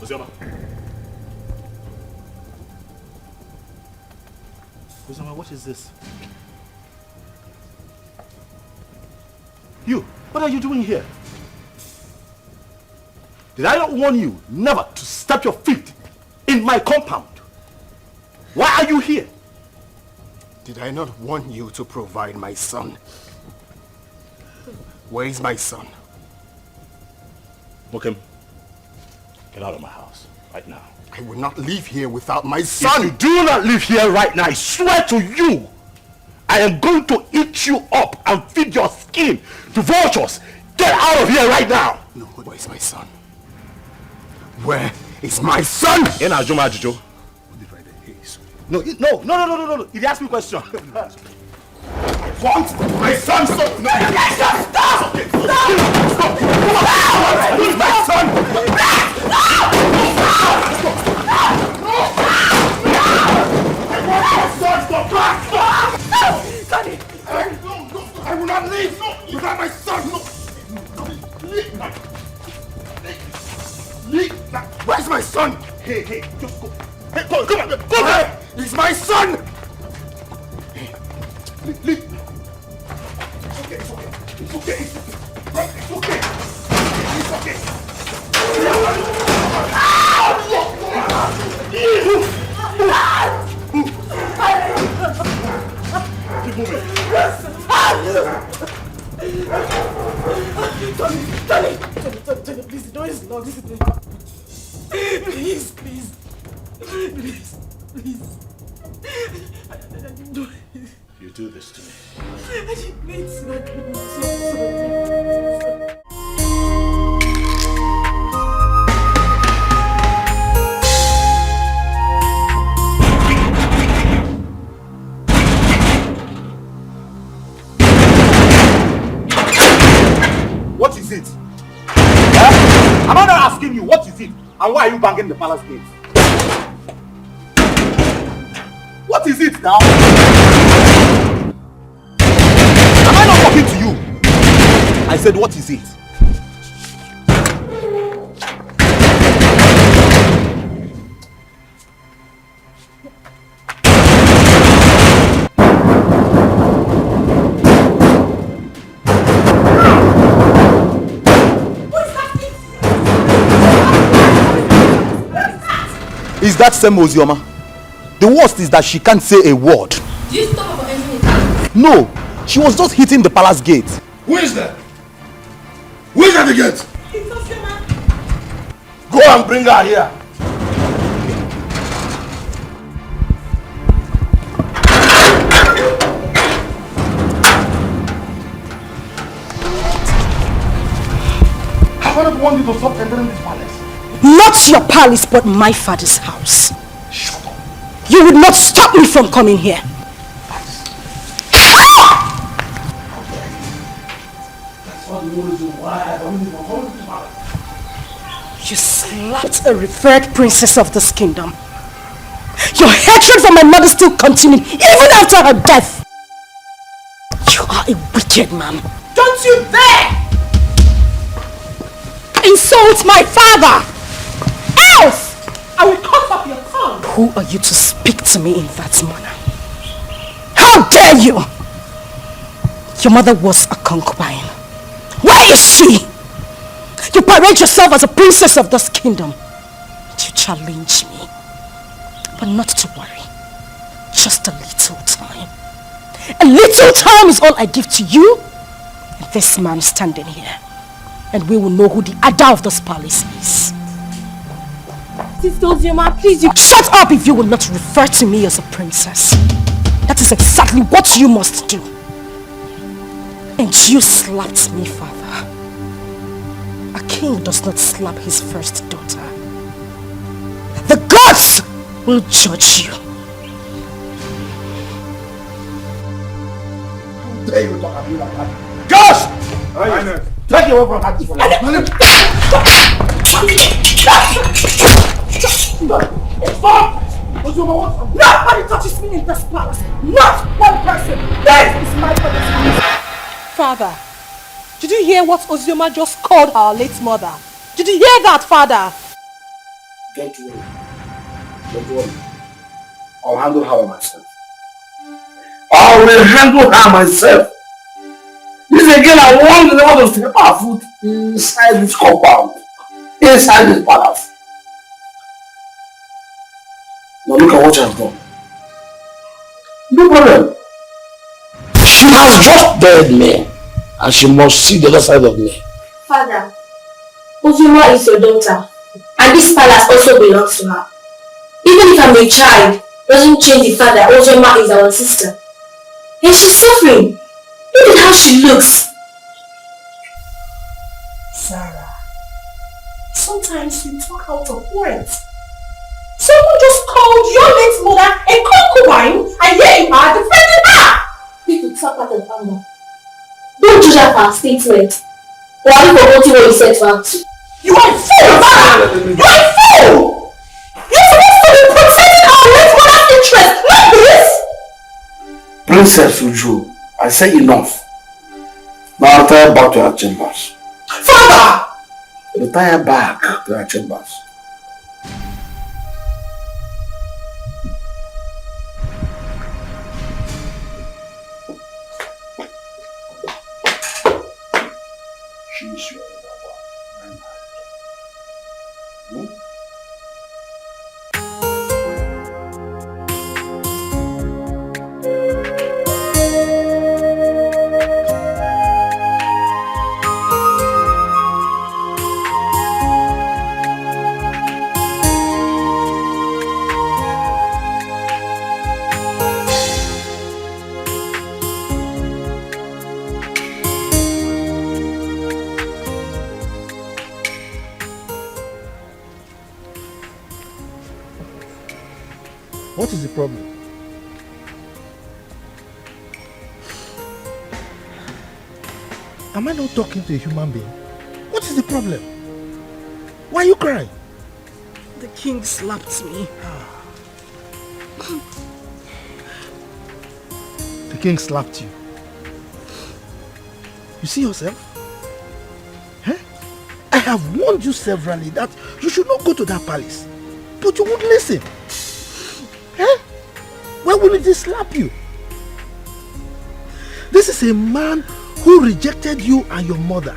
Ozioma. Ozioma, what is this? You, what are you doing here? Did I not warn you never to step your feet in my compound? Why are you here? Did I not warn you to provide my son? Where is my son? Mokem, get out of my house right now. I will not leave here without my son! If you do not leave here right now, I swear to you, I am going to eat you up and feed your skin to vultures. Get out of here right now! No, where is my son? Where is my son? In Ajuma Ajujo. No. He asked me a question. What? My son! Stop! No! Stop! Stop! Where's my son? Daddy! I will not leave without my son! Where's my son? Hey, just go. Hey, come on, go there! He's my son! Leave. It's okay. It's okay. Keep moving. Tony, please, the door is locked. Please. You do this to me. Please. What is it? Huh? Am I not asking you what is it? And why are you banging the palace gate? What is it now? Am I not talking to you? I said, what is it? Is that same Ozioma? The worst is that she can't say a word. Do you stop her from entering the house? No, she was just hitting the palace gate. Who is that? Who is at the gate? It's Ozioma. Go and bring her here. Have I not wanted you to stop entering this palace? Not your palace, but my father's house. Shut up. You would not stop me from coming here. That's all the reason why I don't even come to this palace. You slapped a revered princess of this kingdom. Your hatred for my mother still continued even after her death. You are a wicked man. Don't you dare insult my father! Else I will cut off your tongue. Who are you to speak to me in that manner? How dare you! Your mother was a concubine. Where is she? You parade yourself as a princess of this kingdom. You challenge me. But not to worry. Just a little time. A little time is all I give to you and this man standing here. And we will know who the Ada of this palace is. Sister Ozioma, please, you... Shut up if you will not refer to me as a princess. That is exactly what you must do. And you slapped me, father. A king does not slap his first daughter. The gods will judge you. How dare you talk to me like that? Gosh! Take you away from her. Stop! Nobody touches me in this palace. Not one person. This is my father's house. Father, did you hear what Ozioma just called our late mother? Did you hear that, Father? Don't worry. Don't worry. I'll handle her myself. I will handle her myself. This again, I want the to step our foot inside this compound. Inside this palace. Now look at what she has done. No problem. She has just dared me. And she must see the other side of me. Father, Uzuma is your daughter. And this palace also belongs to her. Even if I'm a child, doesn't change the fact that Uzuma is our sister. And she's suffering. Look at how she looks. Sarah, sometimes you talk out of words. Someone just called your late mother a concubine, and here you are defending her! People talk out of anger. Don't judge her for her statement. Or are you forgetting what you said to her too? You are a fool, Sarah! You are a fool! You're supposed to be protecting our late mother's interest, not this! Princess Uju, I say enough. Now retire back to her chambers. Father! Retire back to her chambers. She's your lover. What is the problem? Am I not talking to a human being? What is the problem? Why are you crying? The king slapped me. The king slapped you. You see yourself? Huh? I have warned you severally that you should not go to that palace. But you won't listen. Huh? Why wouldn't he slap you? This is a man who rejected you and your mother.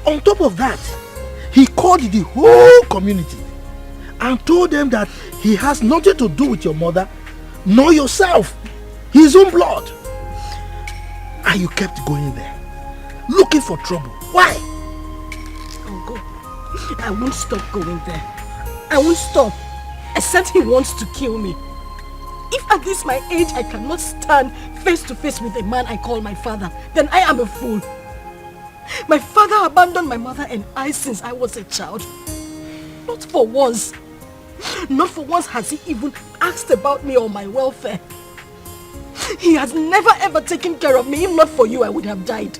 On top of that, he called the whole community and told them that he has nothing to do with your mother nor yourself, his own blood. And you kept going there, looking for trouble. Why? I'll go. I won't stop going there. I won't stop, except he wants to kill me. If at this my age I cannot stand face to face with a man I call my father, then I am a fool. My father abandoned my mother and I since I was a child. Not for once. Not for once has he even asked about me or my welfare. He has never ever taken care of me. If not for you, I would have died.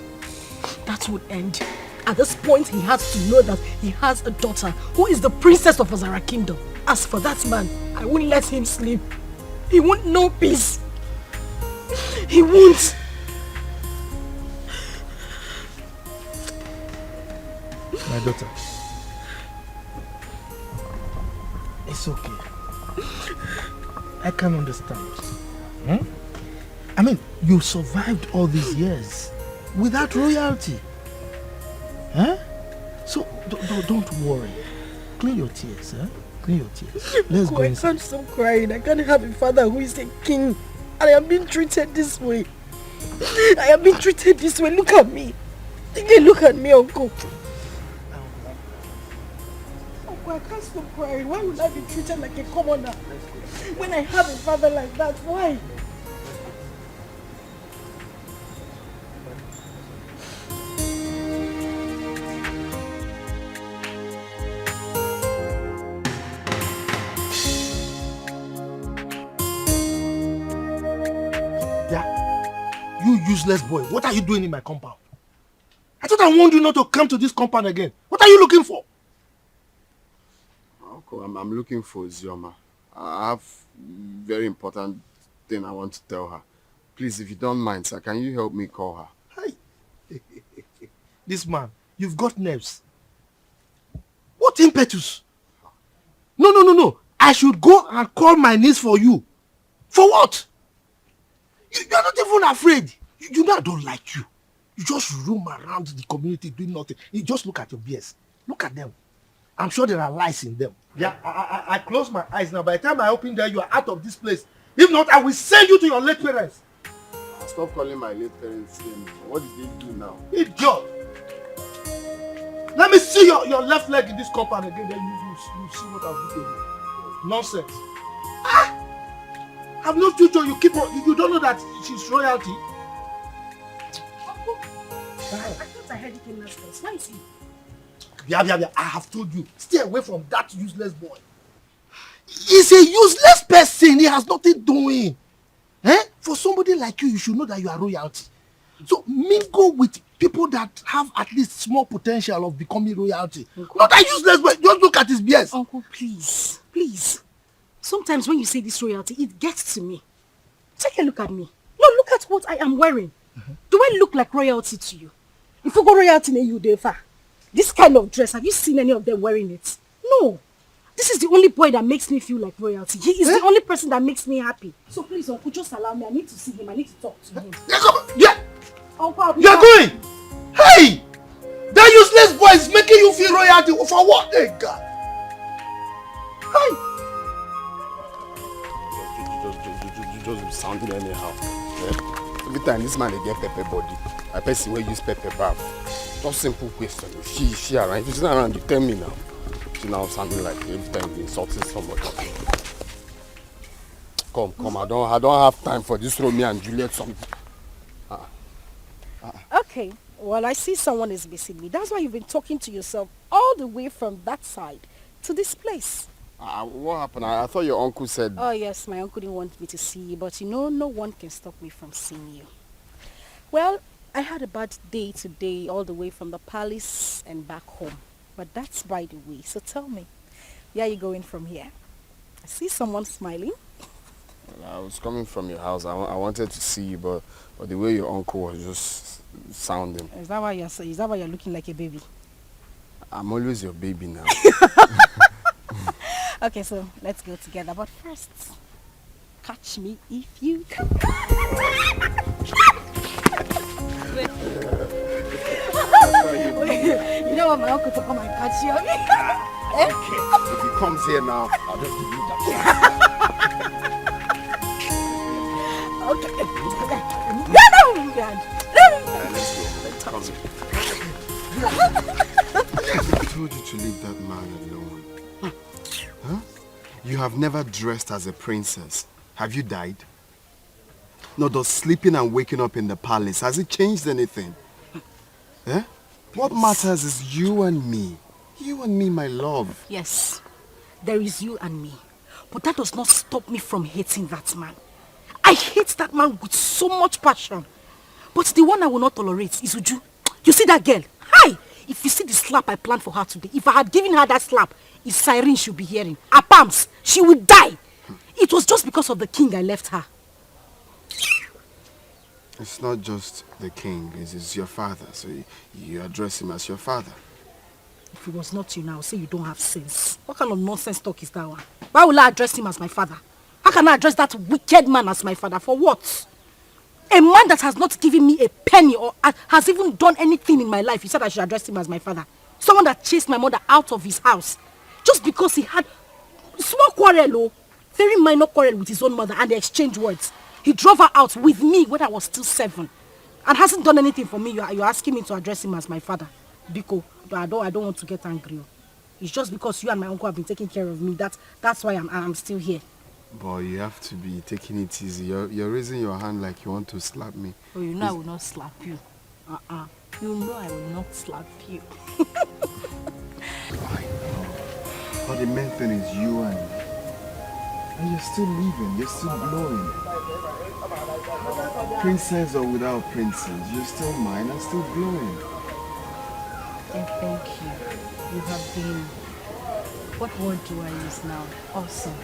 That would end. At this point, he has to know that he has a daughter who is the princess of Azara Kingdom. As for that man, I won't let him sleep. He won't know peace. He won't. My daughter, it's okay. I can understand. I mean, you survived all these years without royalty. Huh? So don't worry. Clean your tears, huh? Clean your tears. Let's go I inside. can't stop crying. I can't have a father who is a king. And I am being treated this way. I am being treated this way. Look at me. Look at me, Uncle. Uncle, I can't stop crying. Why would I be treated like a commoner when I have a father like that? Why? You useless boy, what are you doing in my compound? I thought I warned you not to come to this compound again. What are you looking for? Uncle, I'm looking for Zioma. I have very important thing I want to tell her. Please, if you don't mind, sir, can you help me call her? Hi. This man, you've got nerves. What impetus? No. I should go and call my niece for you. For what? You are not even afraid. You know I don't like you. You just roam around the community doing nothing. You just look at your beers. Look at them. I'm sure there are lies in them. Yeah, I close my eyes now. By the time I open there, you are out of this place. If not, I will send you to your late parents. Stop calling my late parents name. What did they do now? Idiot! Let me see your left leg in this compound again, then you see what I'll do to you. Nonsense. I've no future. You don't know that she's royalty. I thought I heard you came last place. Why is he? Yeah. I have told you. Stay away from that useless boy. He's a useless person. He has nothing doing. For somebody like you should know that you are royalty. So mingle with people that have at least small potential of becoming royalty. Uncle, not that useless boy. Just look at his BS. Uncle, please. Sometimes when you say this royalty, it gets to me. Take a look at me. No, look at what I am wearing. Do I look like royalty to you? If you go royalty in you, Defa, this kind of dress, have you seen any of them wearing it? No. This is the only boy that makes me feel like royalty. He is the only person that makes me happy. So please, Uncle, just allow me. I need to see him. I need to talk to him. Yeah. Uncle, you're going. Hey! That useless boy is making you feel royalty. For what? Hey, God. Hey! Just be sounding anyhow. Yeah? Every time this man they get pepper body, I person will use pepper bath. Just simple question. She around. If she's not around, you tell me now. She now sounding like every time you insulting somebody. Come. I don't have time for this Romeo and Juliet song. Okay. Well, I see someone is missing me. That's why you've been talking to yourself all the way from that side to this place. What happened? I thought your uncle said... Oh, yes. My uncle didn't want me to see you. But no one can stop me from seeing you. Well, I had a bad day today all the way from the palace and back home. But that's by the way. So tell me, where are you going from here? I see someone smiling. Well, I was coming from your house. I wanted to see you, but the way your uncle was just sounding. Is that why you're looking like a baby? I'm always your baby now. Okay, so let's go together. But first, catch me if you can. You don't want my uncle to come and catch you, okay? Okay. If he comes here now, I'll just give you that. Okay. Let's go. I told you to leave that man alone. Huh? You have never dressed as a princess. Have you died? No, does sleeping and waking up in the palace, has it changed anything? Eh? What matters is you and me. You and me, my love. Yes, there is you and me. But that does not stop me from hating that man. I hate that man with so much passion. But the one I will not tolerate is Uju. You see that girl? Hi! If you see the slap I planned for her today, if I had given her that slap, it's siren she'll be hearing. Her palms, she would die. It was just because of the king I left her. It's not just the king, it's your father, so you address him as your father. If it was not you now, say you don't have sense. What kind of nonsense talk is that one? Why will I address him as my father? How can I address that wicked man as my father? For what? A man that has not given me a penny or has even done anything in my life, you said I should address him as my father. Someone that chased my mother out of his house just because he had small quarrel, very minor quarrel with his own mother, and they exchanged words. He drove her out with me when I was still 7 and hasn't done anything for me. You're asking me to address him as my father. Biko, but I don't want to get angry. It's just because you and my uncle have been taking care of me. That's why I'm still here. Boy, you have to be taking it easy. You're raising your hand like you want to slap me. Oh, you know I will not slap you. You know I will not slap you. I know. But the main thing is you and me. And you're still living, you're still glowing. Princess or without princess, you're still mine and still glowing. And thank you. You have been, what word do I use now? Awesome.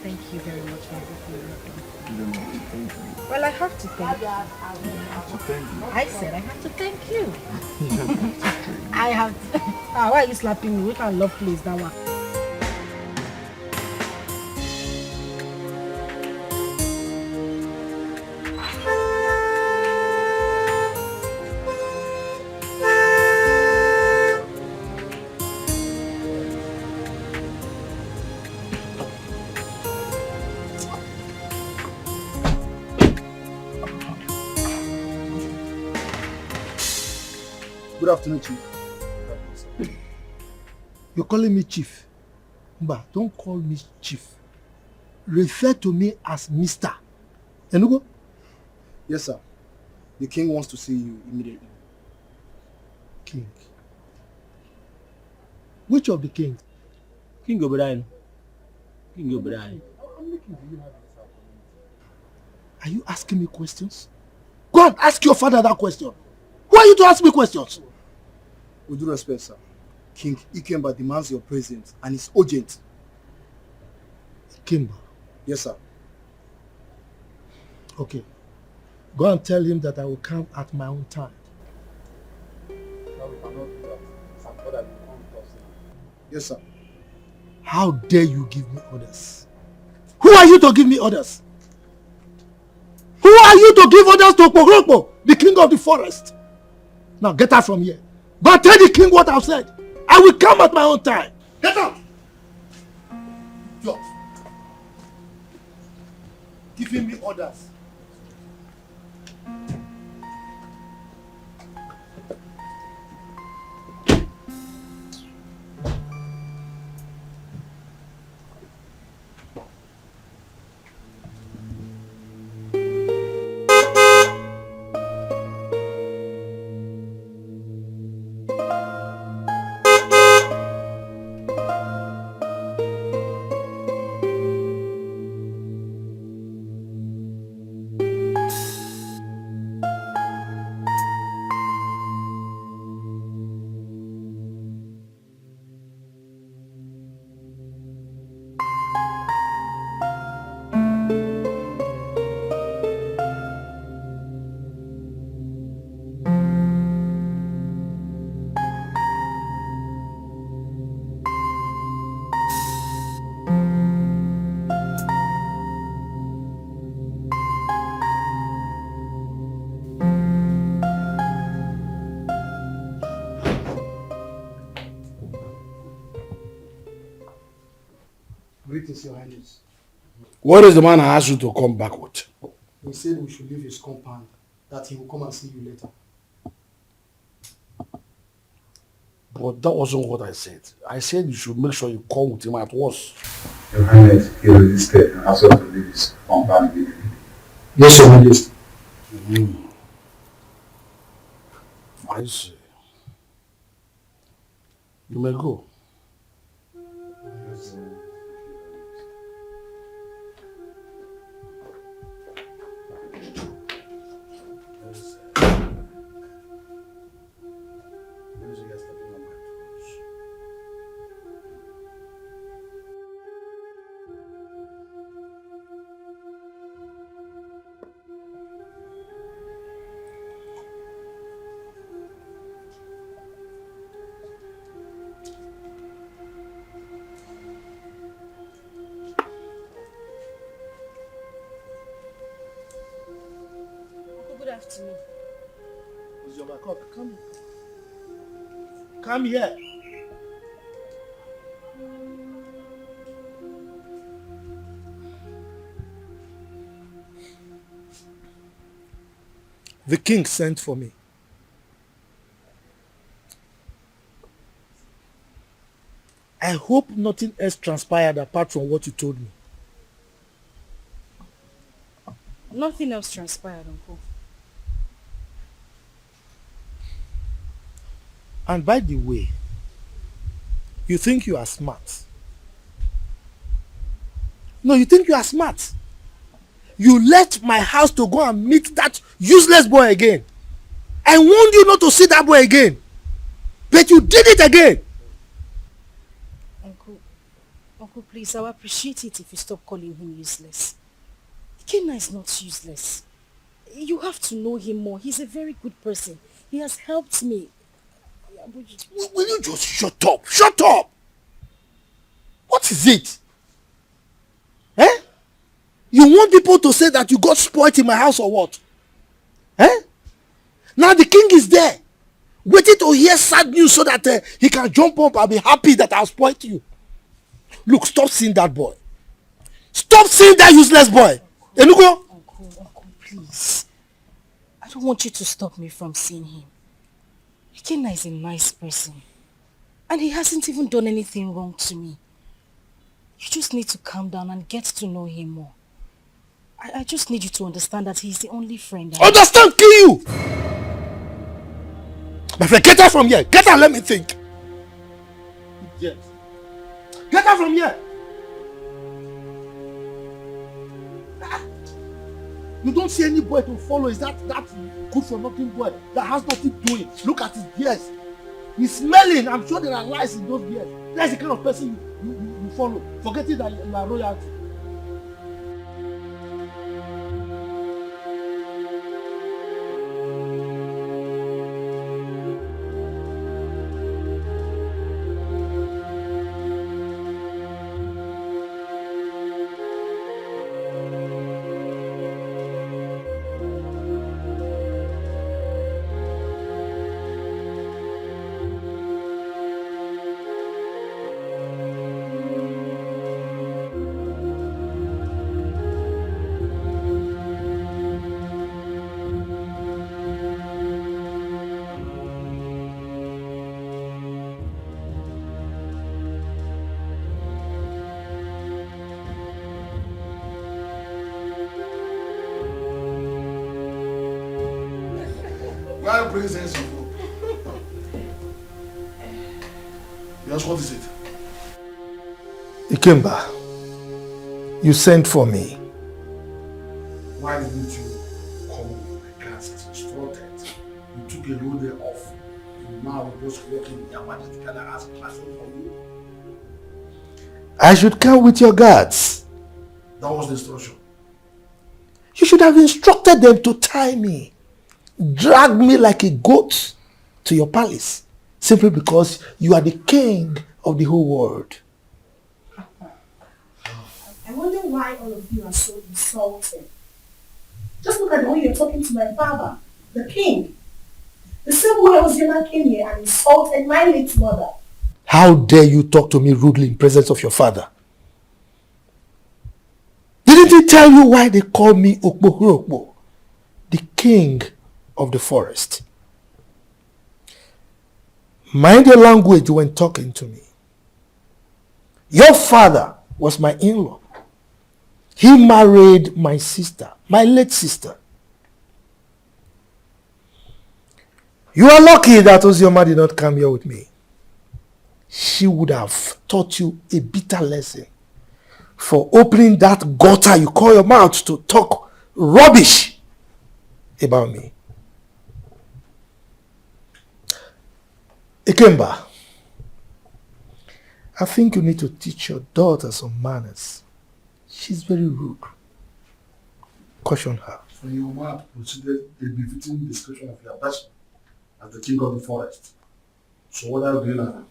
Thank you very much for everything you've done. You don't have to thank me. Well, I have to thank you. You have to thank me. I said I have to thank you. You don't have to thank me. I have to. Why are you slapping me? We can't love please that one. Good afternoon, Chief. You're calling me Chief. Mba, don't call me Chief. Refer to me as Mr. Enugo? Yes, sir. The king wants to see you immediately. King. Which of the kings? King Oberyn. King Oberyn. Are you asking me questions? Go and ask your father that question. Who are you to ask me questions? With due respect, sir. King Ikemba demands your presence and it's urgent. Ikemba? Yes, sir. Okay. Go and tell him that I will come at my own time. No, we cannot do that. Some father will come with us now. Yes, sir. How dare you give me orders? Who are you to give me orders? Who are you to give orders to Pogrokpo, the king of the forest? Now get out from here. Go and tell the king what I've said. I will come at my own time. Get out! Yo. Giving me orders. Greetings, Your Highness. What is the man I asked you to come back with? He said we should leave his compound, that he will come and see you later. But that wasn't what I said. I said you should make sure you come with him at once. Your Highness, he resisted and asked us to leave his compound immediately. Yes, Your Highness. I see. You may go. Good afternoon. Come. Come here. The king sent for me. I hope nothing else transpired apart from what you told me. Nothing else transpired, Uncle. And by the way, you think you are smart. No, you think you are smart. You left my house to go and meet that useless boy again. I warned you not to see that boy again. But you did it again. Uncle, please, I would appreciate it if you stop calling him useless. Kenna is not useless. You have to know him more. He's a very good person. He has helped me. Will you just shut up? Shut up! What is it? Eh? You want people to say that you got spoiled in my house or what? Eh? Now the king is there, waiting to hear sad news so that he can jump up and be happy that I spoiled you. Look, stop seeing that boy. Stop seeing that useless boy. Enugo? Uncle, please. I don't want you to stop me from seeing him. Ikenna is a nice person. And he hasn't even done anything wrong to me. You just need to calm down and get to know him more. I just need you to understand that he's the only friend I have. Understand, kill you! My friend, get out from here. Get out, let me think. Yes. Get out from here. You don't see any boy to follow. Is that good for nothing boy that has nothing doing? Look at his beard. He's smelling. I'm sure there are lies in those beards. That's the kind of person you follow. Forgetting that you are royalty. Why bring sense of hope? Yes, what is it? Ikemba, you sent for me. Why didn't you come with my class as instructed? You took a whole day off. And now we're just working in Yamada together as a classroom for you. I should come with your guards. That was the instruction. You should have instructed them to tie me, drag me like a goat to your palace, simply because you are the king of the whole world. I wonder why all of you are so insulted. Just look at the way you're talking to my father, the king. The same way Ozioma came here and insulted my late mother. How dare you talk to me rudely in presence of your father? Didn't he tell you why they call me Okpohurokpo, the king of the forest? Mind your language when talking to me. Your father was my in-law. He married my sister, my late sister. You are lucky that Ozioma did not come here with me. She would have taught you a bitter lesson for opening that gutter you call your mouth to talk rubbish about me. Ikemba, I think you need to teach your daughter some manners. She's very rude. Caution her. So your mother considered a befitting description of your person as the king of the forest. So what are you doing now?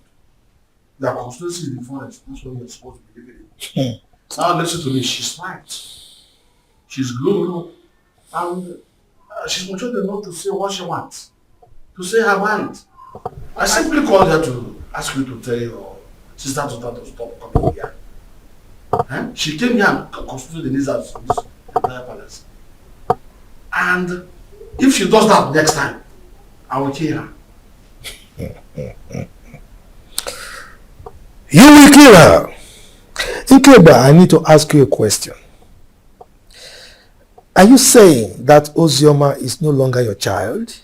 Your constituency in the forest, that's what you're supposed to be living in. Now listen to me, she's right. She's grown up and she's mature enough to say what she wants. To say her mind. I simply called her to ask you to tell your sister to stop coming here. She came here and constituted the needs of this entire palace. And if she does that next time, I will kill her. You will kill her. Ikemba, I need to ask you a question. Are you saying that Ozioma is no longer your child?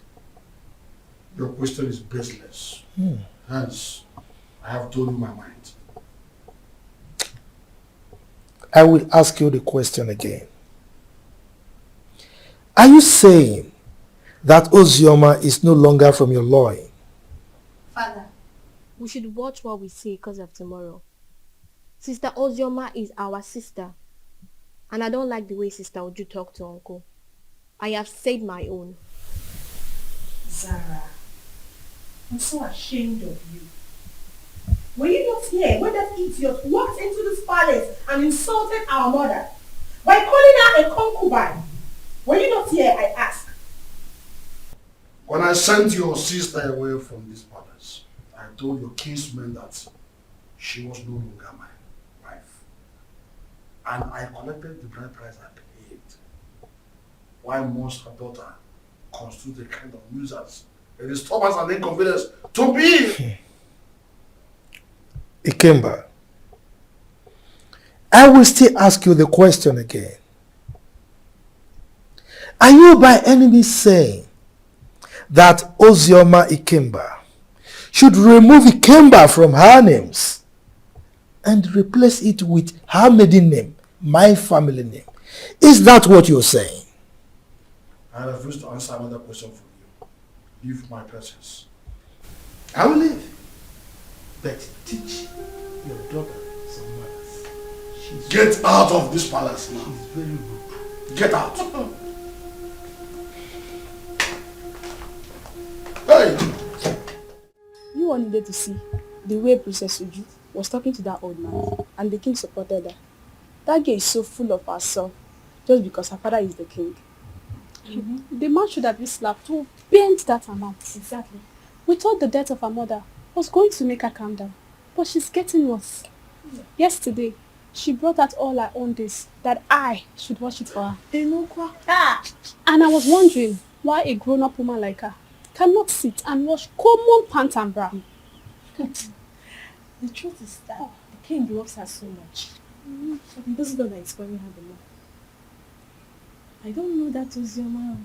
Your question is baseless. Hence, I have told you my mind. I will ask you the question again. Are you saying that Ozioma is no longer from your loin? Father, we should watch what we say because of tomorrow. Sister Ozioma is our sister. And I don't like the way Sister Uju talk to Uncle. I have said my own. Zara, I'm so ashamed of you. Were you not here when that idiot walked into this palace and insulted our mother by calling her a concubine? Were you not here, I ask? When I sent your sister away from this palace, I told your kinsman that she was no longer my wife. And I collected the bride price I paid. Why must her daughter constitute a kind of nuisance A disturbance and inconvenience to me. Ikemba, I will still ask you the question again. Are you by any means saying that Ozioma Ikemba should remove Ikemba from her names and replace it with her maiden name, my family name? Is that what you're saying? I refuse to answer another question from you. Leave my presence. I will leave. But teach your daughter some manners. Get out of this palace now. She's very rude. Get out. Hey! You all needed to see the way Princess Uju was talking to that old man, and the king supported her. That girl is so full of herself just because her father is the king. The man should have been slapped to bend that amount. Exactly. We thought the death of her mother was going to make her calm down, but she's getting worse. Yesterday, she brought out all her own days that I should watch it for her. And I was wondering why a grown-up woman like her cannot sit and wash common pants and bra. The truth is that the king loves her so much. He doesn't know that it's spoiling her the more. I don't know that Ozioma,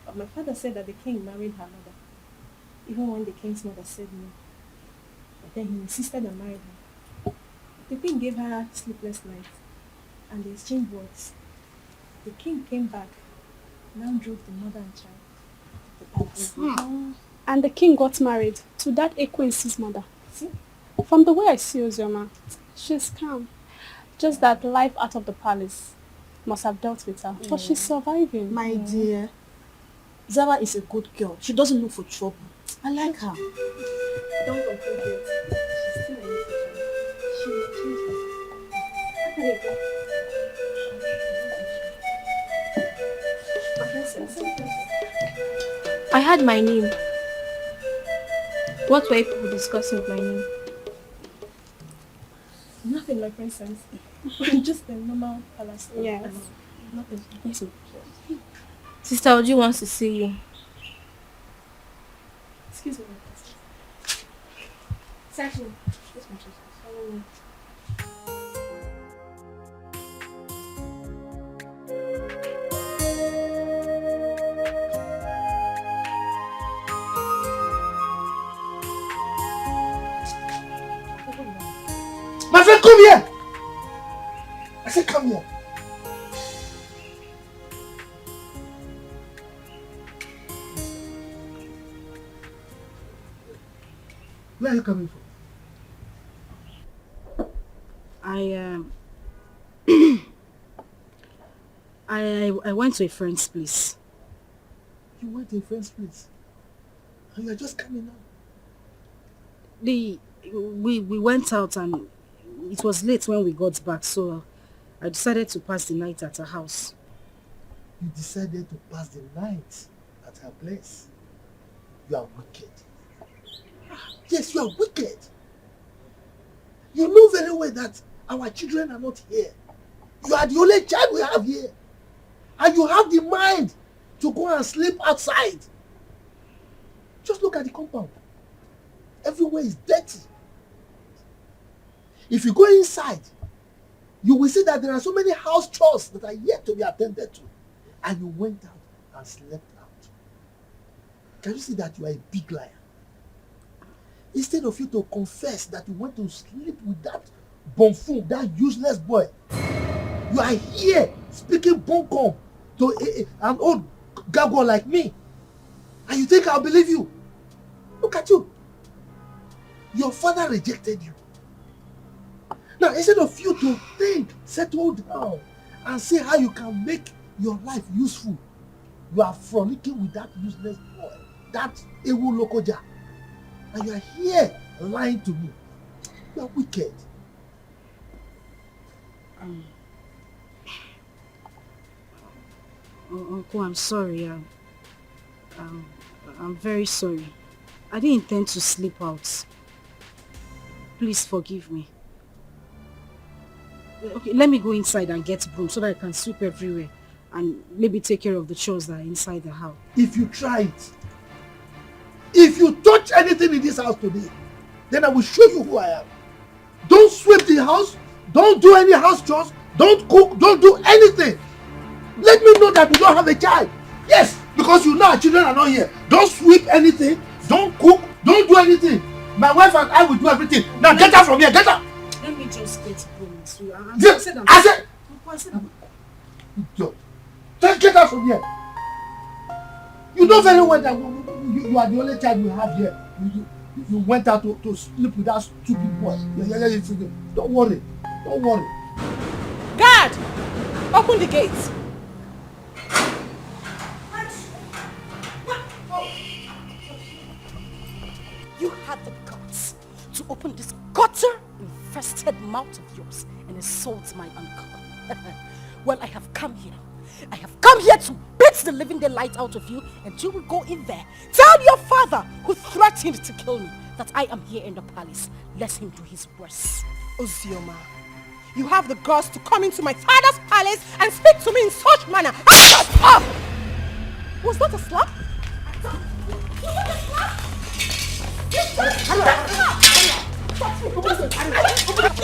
but my father said that the king married her mother, even when the king's mother said no. But then he insisted on marrying her. The king gave her sleepless nights, and they exchanged words. The king came back, now drove the mother and child to the palace. And the king got married to that Ekwensi's mother. See? From the way I see Ozioma, she's calm. Just that life out of the palace must have dealt with her. But she's surviving. My dear, Zara is a good girl. She doesn't look for trouble. I like her. Don't conclude yet. She's still a little child. She will change her. How can it go? I had my name. What were people discussing with my name? Nothing, my princess. Just a normal palace. Yes. Nothing. Yes. Sister Oji wants to see you. Excuse me, my princess. Exactly. Yes, my princess. My friend, come here! I said come here. Where are you coming from? I went to a friend's place. You went to a friend's place? And you are just coming out? We went out and it was late when we got back, so I decided to pass the night at her house. You decided to pass the night at her place? You are wicked. Yes, you are wicked. You know very well that our children are not here. You are the only child we have here. And you have the mind to go and sleep outside. Just look at the compound. Everywhere is dirty. If you go inside, you will see that there are so many house chores that are yet to be attended to. And you went out and slept out. Can you see that you are a big liar? Instead of you to confess that you went to sleep with that buffoon, that useless boy, you are here speaking bunkum to an old gargoyle like me. And you think I'll believe you? Look at you. Your father rejected you. Now, instead of you to think, settle down, and see how you can make your life useful, you are frolicking with that useless boy, that Ewu Lokoja. And you are here lying to me. You are wicked. Uncle, I'm sorry. I'm very sorry. I didn't intend to sleep out. Please forgive me. Okay, let me go inside and get broom so that I can sweep everywhere and maybe take care of the chores that are inside the house. If you try it, If you touch anything in this house today, then I will show you who I am. Don't sweep the house. Don't do any house chores. Don't cook. Don't do anything. Let me know that you don't have a child. Yes, because you know our children are not here. Don't sweep anything. Don't cook. Don't do anything. My wife and I will do everything. Now get out from here. Get out. Let me just get home. I said. Just get out from here. You know very well that you are the only child we have here. You went out to sleep with that stupid boy. Don't worry. Don't worry. Guard! Open the gate. You had the guts to open this gutter-infested mouth of yours and insult my uncle. Well, I have come here. I have come here to beat the living daylight out of you, and you will go in there. Tell your father, who threatened to kill me, that I am here in the palace. Let him do his worst. Ozioma, you have the guts to come into my father's palace and speak to me in such manner. Shut up! Was that a slap? Was that a slap? You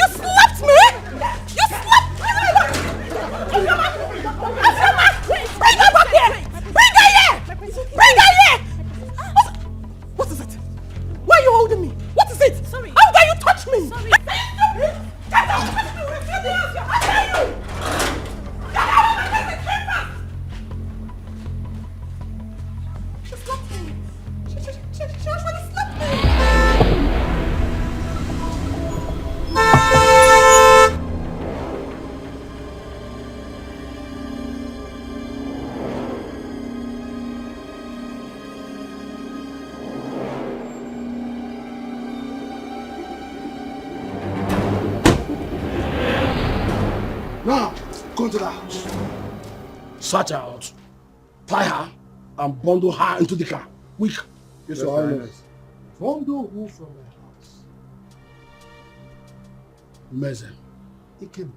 slapped me! You slapped me! Bring her back here! Bring her here! Bring her here! What is it? Why are you holding me? What is it? Sorry. How dare you touch me? Sorry. Get out! How dare you? Get out of my face! She slapped me. She actually slapped me. Now, go to the house. Search her out. Tie her and bundle her into the car. Quick. Yes, Your Highness. Bundle who from the house? Mezen. Ikemba.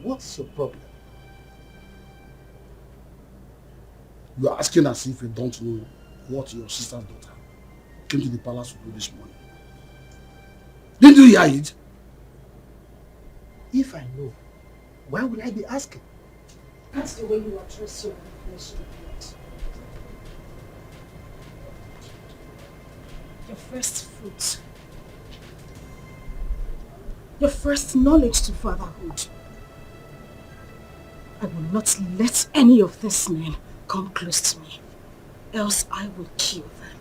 What's your problem? You are asking as if you don't know what your sister's daughter came to the palace to do this morning. Didn't you hear it? If I know, why would I be asking? That's the way you address your flesh. Your first fruit. Your first knowledge to fatherhood. I will not let any of these men come close to me, else I will kill them.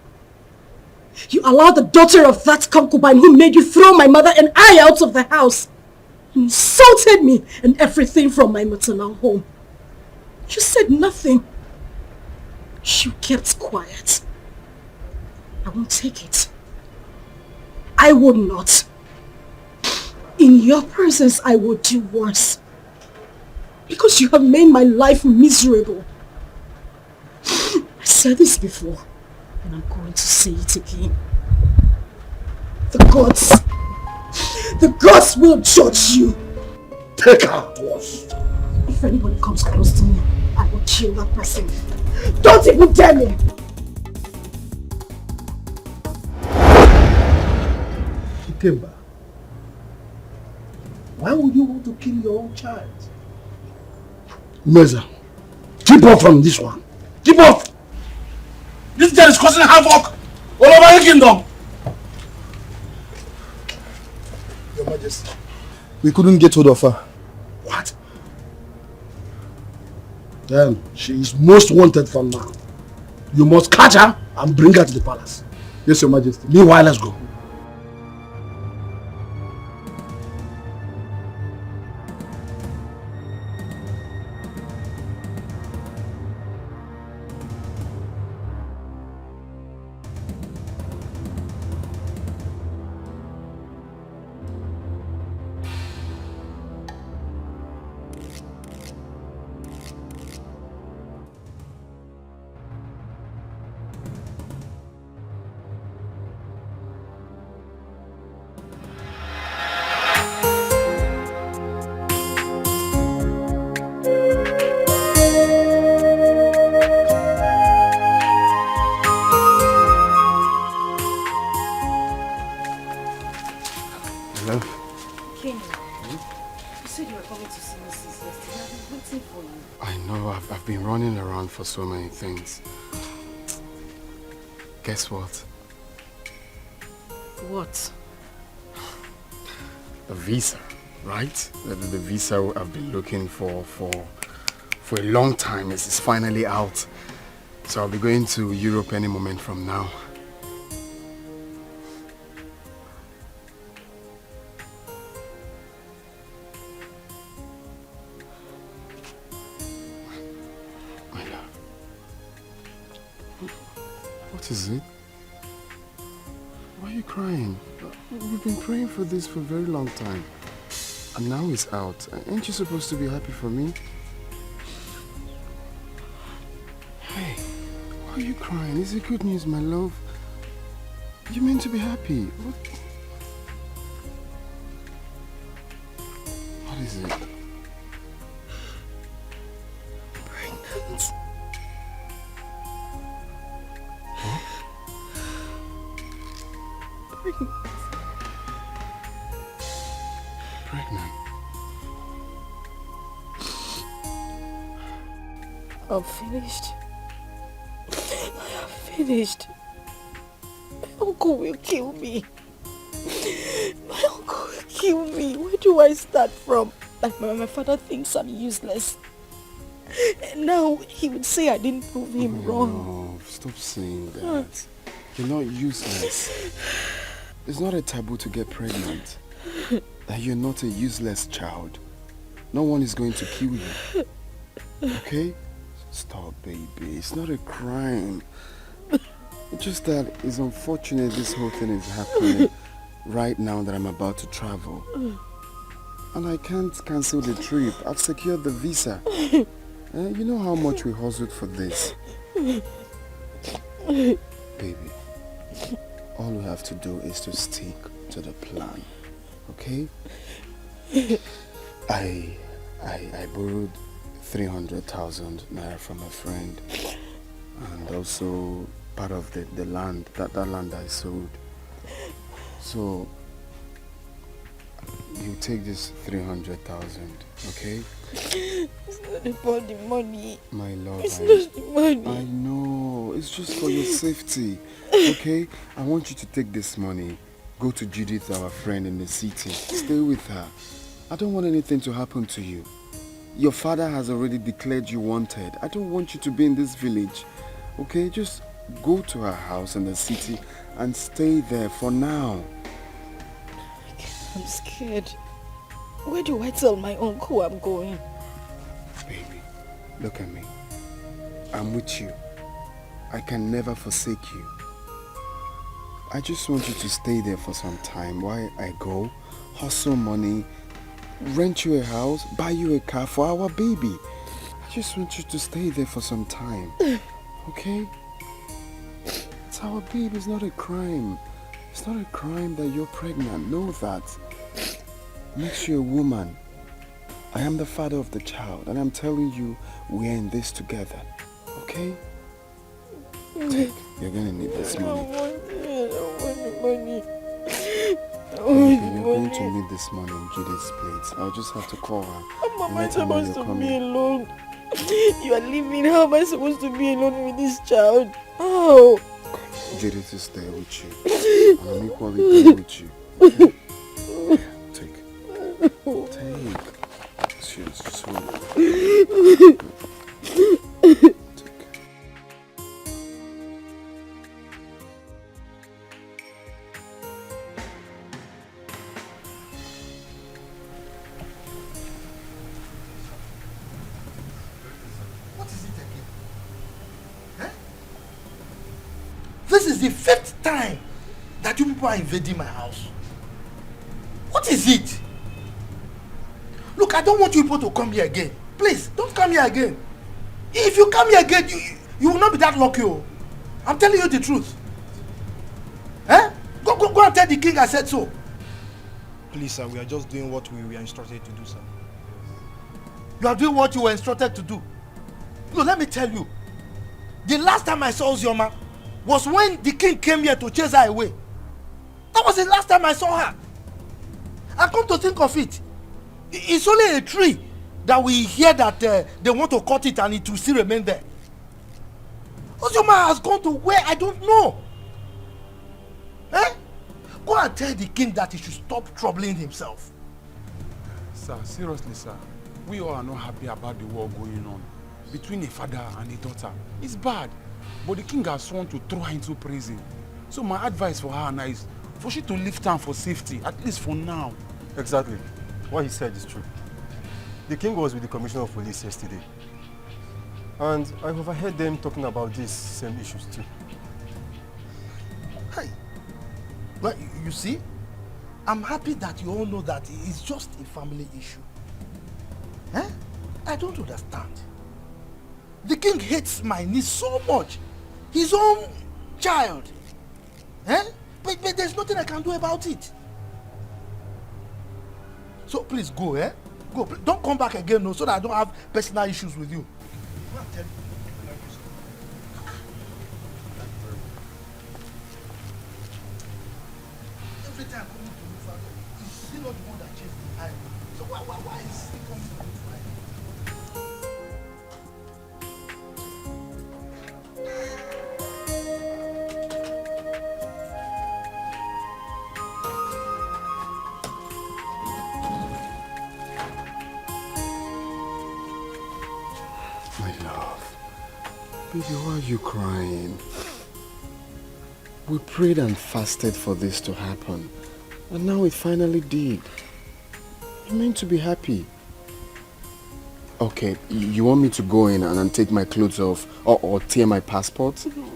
You allowed the daughter of that concubine who made you throw my mother and I out of the house. You insulted me and everything from my maternal home. You said nothing. You kept quiet. I won't take it. I would not. In your presence, I will do worse. Because you have made my life miserable. I said this before, and I'm going to say it again. The gods will judge you. Take her to us. If anybody comes close to me, I will kill that person. Don't even dare me! Ikemba, why would you want to kill your own child? Meza, keep off from this one. Keep off! This girl is causing havoc all over the kingdom. Your Majesty, we couldn't get hold of her. What? Then she is most wanted from now. You must catch her and bring her to the palace. Yes, Your Majesty. Meanwhile, let's go. for so many things. Guess what? What? The visa, right? The visa I've been looking for a long time is finally out. So I'll be going to Europe any moment from now. My love. What is it? Why are you crying? We've been praying for this for a very long time. And now it's out. Ain't you supposed to be happy for me? Hey, why are you crying? Is it good news, my love? You meant to be happy. What is it? Pregnant. Huh? Pregnant. I'm finished. I am finished. My uncle will kill me. My uncle will kill me. Where do I start from? Like my father thinks I'm useless. And now he would say I didn't prove him wrong. No, stop saying that. You're not useless. It's not a taboo to get pregnant. That you're not a useless child. No one is going to kill you. Okay? Stop, baby. It's not a crime. It's just that it's unfortunate this whole thing is happening right now that I'm about to travel. And I can't cancel the trip. I've secured the visa. You know how much we hustled for this. Baby, all we have to do is to stick to the plan. Okay? I borrowed 300,000 naira from a friend, and also part of the land, that land I sold. So you take this 300,000, okay? It's not about the money. My love, it's not the money. I know, it's just for your safety, okay? I want you to take this money, go to Judith, our friend in the city, stay with her. I don't want anything to happen to you. Your father has already declared you wanted. I don't want you to be in this village, okay? Just go to her house in the city and stay there for now. I'm scared. Where do I tell my uncle I'm going? Baby, look at me. I'm with you. I can never forsake you. I just want you to stay there for some time while I go, hustle money, rent you a house, buy you a car for our baby. I just want you to stay there for some time. Okay? It's our baby, it's not a crime. It's not a crime that you're pregnant. Know that. Makes you a woman. I am the father of the child, and I'm telling you, we're in this together. Okay? Take. You're gonna need this money. I don't want the money. You're going to need this money in Judith's place. I'll just have to call her. How am I supposed to be alone? You are leaving. How am I supposed to be alone with this child? Oh. Judith is there with you. And I'm equally there with you. Okay? Take. She's sweet. This is the 5th time that you people are invading my house. What is it? Look, I don't want you people to come here again. Please, don't come here again. If you come here again, you will not be that lucky. Oh. I'm telling you the truth. Eh? Go and tell the king I said so. Please, sir, we are just doing what we were instructed to do, sir. You are doing what you were instructed to do. No, let me tell you. The last time I saw Ozioma was when the king came here to chase her away. That was the last time I saw her. And come to think of it, it's only a tree that we hear that they want to cut it and it will still remain there. Ozioma has gone to where I don't know. Eh? Go and tell the king that he should stop troubling himself. Sir, seriously, sir. We all are not happy about the war going on between a father and a daughter. It's bad. But the king has sworn to throw her into prison. So my advice for her now is for she to leave town for safety, at least for now. Exactly. What he said is true. The king was with the commissioner of police yesterday. And I overheard them talking about these same issues too. Hey, well, you see, I'm happy that you all know that it's just a family issue. Eh? I don't understand. The king hates my niece so much. His own child. Eh? But there's nothing I can do about it. So please go, eh? Go. Don't come back again, no, so that I don't have personal issues with you. Every time I come to you, father, is he not the one that chased the eye? So why is he coming to me? Baby, why are you crying? We prayed and fasted for this to happen. And now it finally did. You're meant to be happy. Okay, you want me to go in and take my clothes off or tear my passport? No.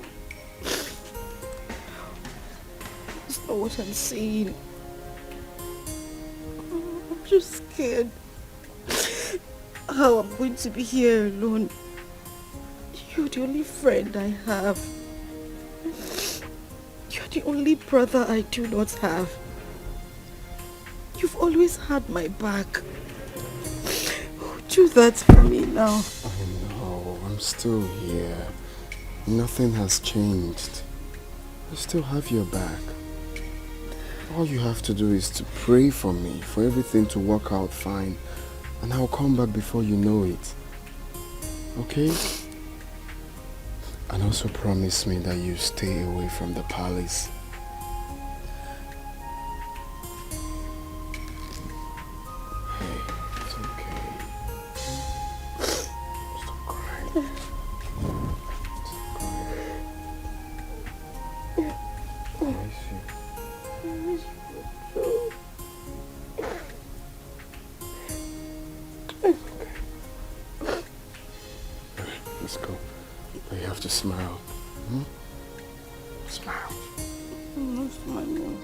That's not what I'm saying. I'm just scared how I'm going to be here alone. You're the only friend I have. You're the only brother I do not have. You've always had my back. Do that for me now. I know, I'm still here. Nothing has changed. I still have your back. All you have to do is to pray for me, for everything to work out fine. And I'll come back before you know it. Okay? And also promise me that you stay away from the palace. Hey, it's okay. Stop crying. Stop crying. I miss you. I miss you too. Okay. Alright, let's go. But you have to smile. Hmm? Smile. I'm not smiling.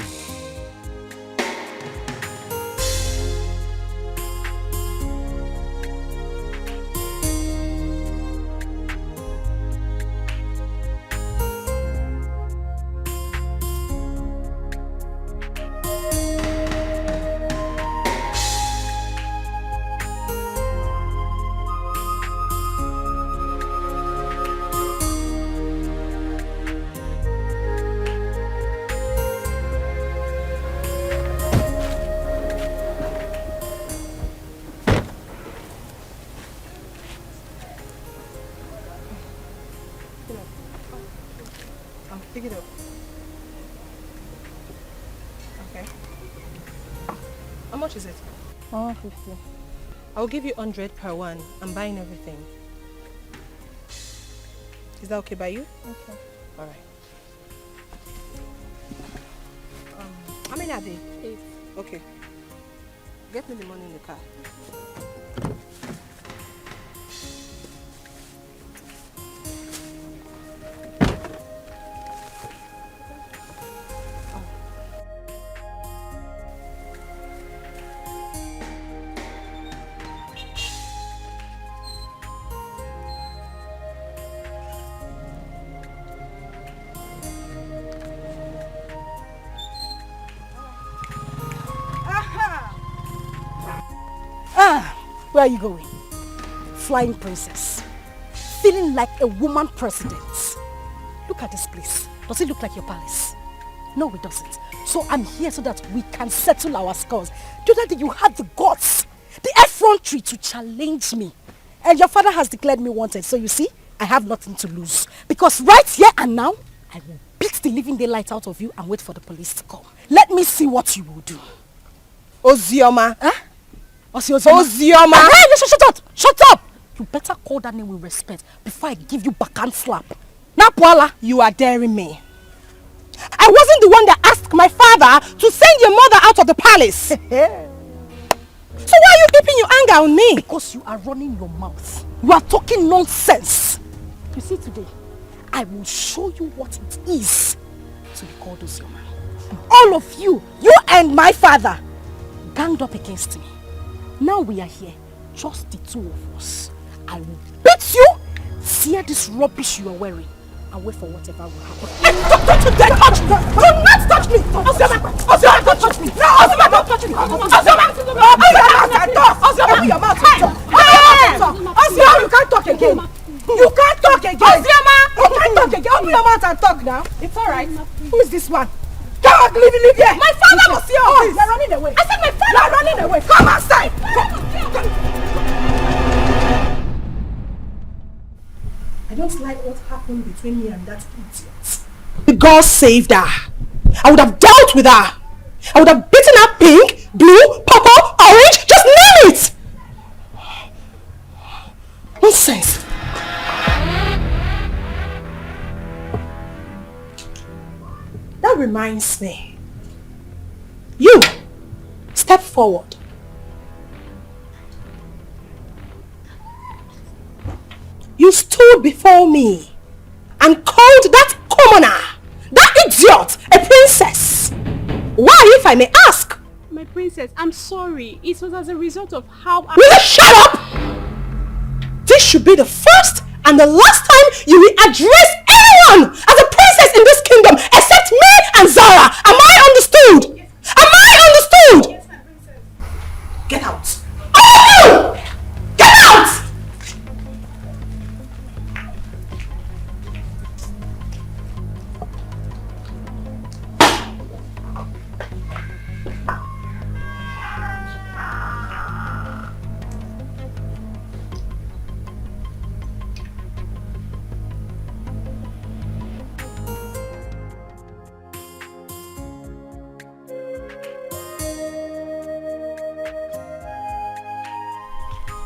Pick it up. Okay. How much is it? 150. I'll give you 100 per one. I'm buying everything. Is that okay by you? Okay. All right. How many are they? 8. Okay. Get me the money in the car. Where are you going? Flying princess. Feeling like a woman president. Look at this place. Does it look like your palace? No, it doesn't. So I'm here so that we can settle our scores. The other day you had the guts, the effrontery to challenge me. And your father has declared me wanted. So you see, I have nothing to lose. Because right here and now, I will beat the living daylight out of you and wait for the police to come. Let me see what you will do. Ozioma. Huh? Ozioma. Hey, listen, shut up! Shut up! You better call that name with respect before I give you backhand slap. Now, Paula, you are daring me. I wasn't the one that asked my father to send your mother out of the palace. So why are you keeping your anger on me? Because you are running your mouth. You are talking nonsense. You see today, I will show you what it is to be called Ozioma. All of you, you and my father, ganged up against me. Now we are here, just the two of us. I will beat you, tear this rubbish you are wearing, and wait for whatever will happen. Don't touch me! Do not touch me! Ozioma, don't touch me! No, Ozioma, don't touch me! Ozioma, open your mouth and talk! Ozioma, you can't talk again! You can't talk again! Ozioma! You can't talk again! Open your mouth and talk now! It's alright. Who is this one? Come on, leave here! My father was here! Oh, you're running away! I said my father! You're running away! Come outside! Come. I don't like what happened between me and that idiot. God saved her. I would have dealt with her. I would have beaten her pink, blue, purple, orange, just name it! Nonsense. That reminds me. You, step forward. You stood before me and called that commoner, that idiot, a princess. Why, if I may ask? My princess, I'm sorry. It was as a result of how I... Will you shut up? This should be the first and the last time you will address anyone as a princess in this kingdom except me and Zara. Am I understood? Am I understood? Yes, my princess. Get out. Oh! Get out!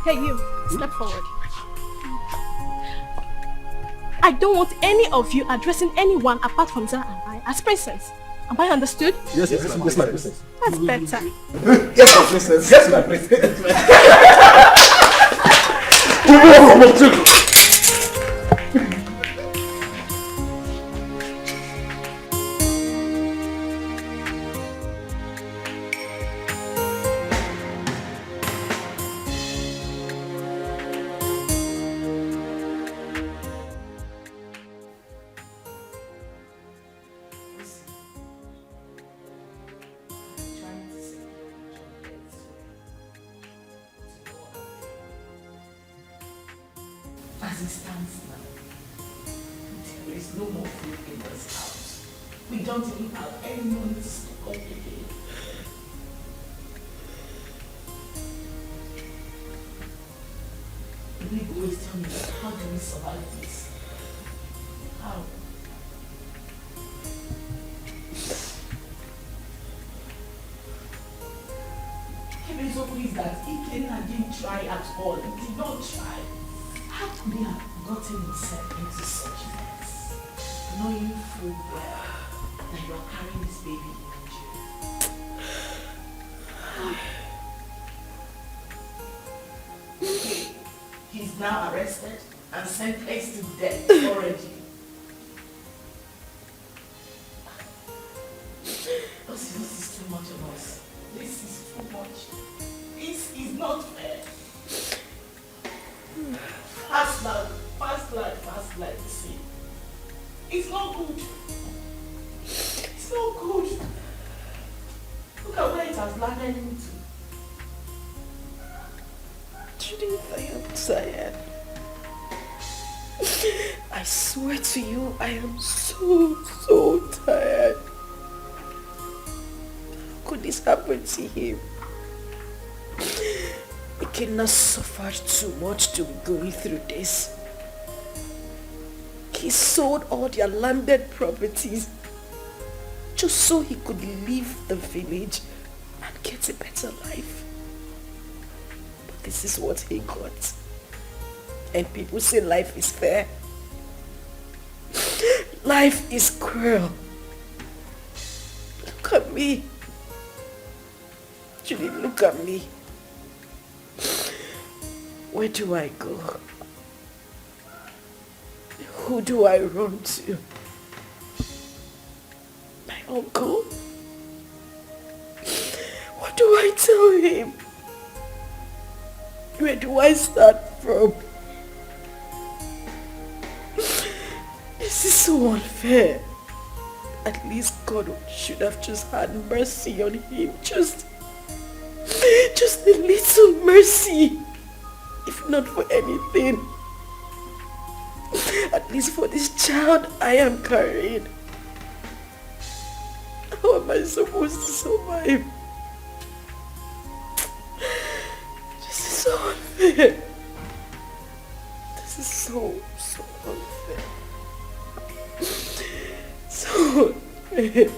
Hey, you, step forward. I don't want any of you addressing anyone apart from Zara and I as princess. Am I understood? Yes, my princess. That's better. Yes, my princess. Yes, my princess. As it stands now, there is no more food in this house. We don't even have any money to stock up again. The big boys tell me, how do we survive this? How? Kevin so pleased that Ikenna didn't try at all. He did not try. How could he have gotten himself into such a mess, knowing full well that you are carrying this baby in jail? He's now arrested and sentenced to death already. This is too much of us. This is too much. This is not fair. Fast life, see. It's not good. It's not good. Look at where it has landed into. Judith, I am tired. I swear to you, I am so tired. How could this happen to him? We cannot suffer too much to be going through this. He sold all their landed properties just so he could leave the village and get a better life. But this is what he got. And people say life is fair. Life is cruel. Look at me. Julie, look at me. Where do I go? Who do I run to? My uncle? What do I tell him? Where do I start from? This is so unfair. At least God should have just had mercy on him. Just a little mercy. If not for anything. At least for this child I am carrying. How am I supposed to survive? This is so unfair. This is so unfair. So unfair.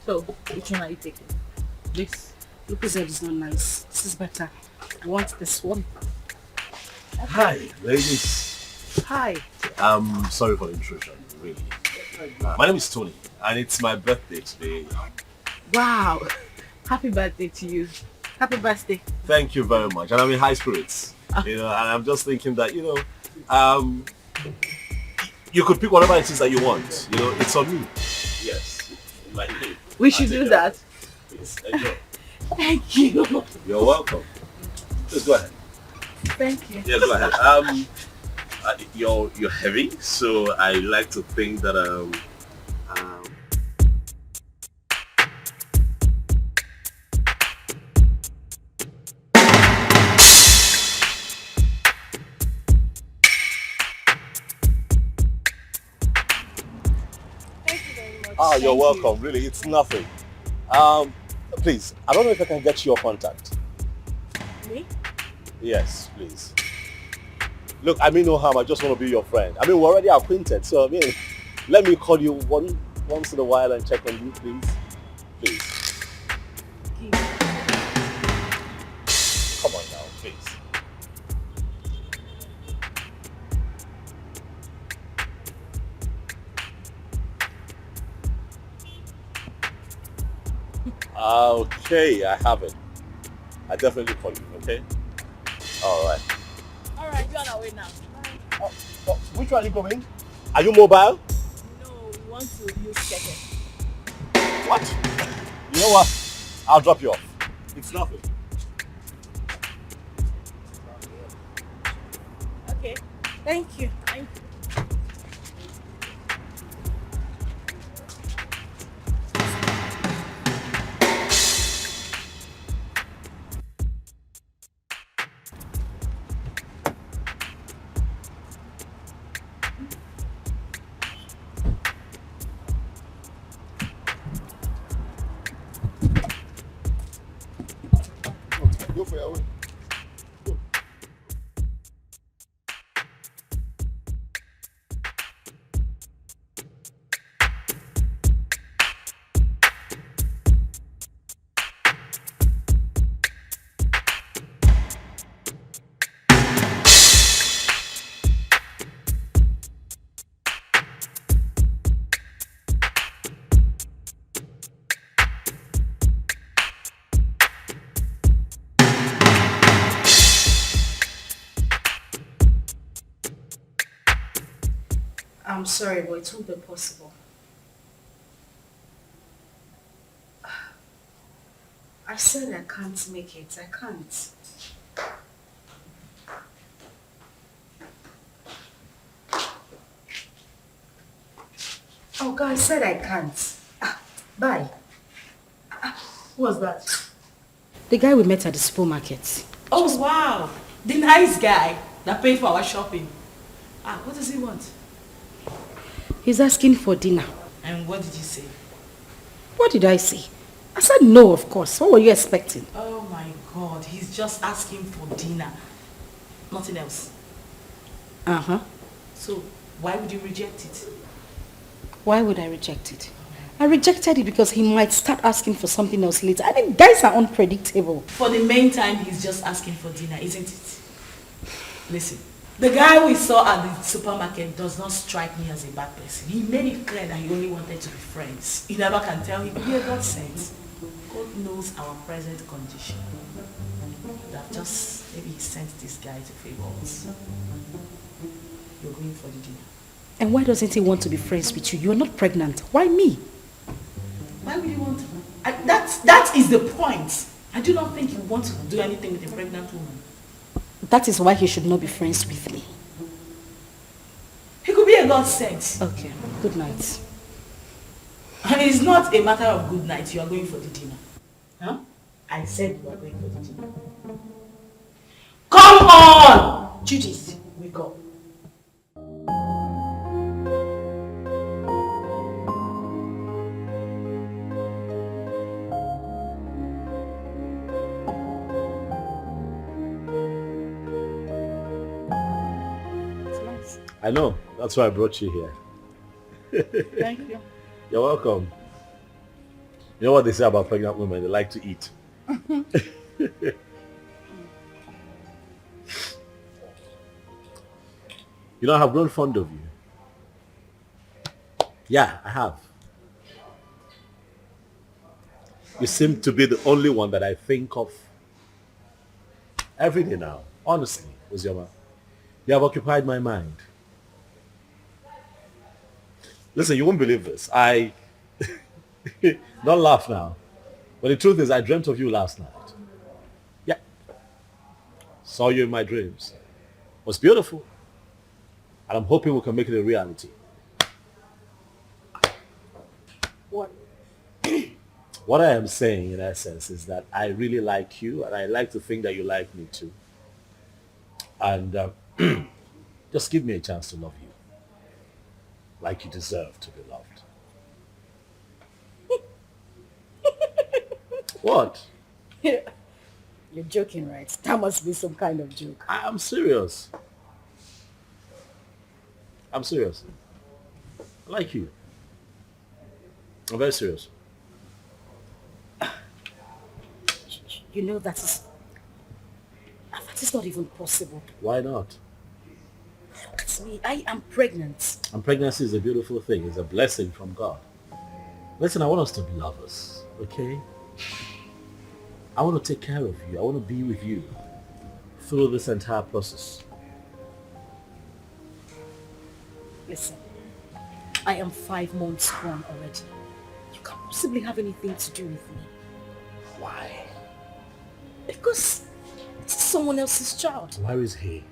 So, which one are you taking? This? Look, said it's not nice. This is better. I want this one. Hi, ladies. Hi. I'm sorry for the intrusion, really. My name is Tony, and it's my birthday today. Wow. Happy birthday to you. Happy birthday. Thank you very much, and I'm in high spirits. You know, and I'm just thinking that, you could pick whatever it is that you want. You know, it's on me. Yes. We should do that. Please, enjoy. Thank you. You're welcome. Just go ahead. Thank you. Yeah, go ahead. You're heavy, so I like to think that Oh, you're welcome. Really, it's nothing. Please, I don't know if I can get your contact. Me? Yes, please. Look, I mean no harm. I just want to be your friend. I mean, we're already acquainted, so I mean, let me call you once in a while and check on you, please. Please. Come on now, please. Okay, I have it. I definitely call you, okay? Alright. Alright, you're on our way now. Oh, which one are you going? Are you mobile? No, we want to use Keke. What? You know what? I'll drop you off. It's nothing. Okay, thank you. Thank you. Go for your way. I'm sorry, but it won't be possible. I said I can't make it. I can't. Oh God, I said I can't. Bye. Who was that? The guy we met at the supermarket. Oh, wow. The nice guy that paid for our shopping. Ah, what does he want? He's asking for dinner. And what did you say? What did I say? I said no, of course. What were you expecting? Oh my God, he's just asking for dinner. Nothing else. Uh-huh. So, why would you reject it? Why would I reject it? I rejected it because he might start asking for something else later. I mean, guys are unpredictable. For the main time, he's just asking for dinner, isn't it? Listen, the guy we saw at the supermarket does not strike me as a bad person. He made it clear that he only wanted to be friends. You never can tell him, yeah, God sent. God knows our present condition. That just, maybe he sent this guy to favor us. You're going for the dinner. And why doesn't he want to be friends with you? You're not pregnant. Why me? Why would he want to? That is the point. I do not think he wants to do anything with a pregnant woman. That is why he should not be friends with me. He could be a God sent. Okay, good night. And it's not a matter of good night. You are going for the dinner. Huh? I said you are going for the dinner. Come on! Judith, wake up. I know. That's why I brought you here. Thank you. You're welcome. You know what they say about pregnant women? They like to eat. You know, I have grown fond of you. Yeah, I have. You seem to be the only one that I think of every day now. Honestly, Uzioma. You have occupied my mind. Listen, you won't believe this. Don't laugh now. But the truth is, I dreamt of you last night. Yeah. Saw you in my dreams. It was beautiful. And I'm hoping we can make it a reality. What? What I am saying, in essence, is that I really like you, and I like to think that you like me too. And just give me a chance to love you. Like you deserve to be loved. What? You're joking, right? That must be some kind of joke. I'm serious. I'm serious. I like you. I'm very serious. You know that is not even possible. Why not? Look at me. I am pregnant. And pregnancy is a beautiful thing. It's a blessing from God. Listen, I want us to be lovers, okay? I want to take care of you. I want to be with you through this entire process. Listen, I am 5 months gone already. You can't possibly have anything to do with me. Why? Because it's someone else's child. Where is he?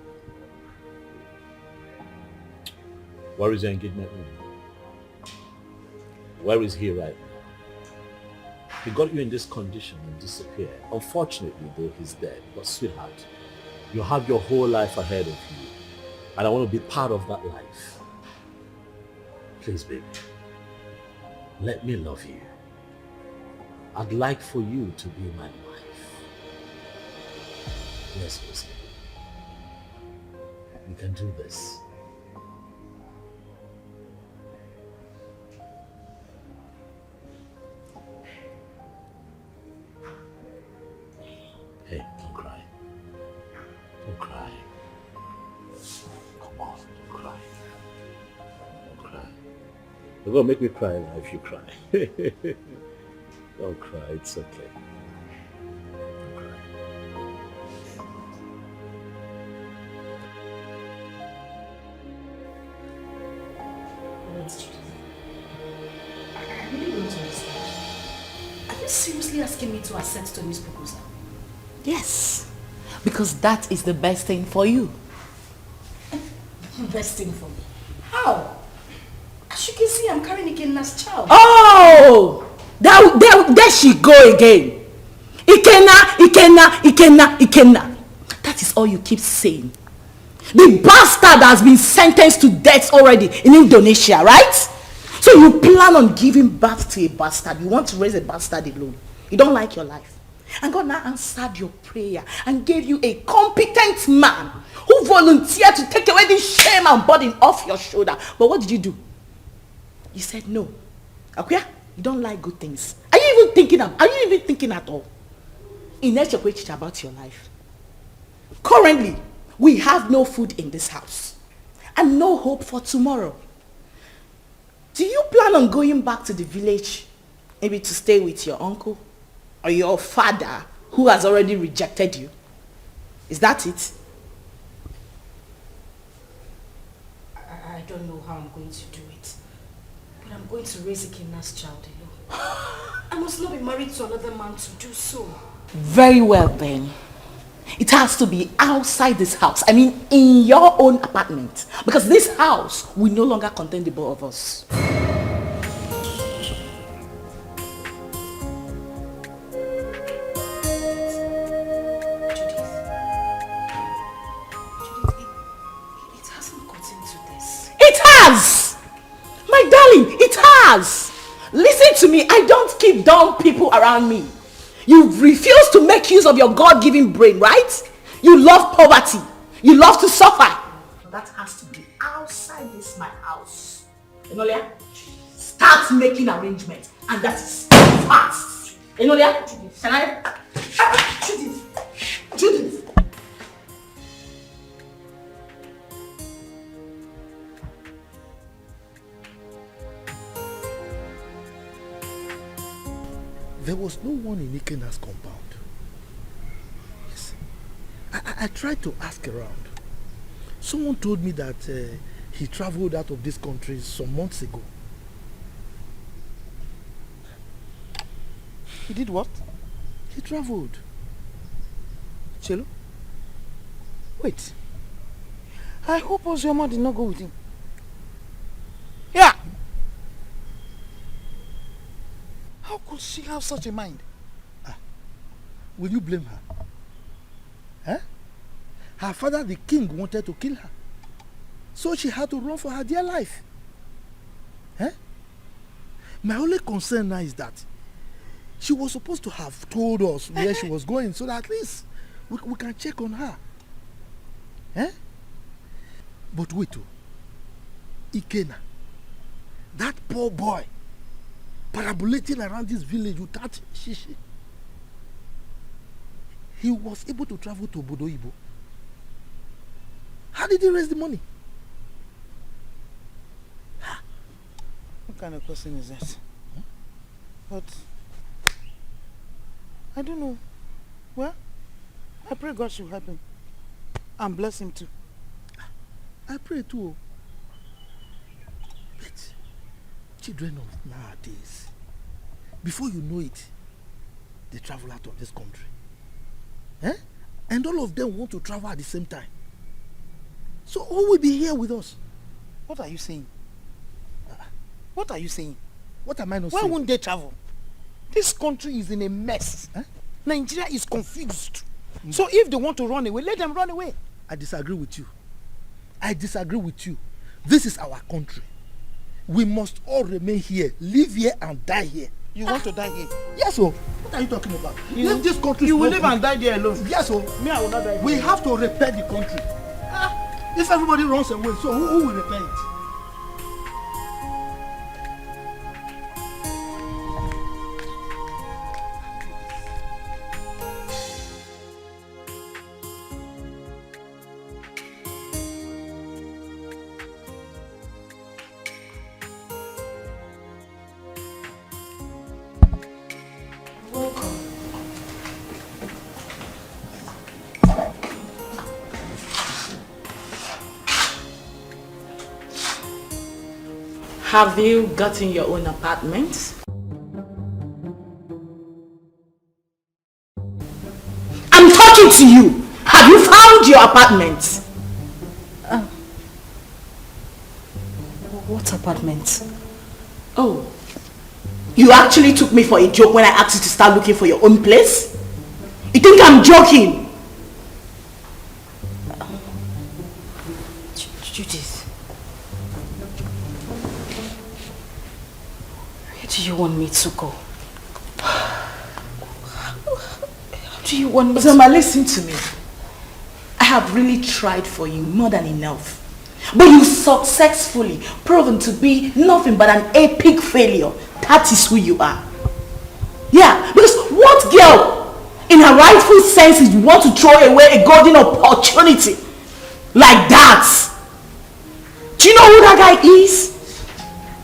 Where is your engagement ring? Where is he right now? He got you in this condition and disappeared. Unfortunately, though, he's dead. But sweetheart, you have your whole life ahead of you. And I want to be part of that life. Please, baby, let me love you. I'd like for you to be my wife. Yes, Lucy. We can do this. Hey, don't cry. Don't cry. Come on, don't cry. Don't cry. You're gonna make me cry now if you cry. Don't cry, it's okay. Don't cry. I really don't understand. Are you seriously asking me to accept Tony's proposal? Yes, because that is the best thing for you. Best thing for me? How? As you can see, I'm carrying Ikenna's child. Oh! There she go again. Ikenna. That is all you keep saying. The bastard has been sentenced to death already in Indonesia, right? So you plan on giving birth to a bastard. You want to raise a bastard alone. You don't like your life. And God now answered your prayer and gave you a competent man who volunteered to take away this shame and burden off your shoulder. But what did you do? You said no. Akuya, you don't like good things. Are you even thinking at all? In about your life. Currently, we have no food in this house and no hope for tomorrow. Do you plan on going back to the village, maybe to stay with your uncle or your father who has already rejected you? Is that it? I don't know how I'm going to do it, but I'm going to raise Ikenna's child alone. I must not be married to another man to do so. Very well then. It has to be outside this house. I mean, in your own apartment. Because this house will no longer contain the both of us. It hasn't gotten to this. It has! My darling, it has! Listen to me, I don't keep dumb people around me. You refuse to make use of your God-given brain, right? You love poverty. You love to suffer. That has to be outside this my house. Enolia, start making arrangements. And that is fast. Enolia, can I? Judith. There was no one in Ikenna's compound. Yes. I tried to ask around. Someone told me that he traveled out of this country some months ago. He did what? He traveled. Chelo? Wait. I hope Ozioma did not go with him. Yeah! How could she have such a mind? Will you blame her? Huh? Her father, the king, wanted to kill her. So she had to run for her dear life. Huh? My only concern now is that she was supposed to have told us where she was going so that at least we can check on her. Huh? But wait, Ikenna, that poor boy, parabolating around this village without shishi. He was able to travel to Obodo Ibo. How did he raise the money? What kind of person is that? But I don't know. Well, I pray God should help him and bless him too. I pray too. But children of nowadays, before you know it, they travel out of this country. Eh? And all of them want to travel at the same time. So who will be here with us? What are you saying? What are you saying? What am I not Why saying? Why won't they travel? This country is in a mess. Eh? Nigeria is confused. So if they want to run away, let them run away. I disagree with you. I disagree with you. This is our country. We must all remain here, live here and die here. You want to die here? Yes, sir. What are you talking about? If this country you will live and die there alone. Yes, sir. Me, I will not die. We have to repair the country. If everybody runs away, so who will repair it? Have you gotten your own apartment? I'm talking to you. Have you found your apartment? What apartment? Oh, You actually took me for a joke when I asked you to start looking for your own place? You think I'm joking? Judith. Where do you want me to go? How do you want me to... Zoma, listen to me. I have really tried for you more than enough. But you successfully proven to be nothing but an epic failure. That is who you are. Yeah, because what girl in her rightful senses want to throw away a golden opportunity like that? Do you know who that guy is?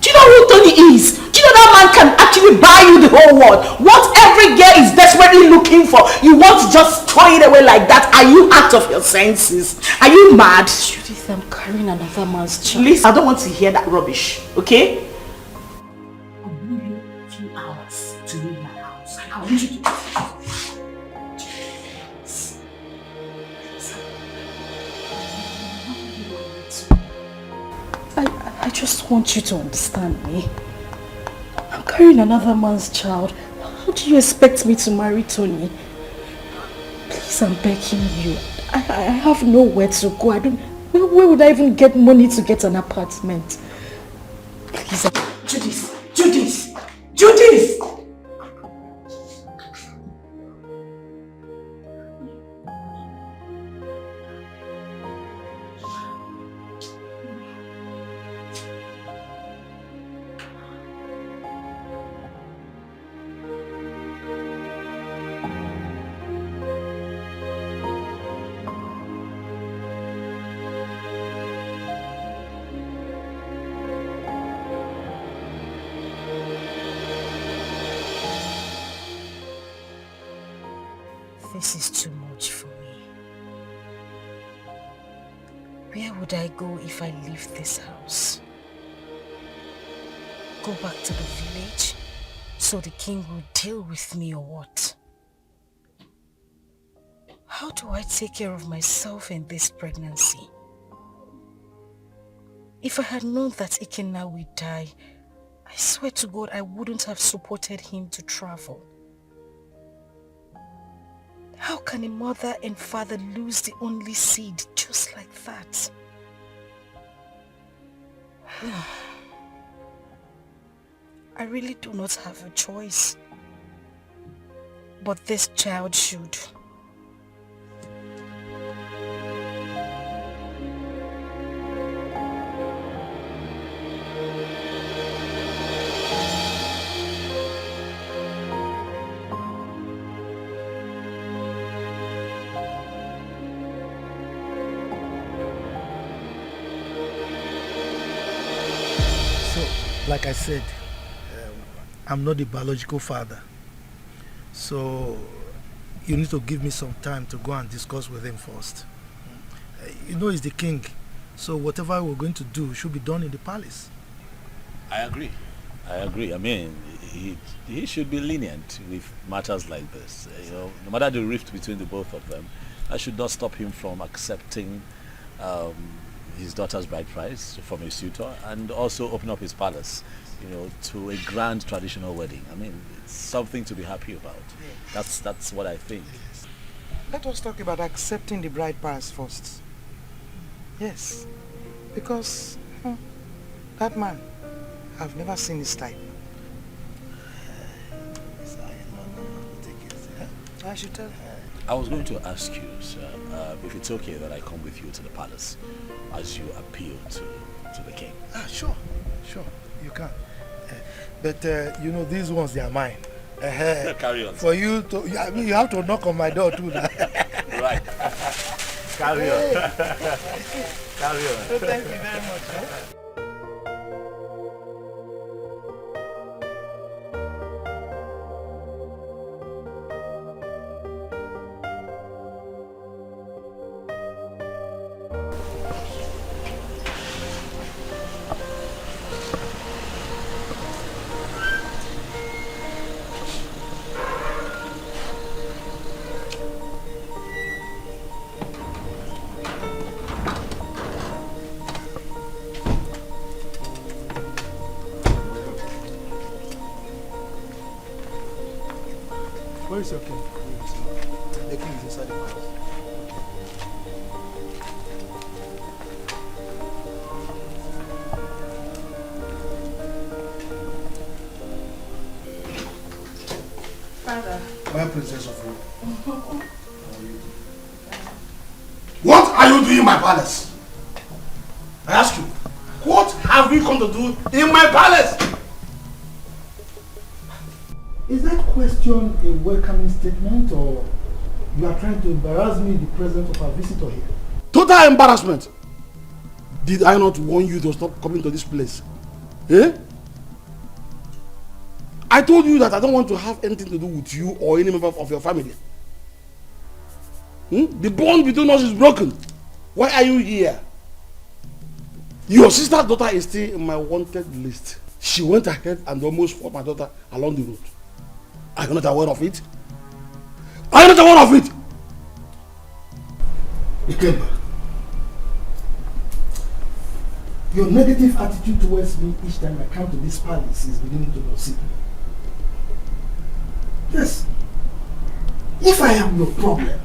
Do you know who Tony is? Do you know that man can actually buy you the whole world? What every girl is desperately looking for, you want to just throw it away like that? Are you out of your senses? Are you mad? Judith, I'm carrying another man's child. Listen, I don't want to hear that rubbish, okay? I'll give you a few hours to leave my house. I want you to... I just want you to understand me. I'm carrying another man's child. How do you expect me to marry Tony? Please, I'm begging you. I have nowhere to go. Where would I even get money to get an apartment? Please. Judith! Judith! Judith! This is too much for me. Where would I go if I leave this house? Go back to the village so the king will deal with me or what? How do I take care of myself in this pregnancy? If I had known that Ikenna would die, I swear to God I wouldn't have supported him to travel. How can a mother and father lose the only seed just like that? I really do not have a choice. But this child should. Like I said, I'm not the biological father. So you need to give me some time to go and discuss with him first. You know he's the king, so whatever we're going to do should be done in the palace. I agree. I mean, he should be lenient with matters like this. You know, no matter the rift between the both of them, that should not stop him from accepting his daughter's bride price from a suitor and also open up his palace, you know, to a grand traditional wedding. I mean, it's something to be happy about. That's what I think. Let us talk about accepting the bride price first. Yes, because that man, I've never seen his type. I should tell her. I was going to ask you, sir, if it's okay that I come with you to the palace as you appeal to the king. Sure, you can. But you know, these ones, they are mine. Carry on. For you to, I mean, you have to knock on my door too. Right. Carry on. Carry on. So thank you very much. Where is your king? The king is inside the palace. Father. My princess of Rome. What are you doing in my palace? I ask you, what have you come to do in my palace? Is that question a welcoming statement, or you are trying to embarrass me in the presence of our visitor here? Total embarrassment. Did I not warn you to stop coming to this place? Eh? I told you that I don't want to have anything to do with you or any member of your family. The bond between us is broken. Why are you here? Your sister's daughter is still in my wanted list. She went ahead and almost fought my daughter along the road. Are you not aware of it? Are you not aware of it? Ikemba, your negative attitude towards me each time I come to this palace is beginning to upset me. Yes. If I am your problem,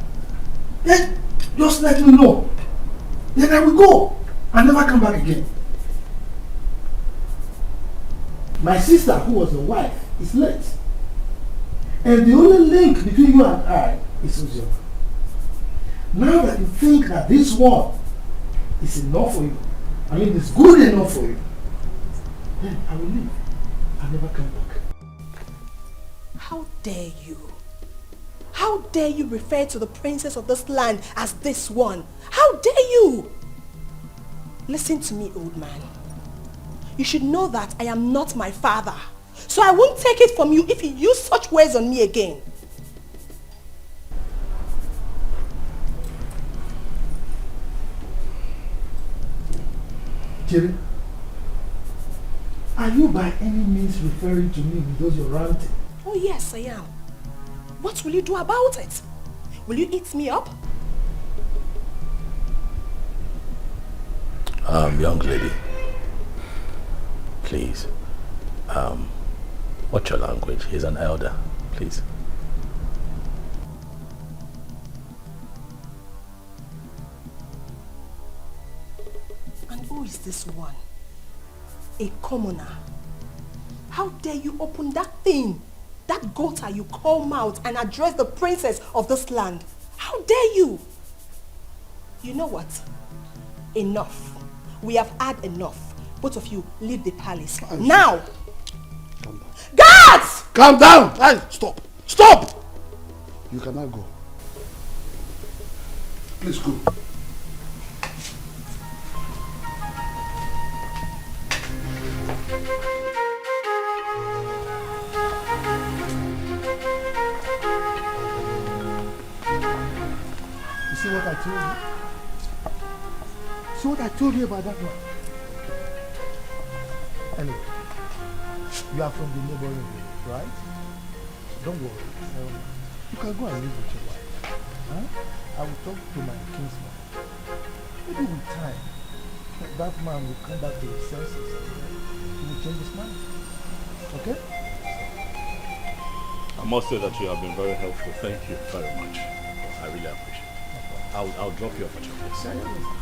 then just let me know. Then I will go and never come back again. My sister, who was your wife, is late. And the only link between you and I is Uzioma. Now that you think that this one is enough for you, I mean it's good enough for you, then I will leave and never come back. How dare you? How dare you refer to the princess of this land as this one? How dare you? Listen to me, old man. You should know that I am not my father. So I won't take it from you if you use such words on me again. Jerry, are you by any means referring to me because you're ranting? Oh yes, I am. What will you do about it? Will you eat me up? Young lady, please, watch your language. He's an elder, please. And who is this one? A commoner. How dare you open that thing, that gutter you call mouth, and address the princess of this land? How dare you? You know what? Enough. We have had enough. Both of you leave the palace. Now! Calm down. Guards! Calm down! Hey, stop! Stop! You cannot go. Please go. You see what I told you? See what I told you about that one? Anyway, you are from the neighboring village, right? Don't worry. You can go and live with your wife. Huh? I will talk to my kinsman. Maybe with time, that man will come back to his senses and he will change his mind. Okay? I must say that you have been very helpful. Thank you very much. I really appreciate it. I'll drop you off at your place. It's fine.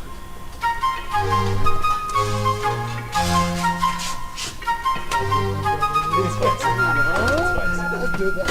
Let's do that.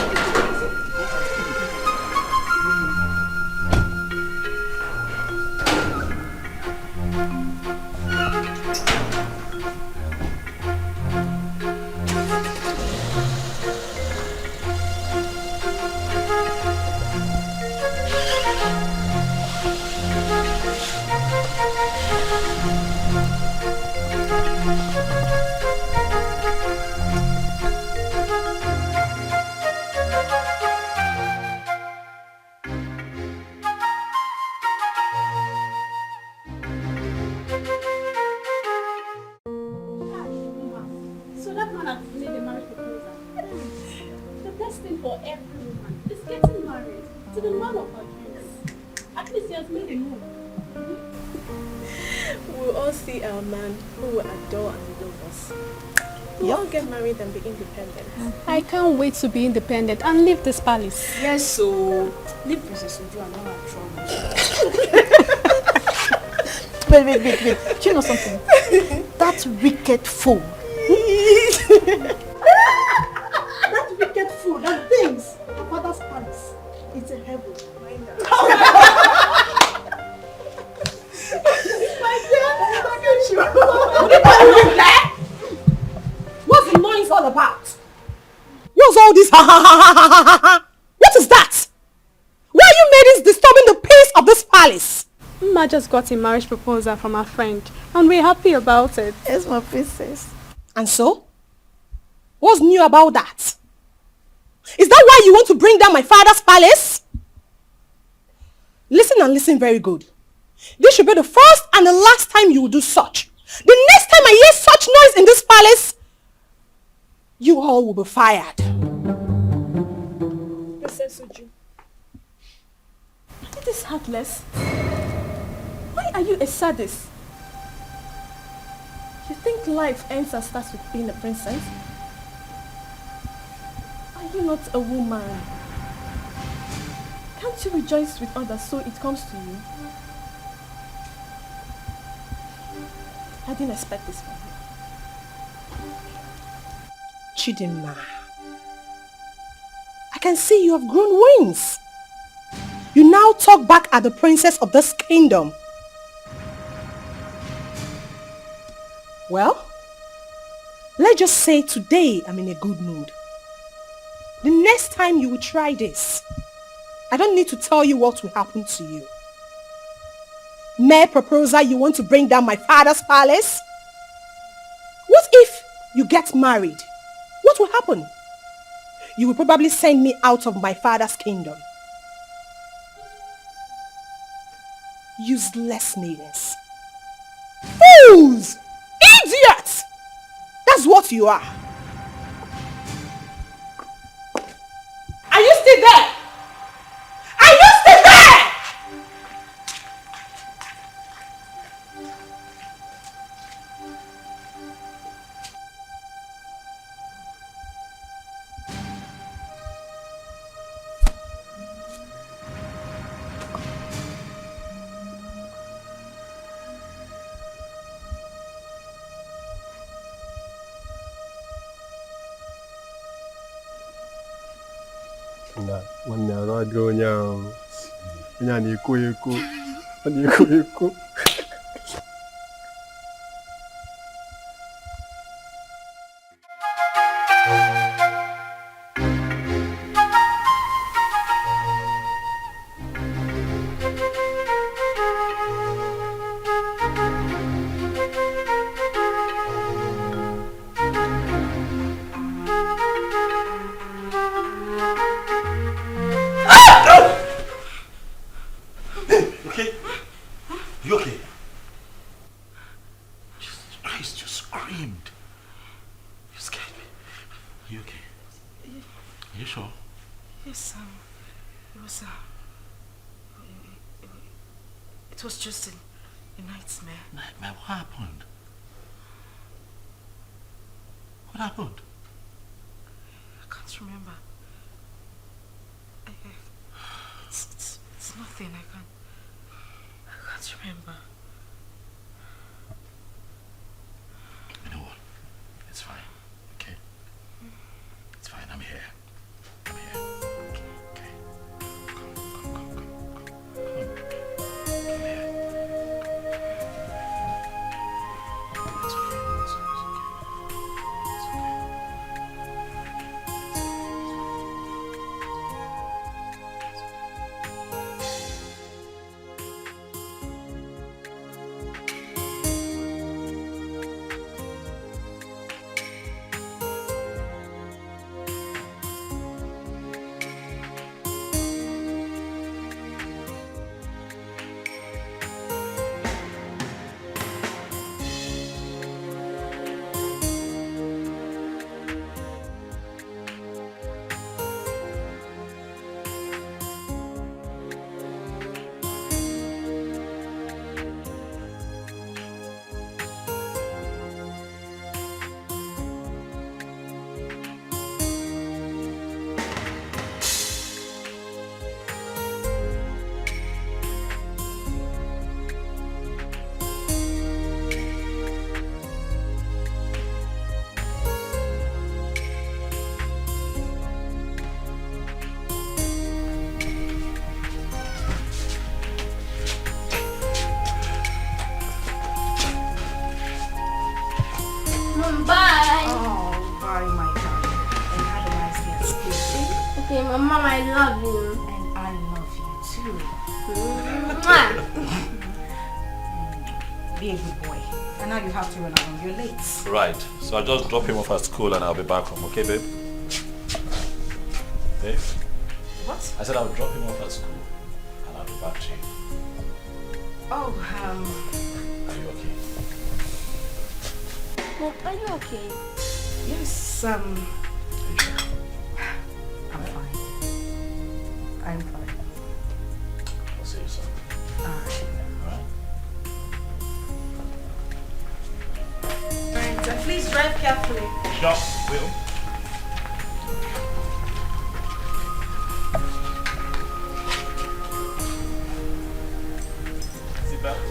We'll all get married and be independent. I can't wait to be independent and leave this palace. Yes, so leave Princess Uju and all our troubles. Wait. Do you know something? That wicked fool. That wicked fool that thinks your father's palace is a heaven. What's the noise all about? What's all this? What is that? Why are you ladies disturbing the peace of this palace? Ma just got a marriage proposal from her friend and we're happy about it. Yes, my princess. And so? What's new about that? Is that why you want to bring down my father's palace? Listen and listen very good. This should be the first and the last time you will do such. The next time I hear such noise in this palace, you all will be fired. Princess Uju, it is heartless. Why are you a sadist? You think life ends and starts with being a princess? Are you not a woman? Can't you rejoice with others so it comes to you? I didn't expect this from you. Chidinma, I can see you have grown wings. You now talk back at the princess of this kingdom. Well, let's just say today I'm in a good mood. The next time you will try this, I don't need to tell you what will happen to you. Mere proposal, you want to bring down my father's palace? What if you get married? What will happen? You will probably send me out of my father's kingdom. Useless maidens. Fools! Idiots! That's what you are. Are you still there? Are you still there? Nwanne arụ adịghị onye ahụ. Onye a na-ekwo ekwo. Ọ na-ekwo ekwo. It was just a nightmare. Nightmare? What happened? What happened? I can't remember. It's nothing. I can't remember. You know what? It's fine. Okay? It's fine. I'm here. I'm here. Okay. Come. Come here. It's okay. It's okay. It's okay. Mom, I love you. And I love you too. Be a good boy. And now you have to run along. You're late. Right. So I'll just drop him off at school and I'll be back home. Okay, babe? Babe? What? I said I'll drop him off at school and I'll be back to you. Oh, Are you okay? Mom, are you okay? yes, I'm fine. I'm fine. I'll see you soon. Alright. Alright? Alright, please drive carefully. Sure, will. Seatbelt.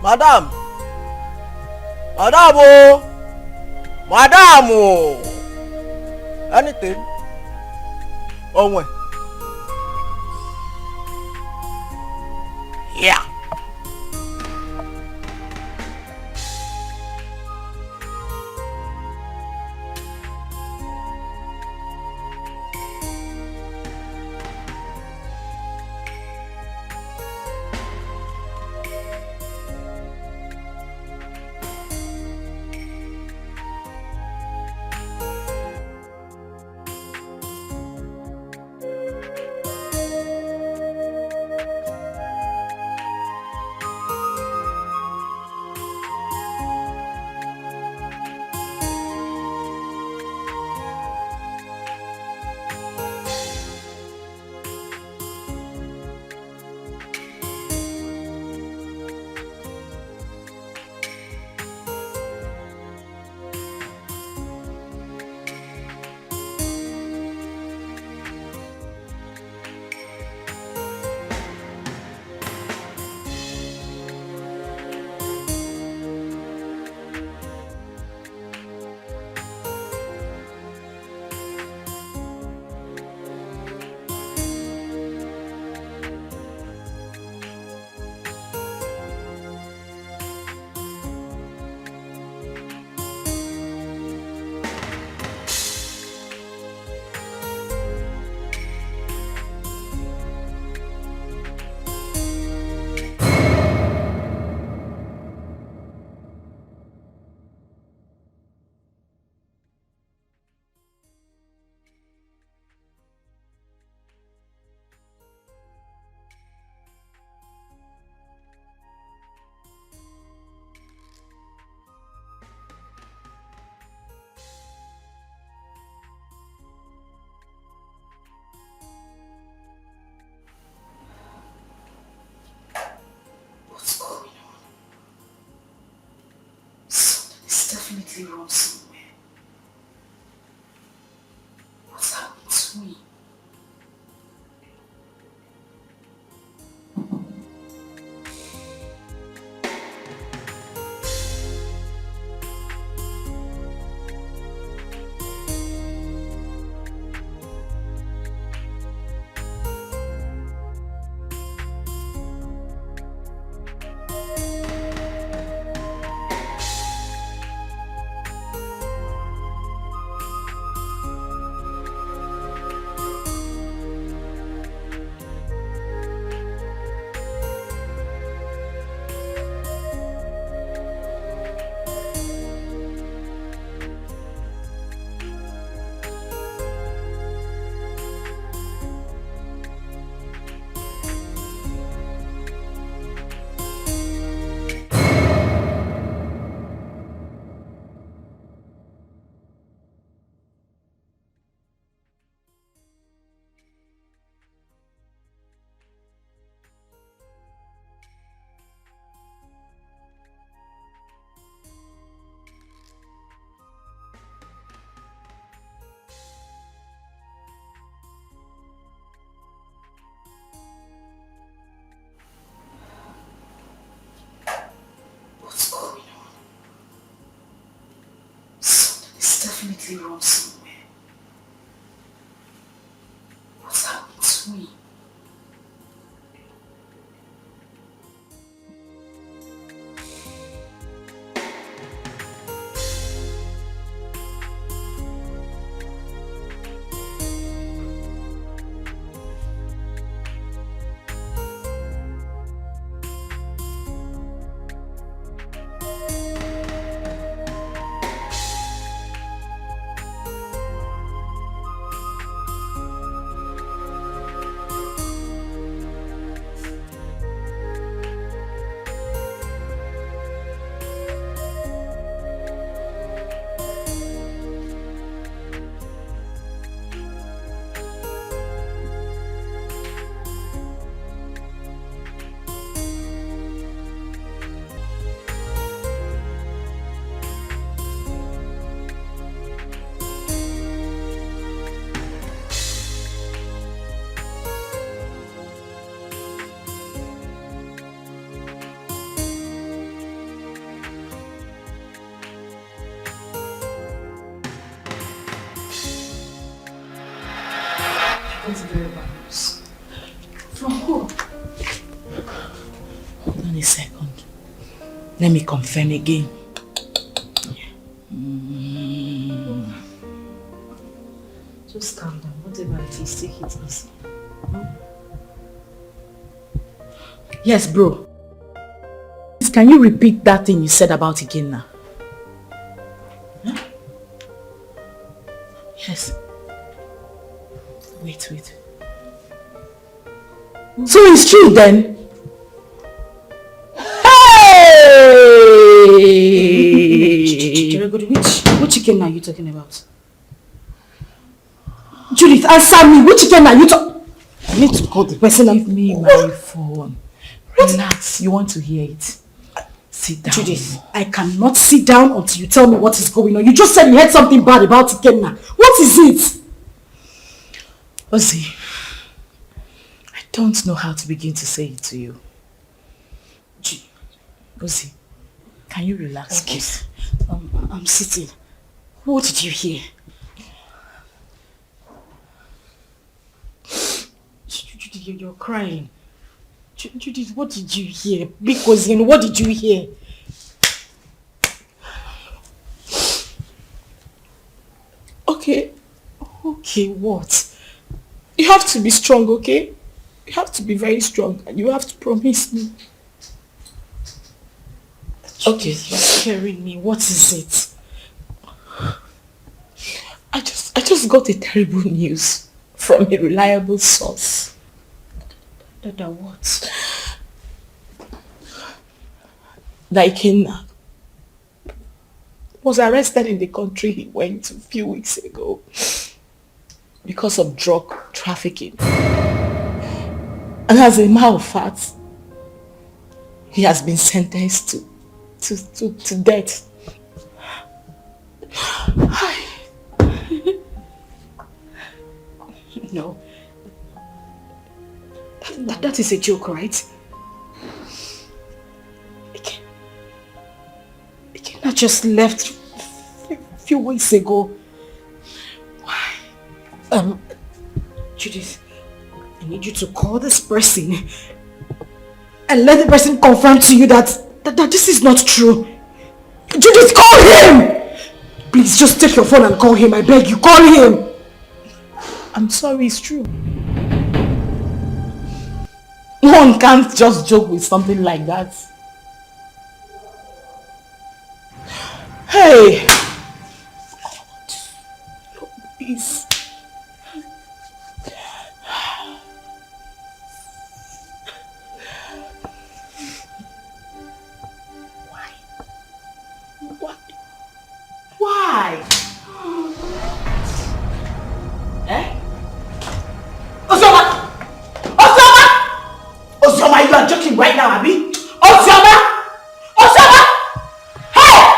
Madam! Madam! Oh! Madam! Oh! Anything? Oh, when? Yeah. Definitely wrong somewhere. What's happened to me? definitely wrong somewhere. What's happened to me? That's very bad news. From who? Hold on a second. Let me confirm again. Just calm down. Whatever it is, take it easy. Yes, bro. Can you repeat that thing you said about Ikenna? Huh? Yes. Wait. So it's true then? Hey! Which Ikenna are you talking about? Judith, answer me. Which Ikenna are you talking? I need to call the person. Give me my phone. Relax. You want to hear it? Sit down. Judith, I cannot sit down until you tell me what is going on. You just said you heard something bad about Ikenna. What is it? Ozzy, I don't know how to begin to say it to you. Ozzy, can you relax, please? I'm sitting. What did you hear? Judith, you're crying. Judith, what did you hear? Because what did you hear? Okay, what? You have to be strong, okay? You have to be very strong and you have to promise me. Okay, you're scaring me. What is it? I just got a terrible news from a reliable source. That what? That Ikenna was arrested in the country he went a few weeks ago because of drug trafficking. And as a matter of fact, he has been sentenced to death. No. That is a joke, right? Ikenna just left a few weeks ago. Why? Judith, I need you to call this person and let the person confirm to you that this is not true. Judith, call him! Please, just take your phone and call him. I beg you, call him! I'm sorry, it's true. One can't just joke with something like that. Hey! Please. Why? Eh? Ozoma! Ozoma, you are joking right now, Abi? Ozoma! Hey!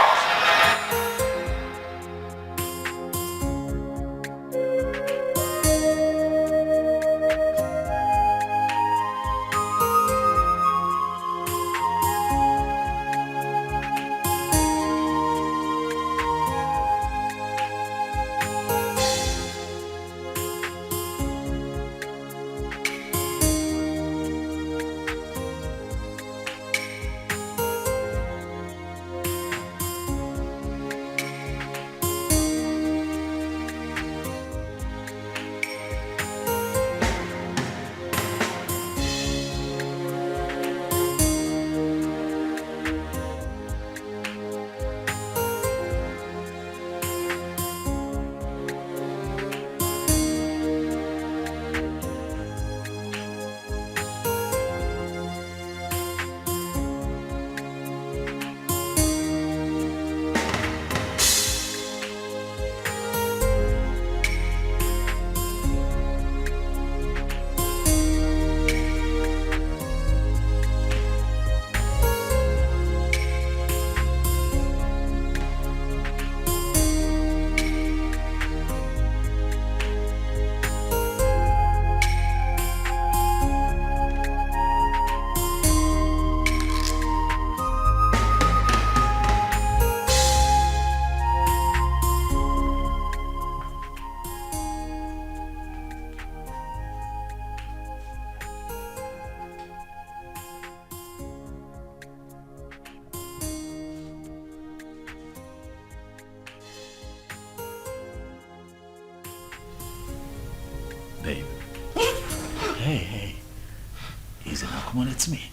come on, it's me.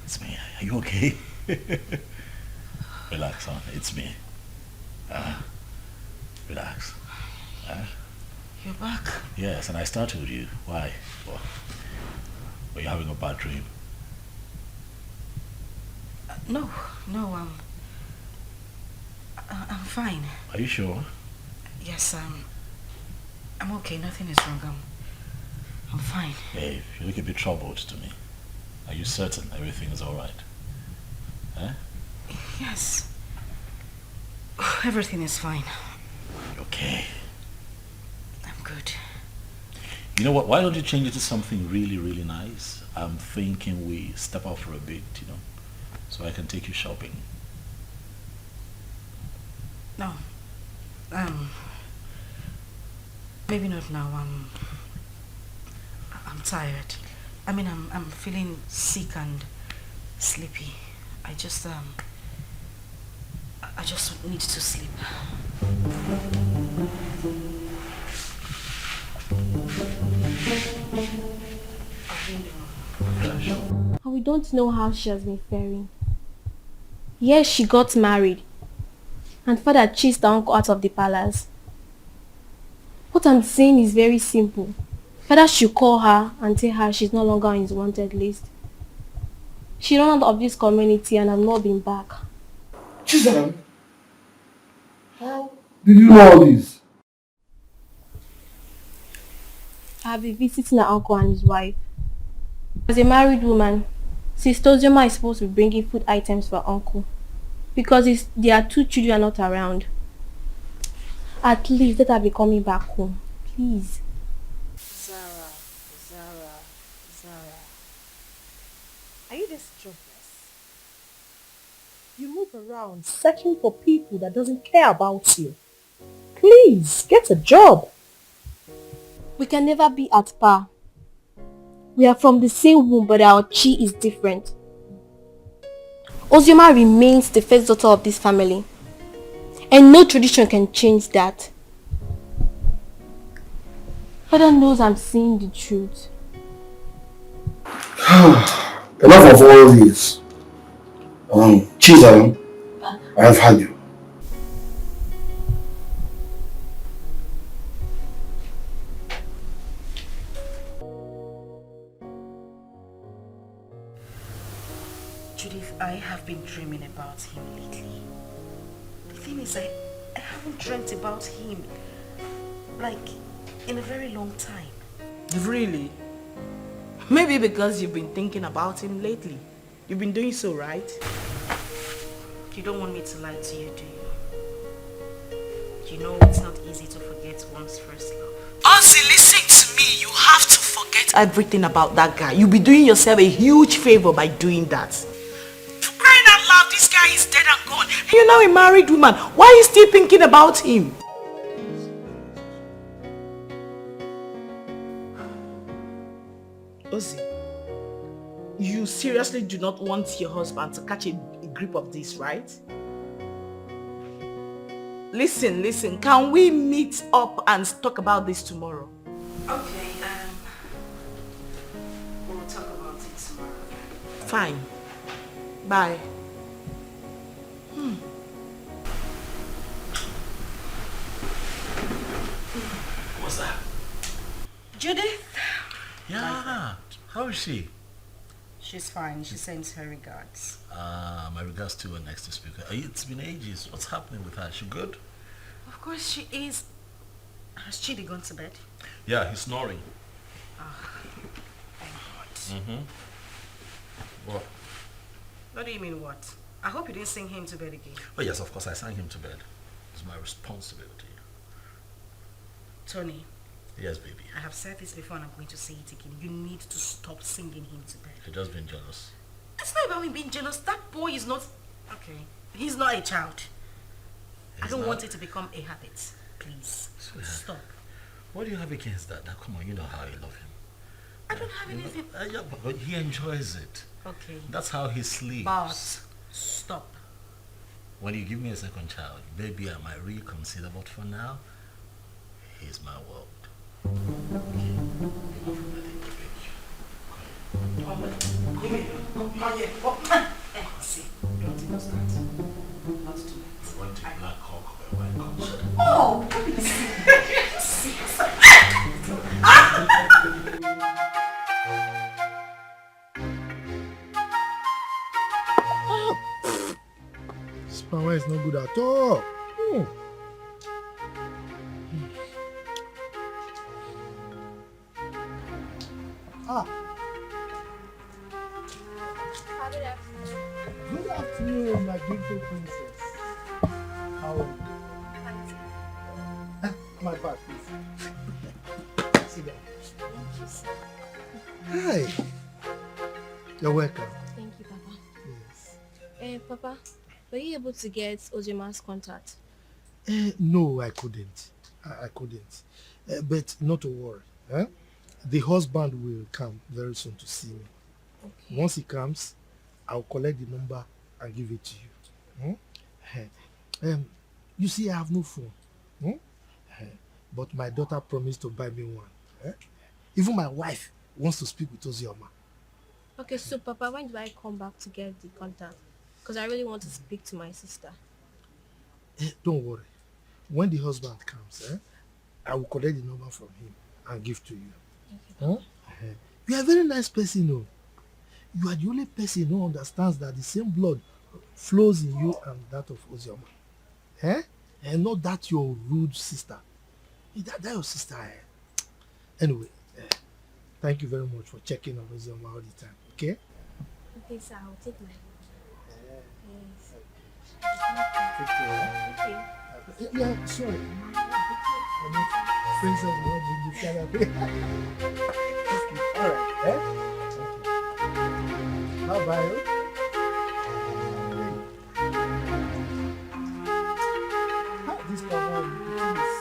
It's me. Are you okay? Relax, son. It's me. Relax. You're back? Yes, and I started with you. Why? Well, were you having a bad dream? No, I'm fine. Are you sure? Yes, I'm okay. Nothing is wrong. I'm fine. Hey, you look a bit troubled to me. Are you certain everything is alright? Huh? Yes. Everything is fine. Okay. I'm good. You know what? Why don't you change it to something really, really nice? I'm thinking we step out for a bit, so I can take you shopping. No. Maybe not now. I'm tired. I mean, I'm feeling sick and sleepy. I just need to sleep. And we don't know how she has been faring. Yes, she got married. And father chased her uncle out of the palace. What I'm saying is very simple. Father should call her and tell her she's no longer on his wanted list. She ran out of this community and has not been back. Chizaram, how did you know all this? I have been visiting her uncle and his wife. As a married woman, Sister Ozioma is supposed to be bringing food items for her uncle. Because their 2 children are not around. At least let her be coming back home. Please. Zara. Are you this jobless? You move around searching for people that doesn't care about you. Please, get a job. We can never be at par. We are from the same womb, but our chi is different. Ozioma remains the first daughter of this family. And no tradition can change that. Father knows I'm saying the truth. Enough of all this. Chizaram, I have had you. Judith, I have been dreaming about him lately. The thing is, I haven't dreamt about him, like, in a very long time. Really? Maybe because you've been thinking about him lately. You've been doing so, right? You don't want me to lie to you, do you? You know it's not easy to forget one's first love. Ozzy, listen to me. You have to forget everything about that guy. You'll be doing yourself a huge favor by doing that. For crying out loud, this guy is dead and gone. You're now a married woman. Why are you still thinking about him? Ozzy, you seriously do not want your husband to catch a grip of this, right? Listen, can we meet up and talk about this tomorrow? Okay, we'll talk about it tomorrow. Fine. Bye. What's that? Judith? Yeah. How is she? She's fine. She sends her regards. My regards to her next speaker. It's been ages. What's happening with her? She good? Of course she is. Has Chidi gone to bed? Yeah, he's snoring. Thank God. What? What do you mean what? I hope you didn't sing him to bed again. Oh yes, of course I sang him to bed. It's my responsibility. Tony. Yes, baby. I have said this before and I'm going to say it again. You need to stop singing him to bed. You're just being jealous. It's not about me being jealous. That boy is not... Okay. He's not a child. I don't want it to become a habit. Please. Stop. What do you have against that? Now, come on, you know how I love him. I don't have anything... Yeah, but he enjoys it. Okay. That's how he sleeps. But stop. When you give me a second child, maybe I might reconsider, but for now, he's my world. Okay. Give me. Come here. See, don't do that. Not too late. You want a black cock or a white cock? Oh, please. This power is not good at all. Good afternoon, my beautiful princess. How are you? My back, please. Sit down. Hi. You're welcome. Thank you, Papa. Yes. Papa, were you able to get Ojima's contact? No, I couldn't. I couldn't. But not to worry. The husband will come very soon to see me. Okay. Once he comes, I'll collect the number and give it to you. You see, I have no phone. But my daughter promised to buy me one. Even my wife wants to speak with Ozioma. Okay, so Papa, when do I come back to get the contact? Because I really want to speak to my sister. Don't worry. When the husband comes, I will collect the number from him and give to you. Okay. You are a very nice person, no? You are the only person who understands that the same blood flows in you and that of Ozioma. And not that your rude sister. That your sister. Anyway, thank you very much for checking on Ozioma all the time, okay? Okay, sir, I'll take my Take care. Yeah, sorry. Princess, what did you tell her? All right, Bye-bye. This cover, please.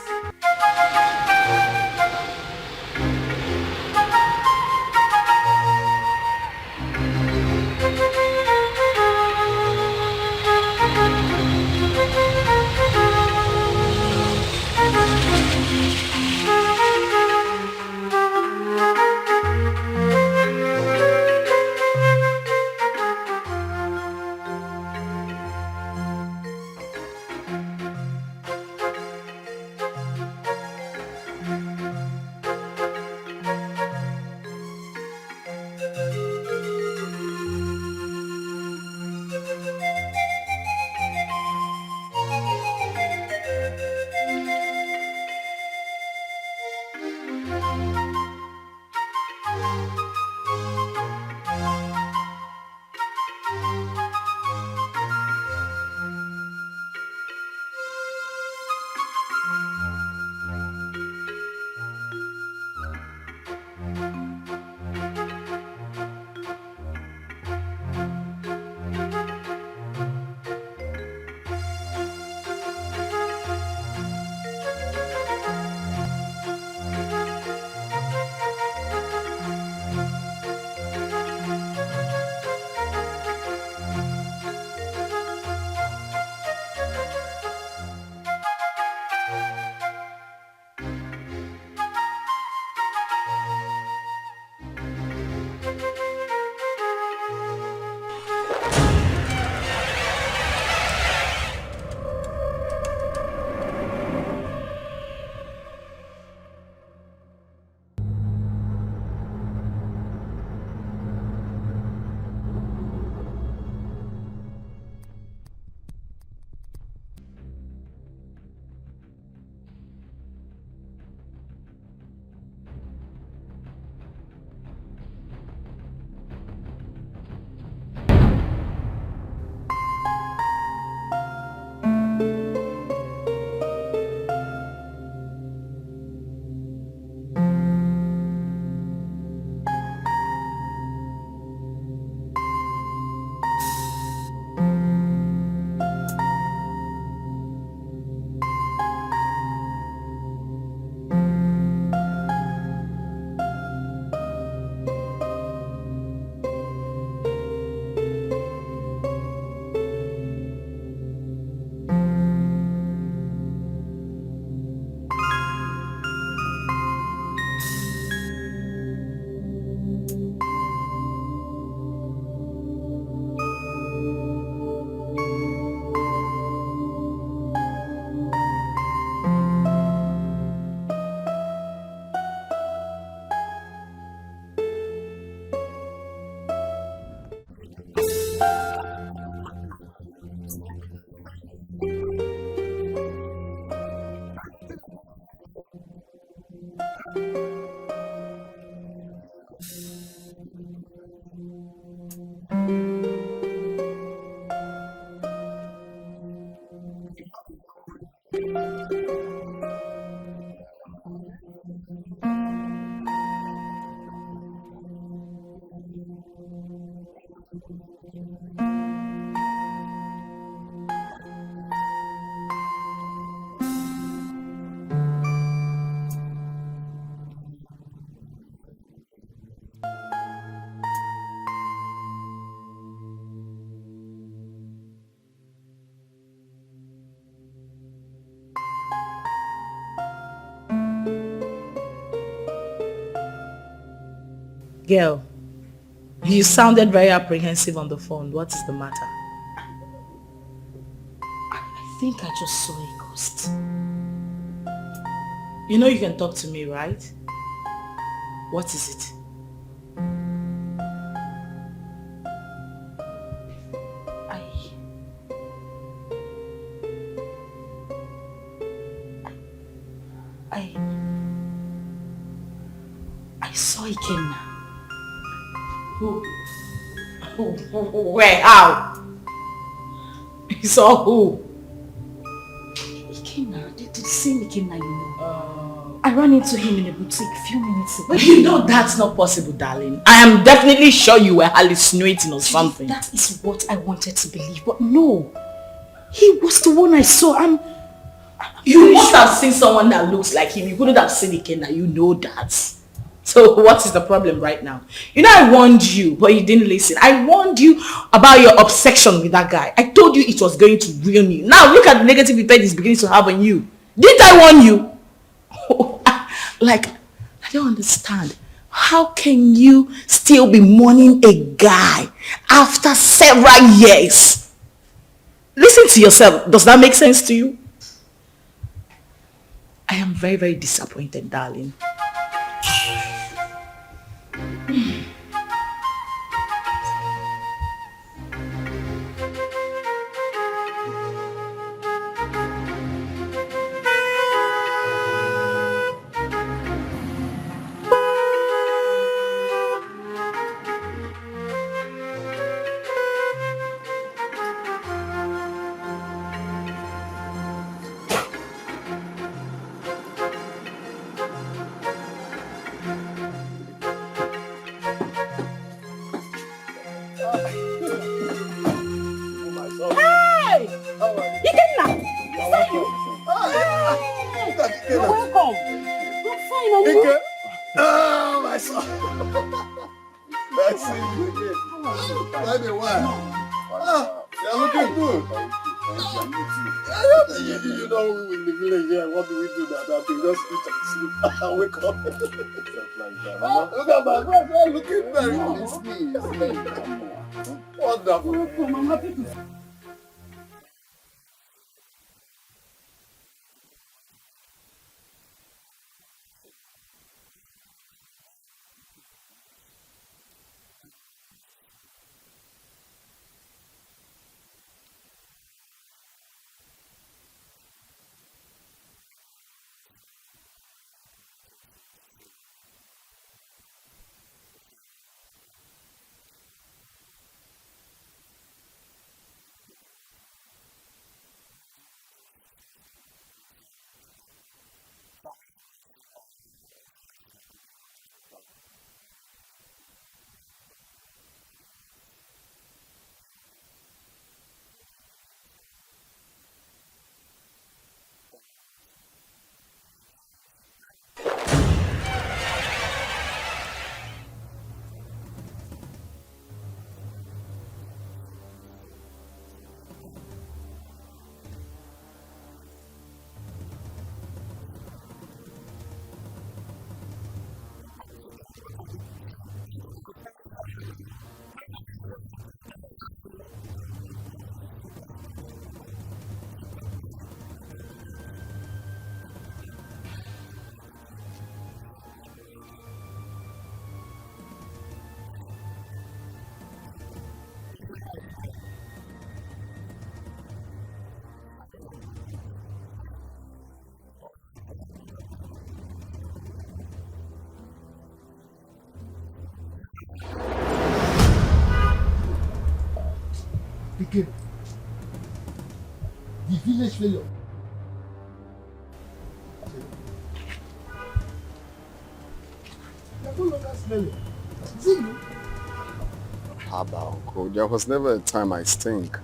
Girl, you sounded very apprehensive on the phone. What is the matter? I think I just saw a ghost. You know you can talk to me, right? What is it? I saw Ikenna. Who? Where? How? You saw who? Ikenna, the same Ikenna you know. I ran into him in a boutique a few minutes ago. But you know that's not possible, darling. I am definitely sure you were hallucinating or something. That is what I wanted to believe, but no. He was the one I saw. You must have seen someone that looks like him. You couldn't have seen Ikenna. You know that. So what is the problem right now? You know I warned you, but you didn't listen. I warned you about your obsession with that guy. I told you it was going to ruin you. Now look at the negative effect it's beginning to have on you. Didn't I warn you? Like, I don't understand. How can you still be mourning a guy after several years? Listen to yourself. Does that make sense to you? I am very, very disappointed, darling. Wake up. Look at my friend, looking very wonderful. I'm happy to see. The village failure. no longer smelling. See you. Haba, uncle. There was never a time I stink.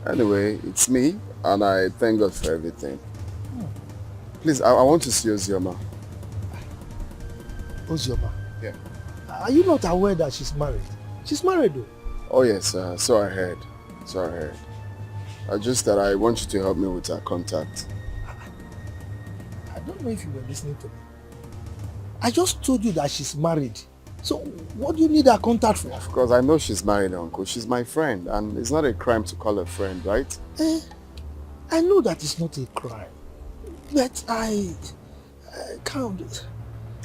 Anyway, it's me, and I thank God for everything. Please, I want to see Ozioma. Ozioma? Yeah. Are you not aware that she's married? She's married though. Oh yes, so I heard. Just that I want you to help me with her contact. I don't know if you were listening to me. I just told you that she's married. So what do you need her contact for? Of course, I know she's married, uncle. She's my friend, and it's not a crime to call her friend, right? I know that it's not a crime. But I can't.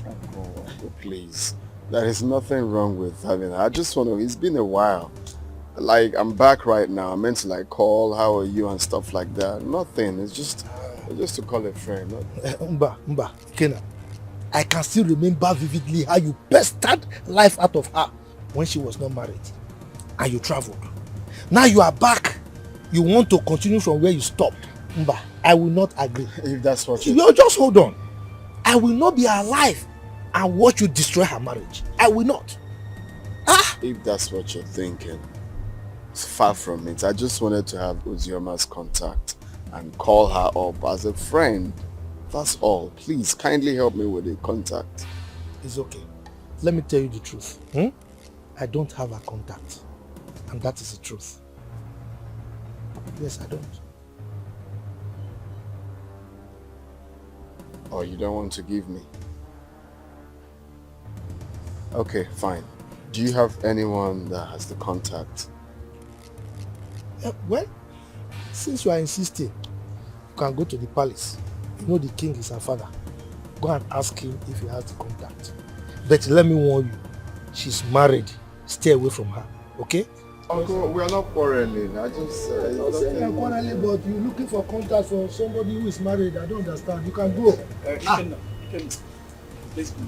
Uncle, please. There is nothing wrong with having her. I just want to, it's been a while. Like, I'm back right now. I meant to like call, how are you and stuff like that. Nothing. It's just to call a friend. Mba, Kena. I can still remember vividly how you pestered life out of her when she was not married. And you traveled. Now you are back. You want to continue from where you stopped. Mba, I will not agree. If that's what you just hold on. I will not be alive and watch you destroy her marriage. I will not. If that's what you're thinking, it's far from it. I just wanted to have Ozioma's contact and call her up as a friend. That's all. Please, kindly help me with the contact. It's okay. Let me tell you the truth. I don't have a contact. And that is the truth. Yes, I don't. Oh, you don't want to give me? Okay, fine. Do you have anyone that has the contact? Well, since you are insisting, you can go to the palace. You know the king is her father. Go and ask him if he has the contact. But let me warn you, she's married. Stay away from her, okay? Uncle, we are not quarreling. I just... I'm not saying you're quarreling, but you're looking for contact for somebody who is married. I don't understand. You can go. You can, let's go.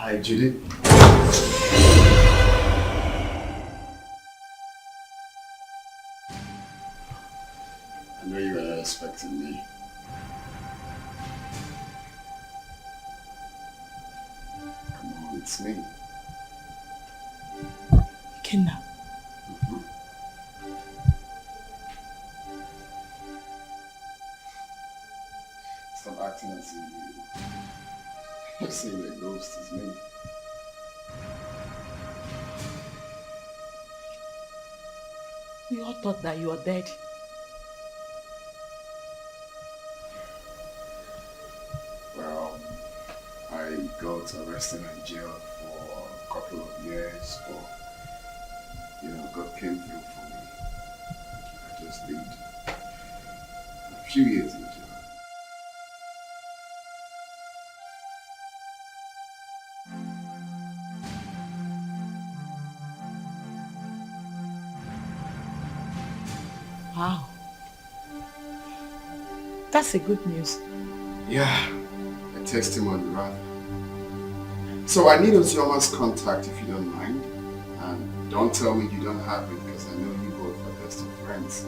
Hi, Judy. I know you were expecting me. Come on, it's me. Ikenna. Stop acting as if you're seeing a ghost. It's me. We all thought that you were dead. Well, I got arrested and jailed for a couple of years, but God came through for me. I just did a few years in jail. Wow. That's a good news. Yeah, a testimony rather. So I need Ozioma's contact if you don't mind. And don't tell me you don't have it because I know you both are best of friends.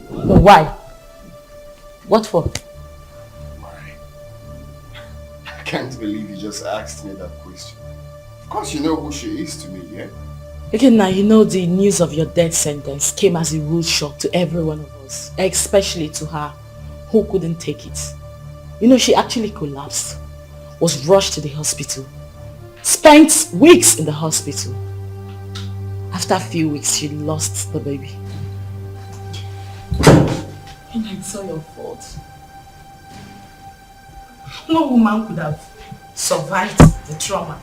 Why? What for? Why? I can't believe you just asked me that question. Of course you know who she is to me, yeah? Okay, now you know the news of your death sentence came as a rude shock to every one of us, especially to her, who couldn't take it. You know, she actually collapsed, was rushed to the hospital, spent weeks in the hospital. After a few weeks, she lost the baby. And it's all your fault. No woman could have survived the trauma.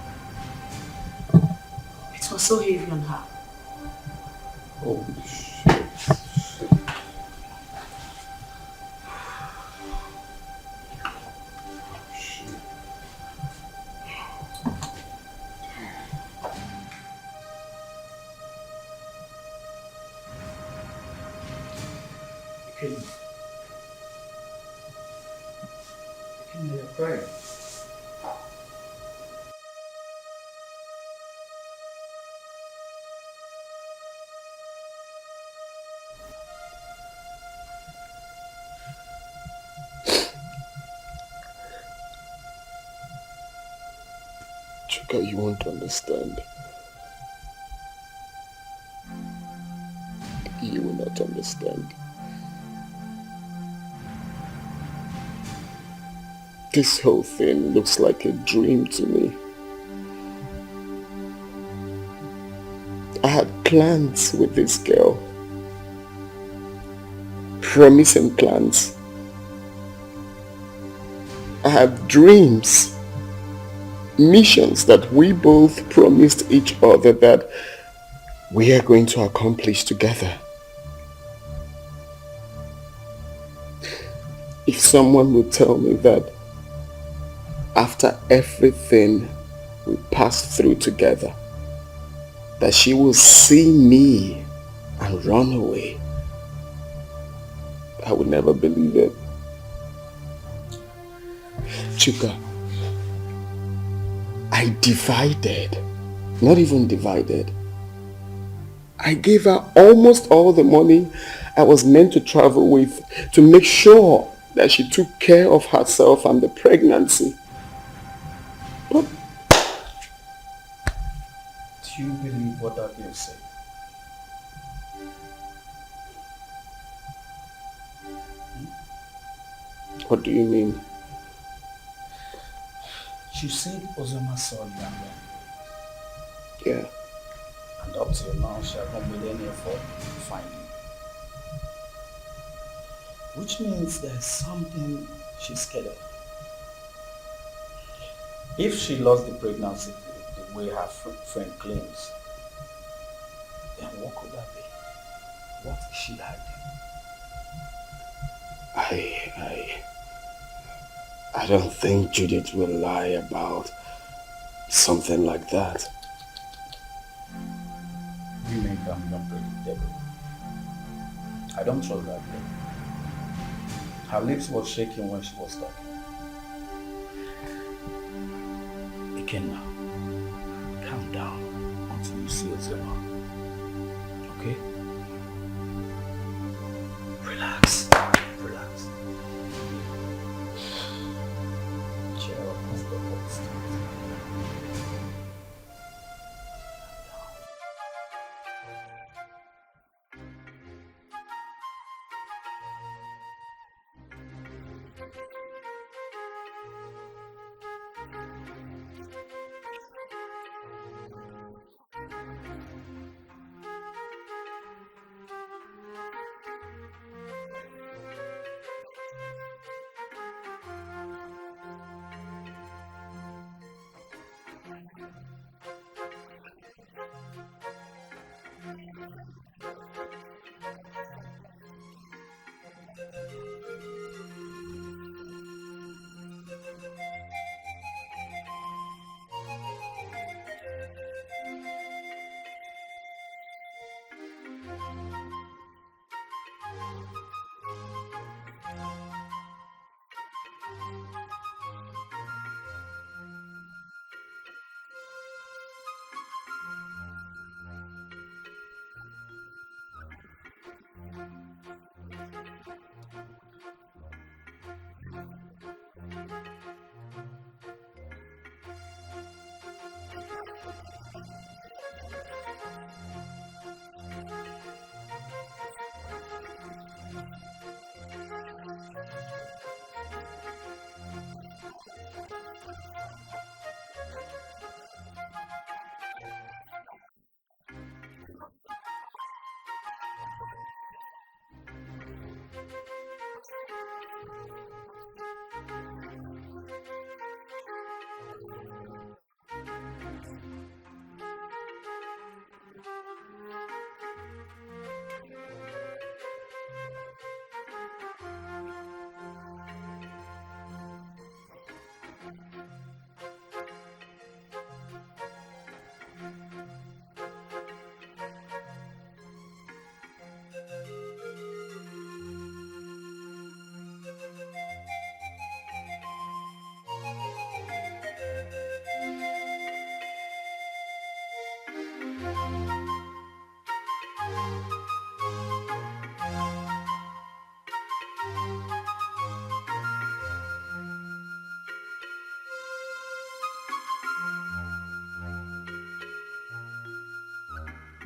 It was so heavy on her. Holy shit. You're crying. Chuka, you won't understand. You will not understand. This whole thing looks like a dream to me. I had plans with this girl. Promising plans. I had dreams. Missions that we both promised each other that we are going to accomplish together. If someone would tell me that after everything we passed through together, that she will see me and run away, I would never believe it. Chuka, I divided, not even divided. I gave her almost all the money I was meant to travel with to make sure that she took care of herself and the pregnancy. But do you believe what that girl said? What do you mean? She said Ozoma saw you and them. Yeah. And up till now, she has not made any effort to find you. Which means there's something she's scared of. If she lost the pregnancy the way her friend claims, then what could that be? What is she hiding? I don't think Judith will lie about something like that. Women can be unpredictable. I don't trust that girl. Her lips were shaking when she was talking. Ikenna, calm down until you see Ozioma. Okay? Relax. Relax. Cheer up, Mr. Host.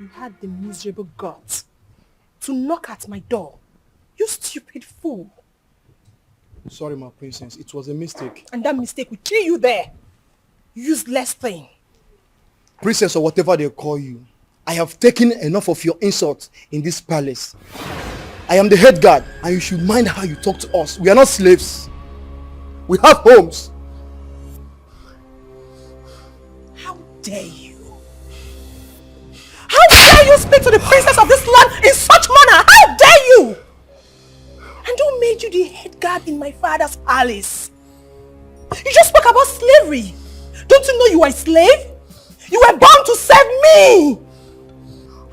You had the miserable guts to knock at my door. You stupid fool. Sorry, my princess. It was a mistake. And that mistake will kill you there. Useless thing. Princess or whatever they call you, I have taken enough of your insults in this palace. I am the head guard and you should mind how you talk to us. We are not slaves. We have homes. How dare you? How dare you speak to the princess of this land in such manner? How dare you? And who made you the head guard in my father's palace? You just spoke about slavery. Don't you know you are a slave? You were born to serve me.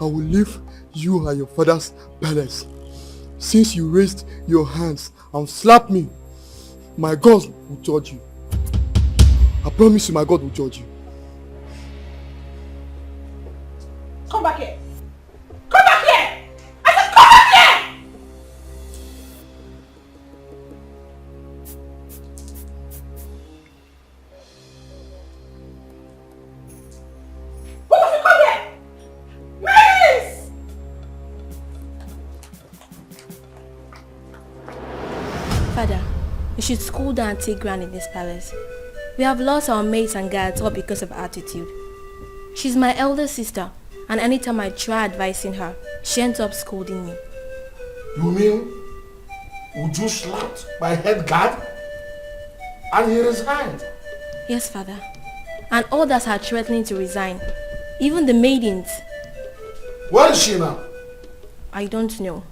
I will leave you and your father's palace. Since you raised your hands and slapped me, my God will judge you. I promise you my God will judge you. Come back here. Come back here. I said come back here. Why don't you come here? Please. Father, you should school down and take ground in this palace. We have lost our maids and guards all because of attitude. She's my elder sister, and anytime I try advising her, she ends up scolding me. You mean Uju slapped my head guard and he resigned? Yes, Father. And others are threatening to resign. Even the maidens. Where is she now? I don't know.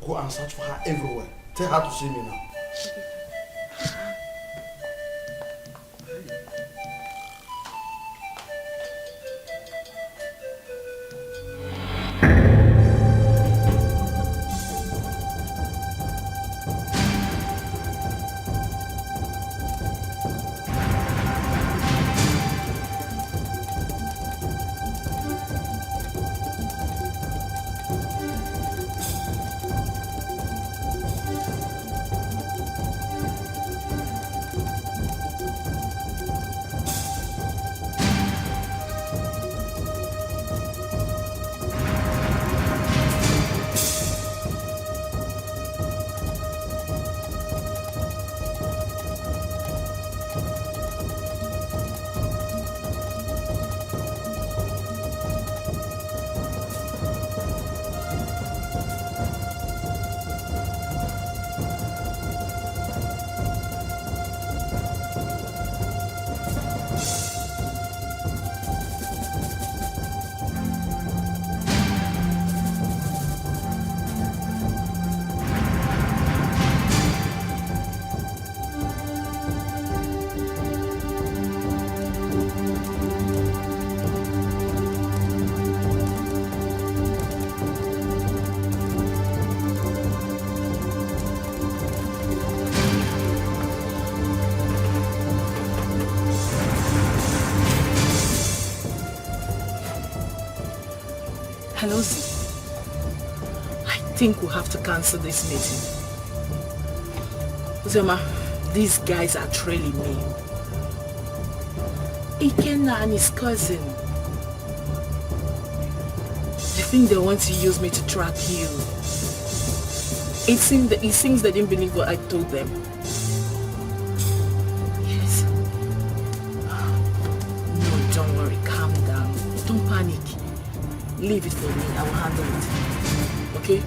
Go and search for her everywhere. Tell her to see me now. think we'll have to cancel this meeting. Uzoma, these guys are trailing me. Ikenna and his cousin. They think they want to use me to track you. It seems they didn't believe what I told them. Yes. No, don't worry. Calm down. Don't panic. Leave it for me. I will handle it. Okay?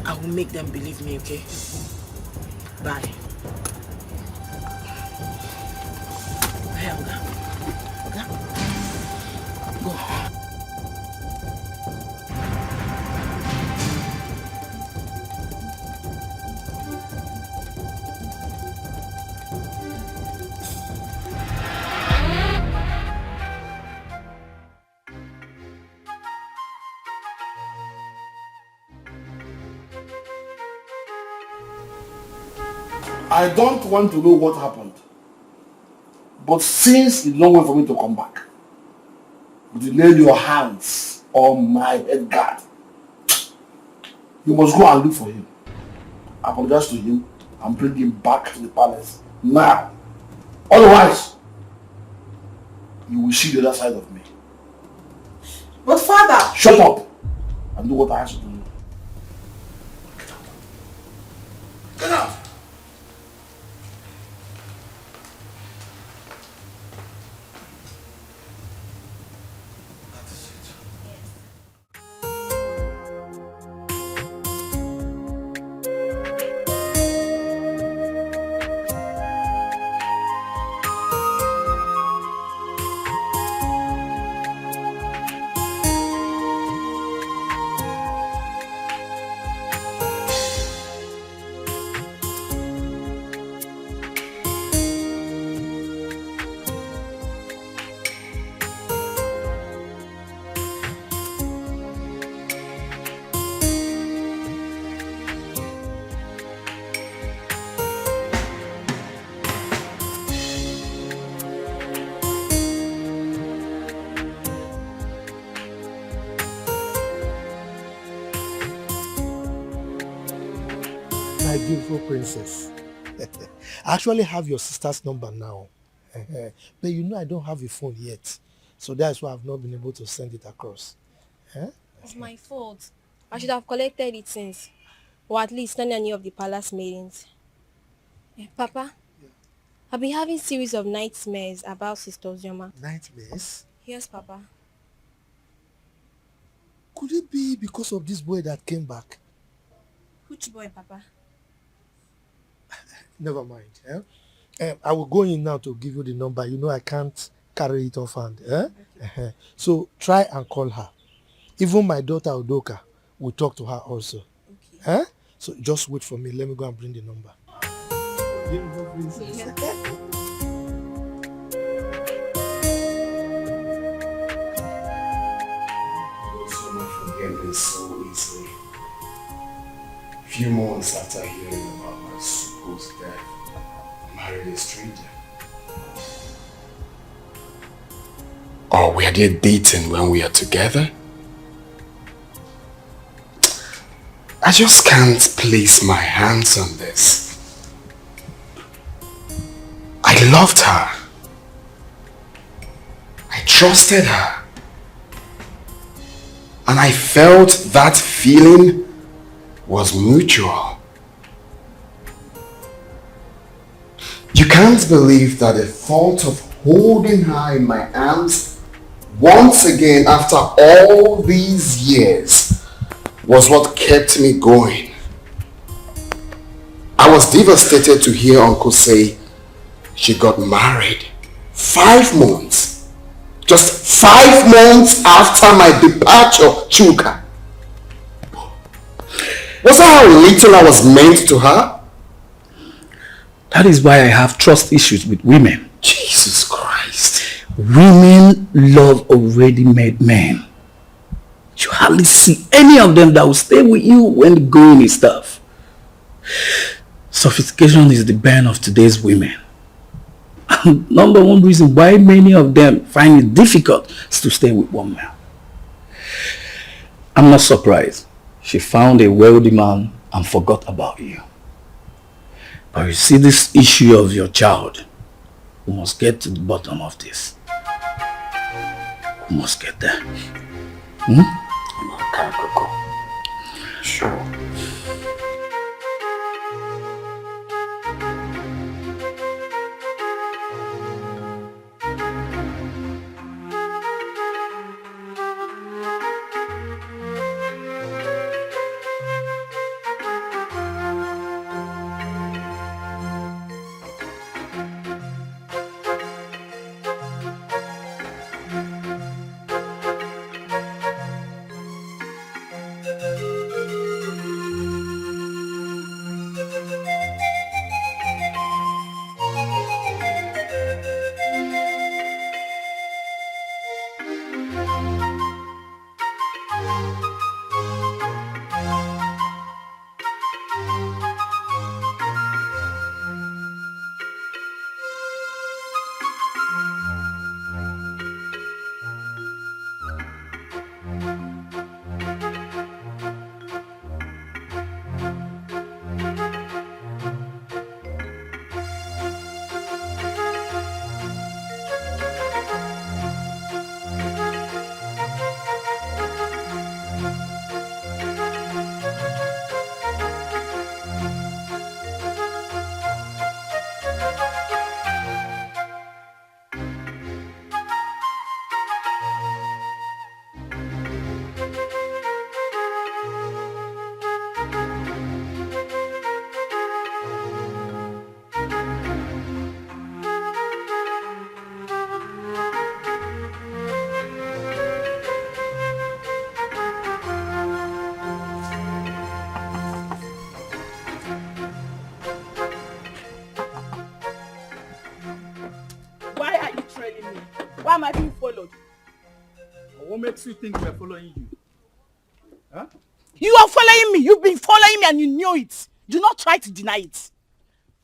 I will make them believe me, okay? Bye. Hey, Oga. Oga? Go. I don't want to know what happened. But since it's long way for me to come back, you lay your hands on my head guard. You must go and look for him. Apologize to him and bring him back to the palace now. Otherwise, you will see the other side of me. But father... Shut up and do what I ask you to do. Get out! My beautiful princess. I actually have your sister's number now. But you know I don't have a phone yet. So that's why I've not been able to send it across. It's my fault. I should have collected it since. Or at least not any of the palace meetings. Papa, I've been having series of nightmares about Sister Uzoma. Nightmares? Yes, Papa. Could it be because of this boy that came back? Which boy, Papa? Never mind. I will go in now to give you the number. You know I can't carry it off hand. Okay. So try and call her. Even my daughter Udoka will talk to her also. Okay. So just wait for me. Let me go and bring the number. Beautiful princess. Yeah. So easily. Few months after hearing about my supposed death, I married a stranger. Or were they dating when we are together? I just can't place my hands on this. I loved her. I trusted her. And I felt that feeling was mutual. You can't believe that the thought of holding her in my arms once again after all these years was what kept me going. I was devastated to hear Uncle say she got married 5 months. Just 5 months after my departure, Chuka. Was that how little I was meant to her? That is why I have trust issues with women. Jesus Christ. Women love already made men. You hardly see any of them that will stay with you when the going is tough. Sophistication is the bane of today's women. And number one reason why many of them find it difficult is to stay with one man. I'm not surprised. She found a wealthy man and forgot about you. But you see, this issue of your child, we must get to the bottom of this. We must get there. Sure. Why am I being followed? What makes you think we're following you? Huh? You are following me. You've been following me and you knew it. Do not try to deny it.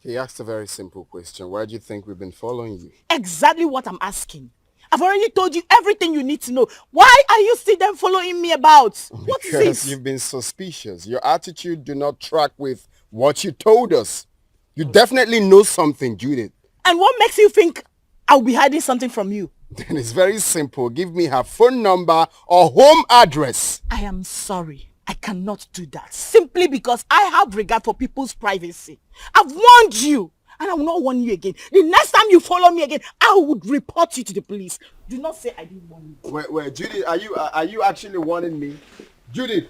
He asked a very simple question. Why do you think we've been following you? Exactly what I'm asking. I've already told you everything you need to know. Why are you still then following me about? What is Because it? you've been suspicious. Your attitude do not track with what you told us. You definitely know something, Judith. And what makes you think I'll be hiding something from you? Then it's very simple. Give me her phone number or home address. I am sorry. I cannot do that. Simply because I have regard for people's privacy. I've warned you. And I will not warn you again. The next time you follow me again, I would report you to the police. Do not say I didn't warn you. Wait, Judith, are you actually warning me? Judith!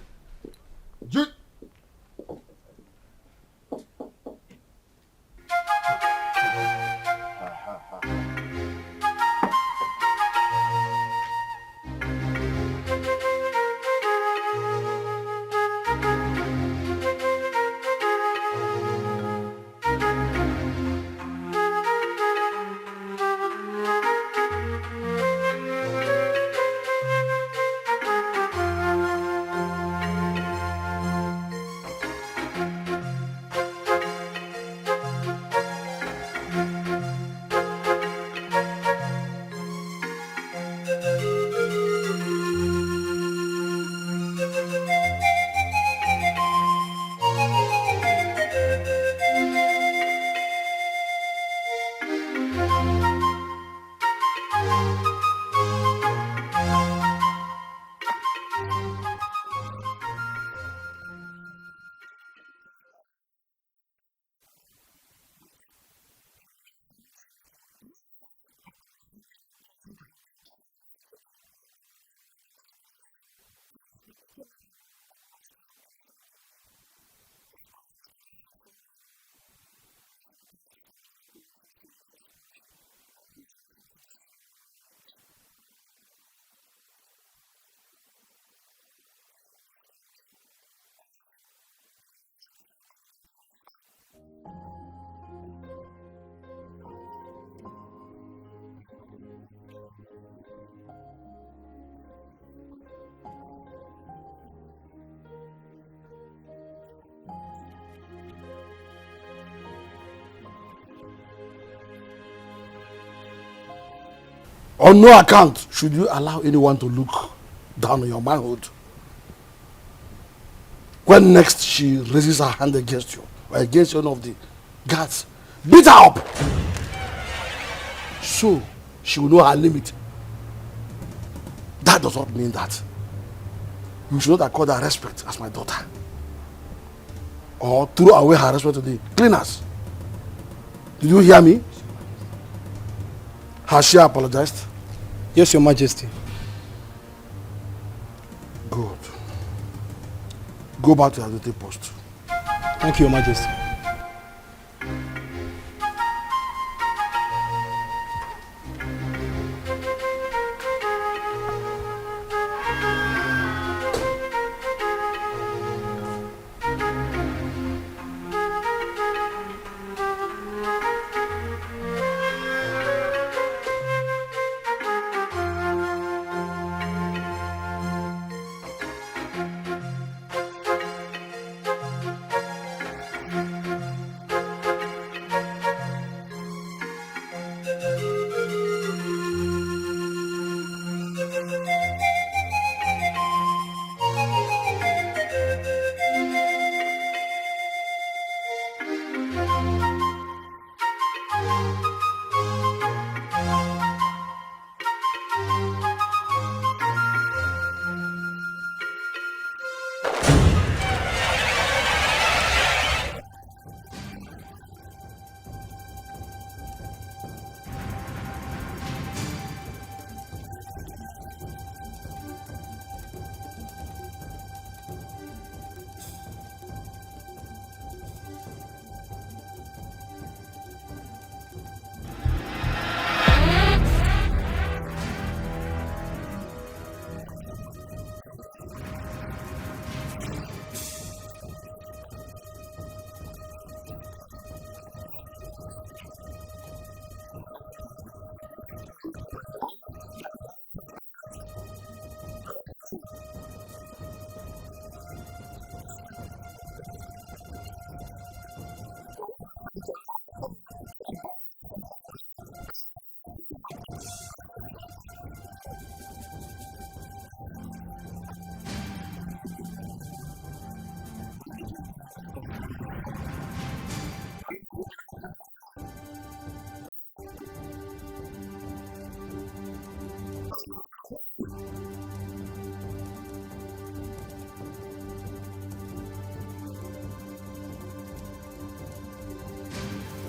On no account should you allow anyone to look down on your manhood. when next she raises her hand against you or against one of the guards, beat her up. So she will know her limit. That does not mean that you should not accord her respect as my daughter, or throw away her respect to the cleaners. Did you hear me? Has she apologized? Yes, Your Majesty. Good. Go back to your duty post. Thank you, Your Majesty.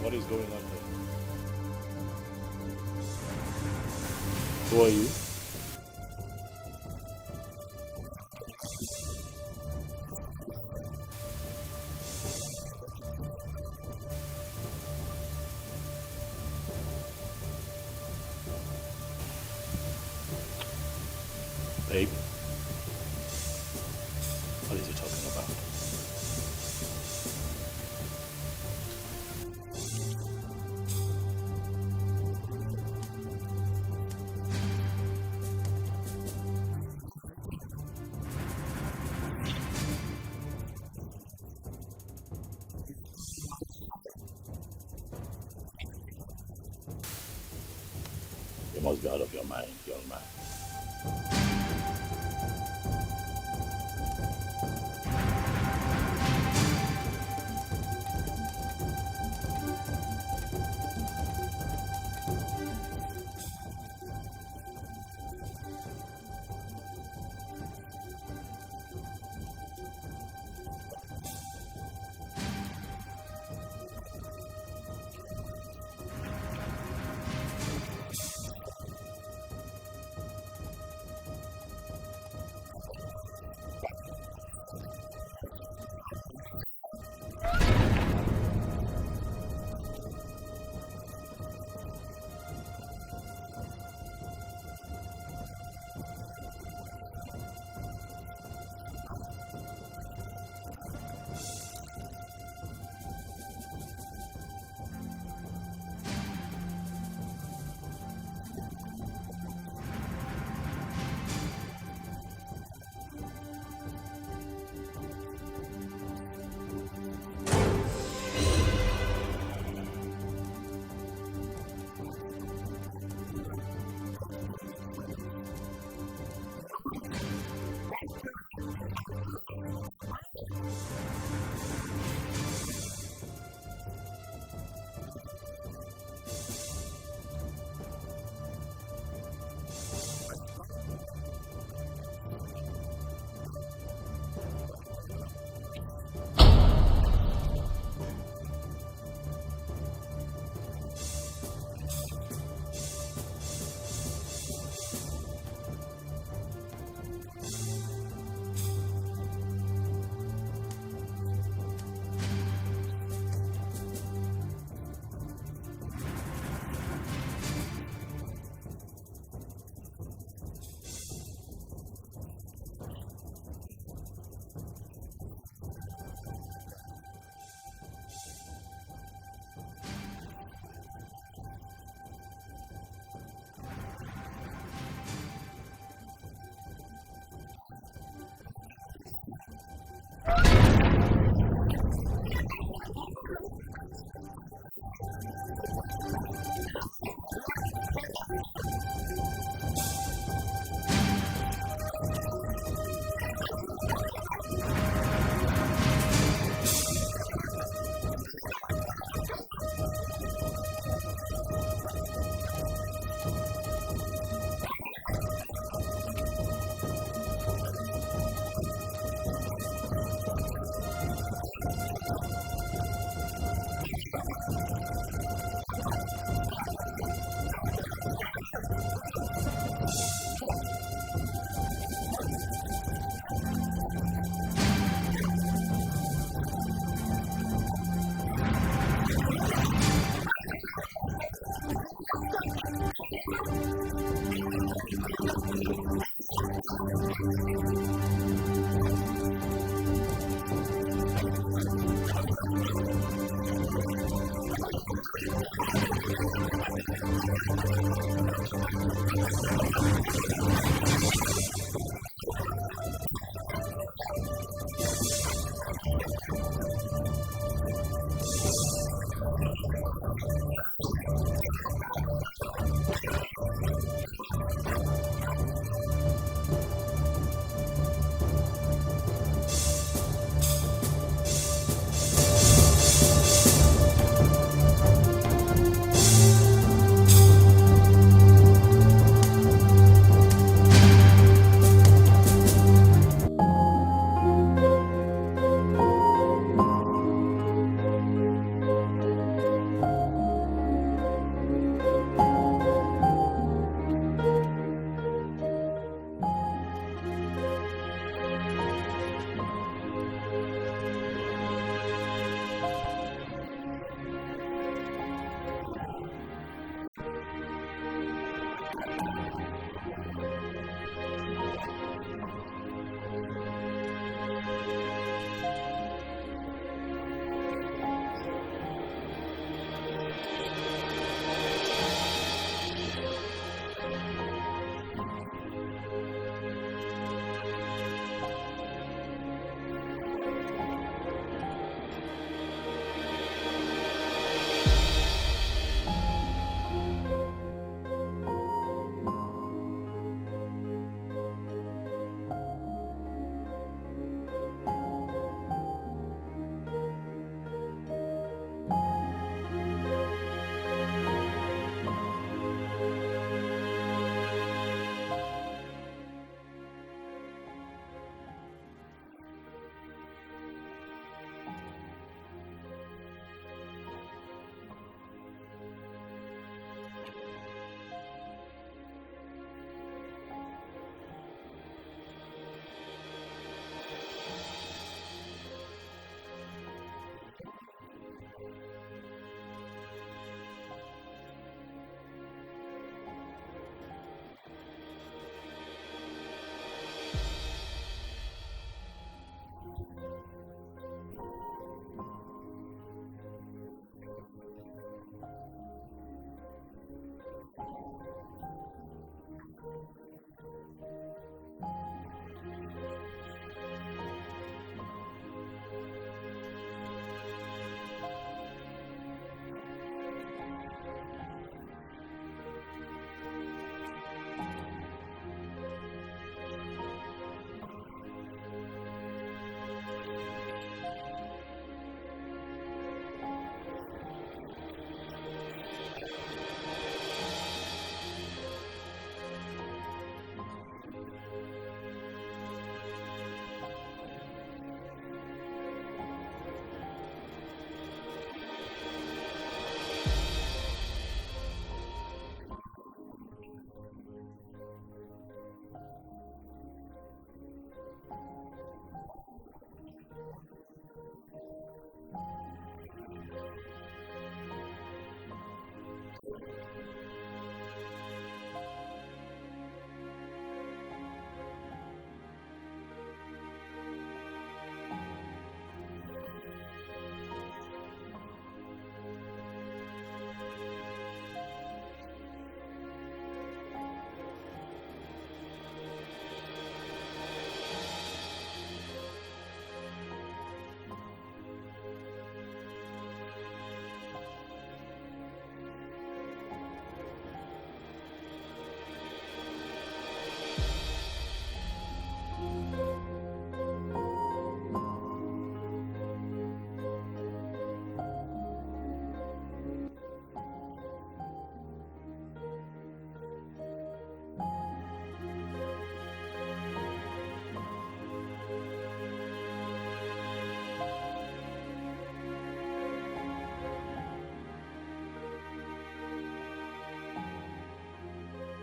What is going on here? Who are you? Babe, what is he talking about? You must be out of your mind, young man.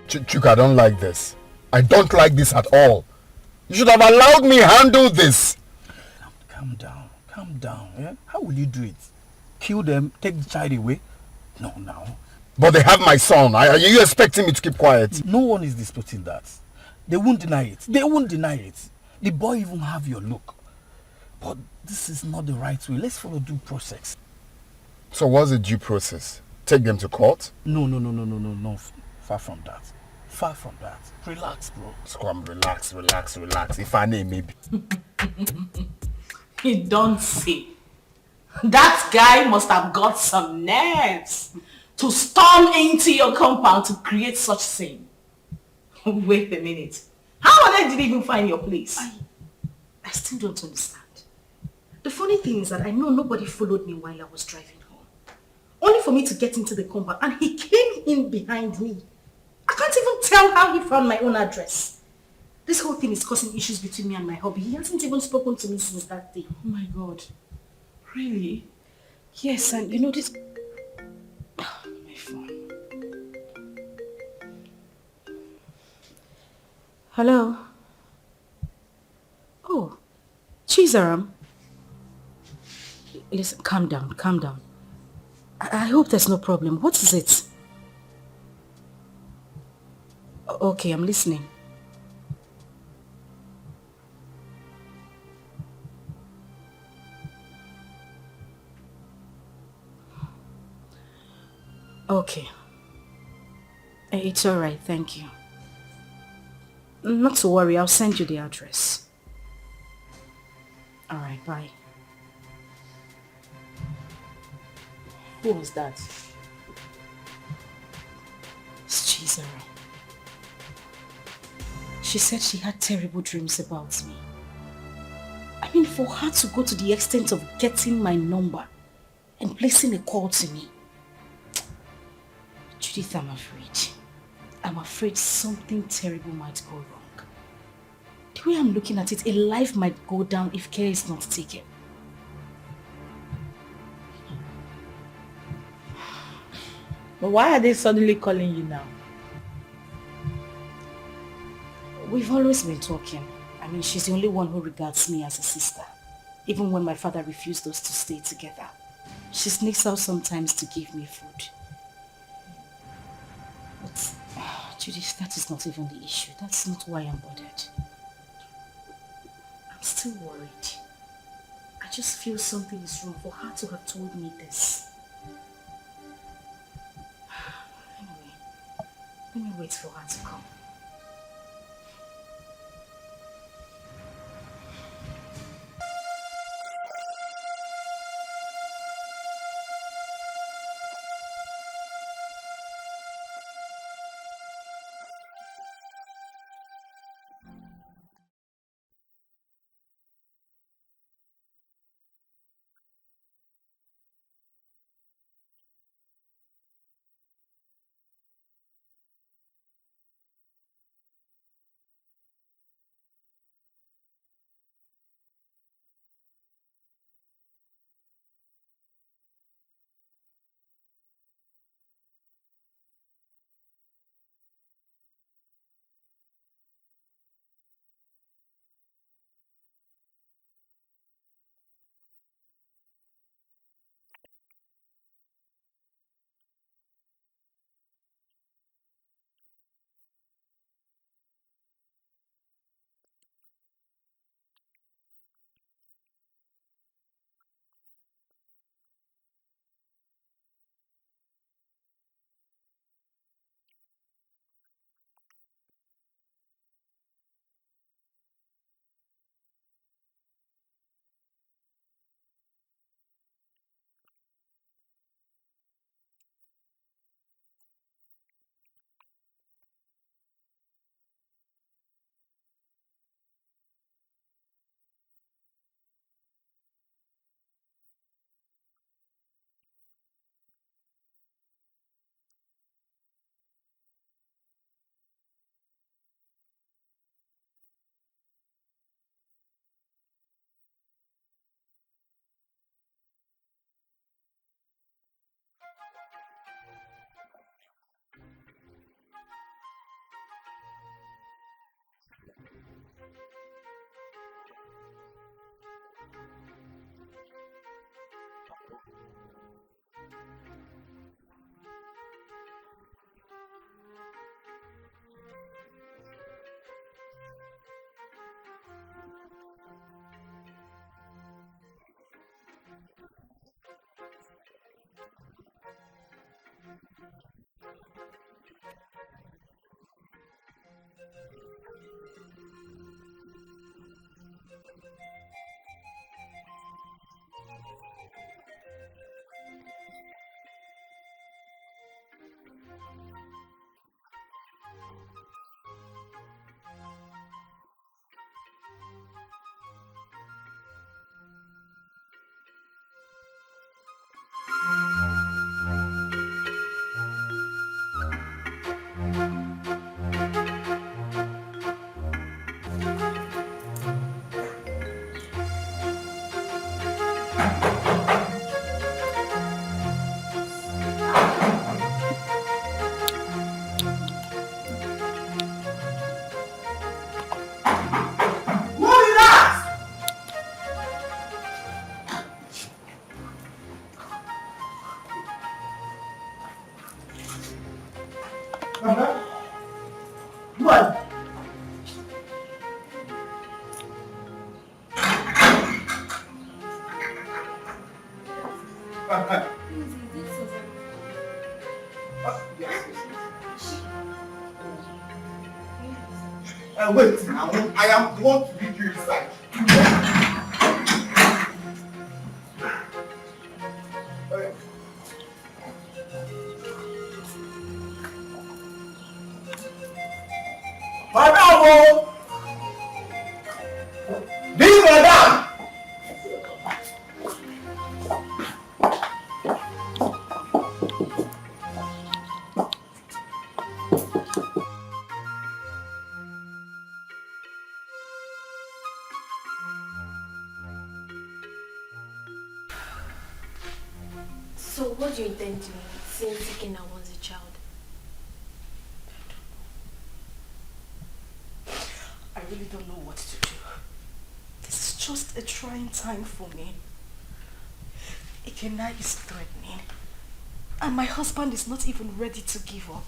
Chuka, I don't like this. I don't like this at all. You should have allowed me handle this. Calm down. Yeah? How will you do it? Kill them, take the child away? No, now. But they have my son. Are you expecting me to keep quiet? No one is disputing that. They won't deny it. The boy even have your look. But this is not the right way. Let's follow due process. So what's the due process? Take them to court? No. Far from that. Far from that. Relax, bro. Scrum, relax. If I name, maybe. You don't see. That guy must have got some nerves to storm into your compound to create such scene. Wait a minute. How on earth did he even find your place? I still don't understand. The funny thing is that I know nobody followed me while I was driving home. Only for me to get into the compound and he came in behind me. I can't even tell how he found my own address. This whole thing is causing issues between me and my hubby. He hasn't even spoken to me since that day. Oh my God. Really? Yes, and you know this... Oh, my phone. Hello? Oh, Chizaram. Listen, calm down. I hope there's no problem. What is it? Okay, I'm listening. Okay. It's alright, thank you. Not to worry, I'll send you the address. Alright, bye. Who was that? It's Chizara. She said she had terrible dreams about me. I mean, for her to go to the extent of getting my number and placing a call to me. Judith, I'm afraid. I'm afraid something terrible might go wrong. The way I'm looking at it, a life might go down if care is not taken. But why are they suddenly calling you now? We've always been talking. I mean, she's the only one who regards me as a sister. Even when my father refused us to stay together. She sneaks out sometimes to give me food. But, Judith, that is not even the issue. That's not why I'm bothered. I'm still worried. I just feel something is wrong for her to have told me this. Anyway, let me wait for her to come. What? Wait, now I am the one to lead you inside. Madam! This madam! So what do you intend doing since Ikenna wants a child? I really don't know what to do. This is just a trying time for me. Ikenna is threatening. And my husband is not even ready to give up.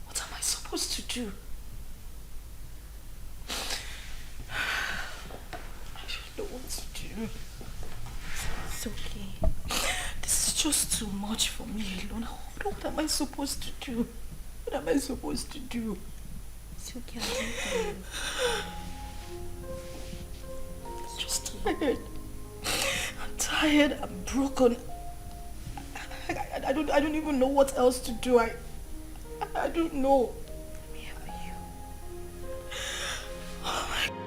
What am I supposed to do? I don't know what to do. It's okay. This is just too much for me alone. What am I supposed to do? What am I supposed to do? It's okay, I'll do for you. I'm just tired. I'm tired. I'm broken. I don't even know what else to do. I don't know. I'm here for you. Oh my God.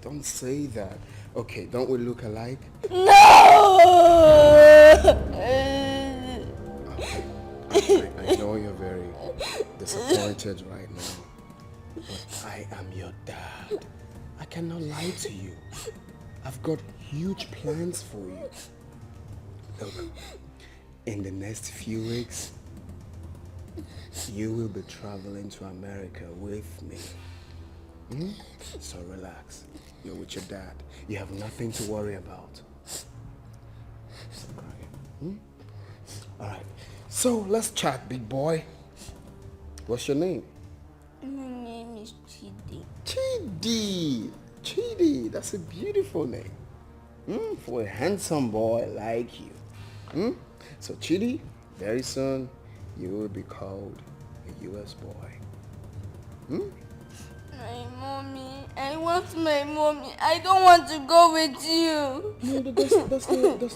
Don't say that. Okay, don't we look alike? No! I know you're very disappointed right now, but I am your dad. I cannot lie to you. I've got huge plans for you. Look, in the next few weeks, you will be traveling to America with me. So relax. You're with your dad. You have nothing to worry about. Stop crying. Alright. So let's chat, big boy. What's your name? My name is Chidi. Chidi. Chidi. That's a beautiful name. For a handsome boy like you. So Chidi, very soon you will be called a US boy. My mommy. I want my mommy. I don't want to go with you. No, that's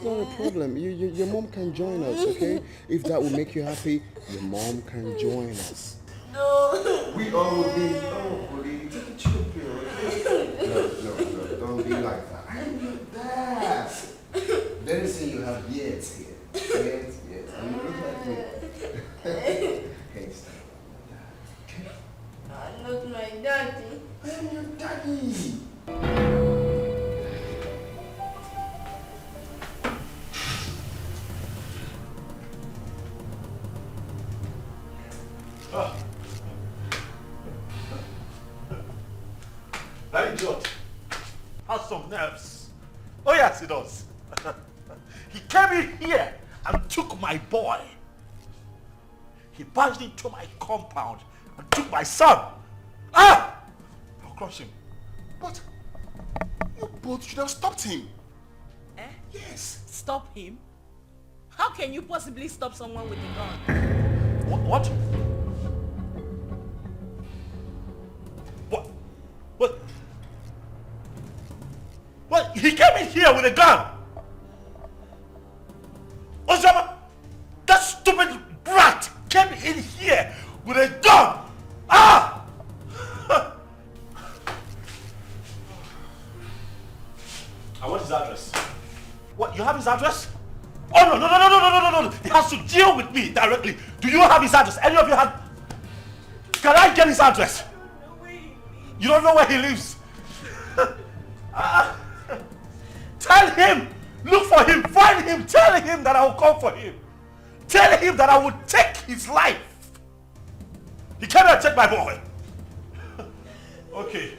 not a problem. Your mom can join us, okay? If that will make you happy, your mom can join us. No. We all will be. Oh, buddy, take a chill pill, okay? No, don't be like that. I'm your dad. Very soon you have years here. Yes. I mean, look like me. Hey, stop. I'm not my daddy. I'm your daddy. That idiot has some nerves. Oh yes, he does. He came in here and took my boy. He barged into my compound and took my son. I'll crush him. But you both should have stopped him. Eh? Yes. Stop him? How can you possibly stop someone with a gun? What? What? He came in here with a gun. Ozama, that stupid brat came in here with a gun. I want his address. What? You have his address? Oh no. He has to deal with me directly. Do you have his address? Any of you have? Can I get his address? You don't know where he lives. Tell him, look for him, find him, tell him that I will come for him. Tell him that I will take his life. He cannot take my boy. Okay.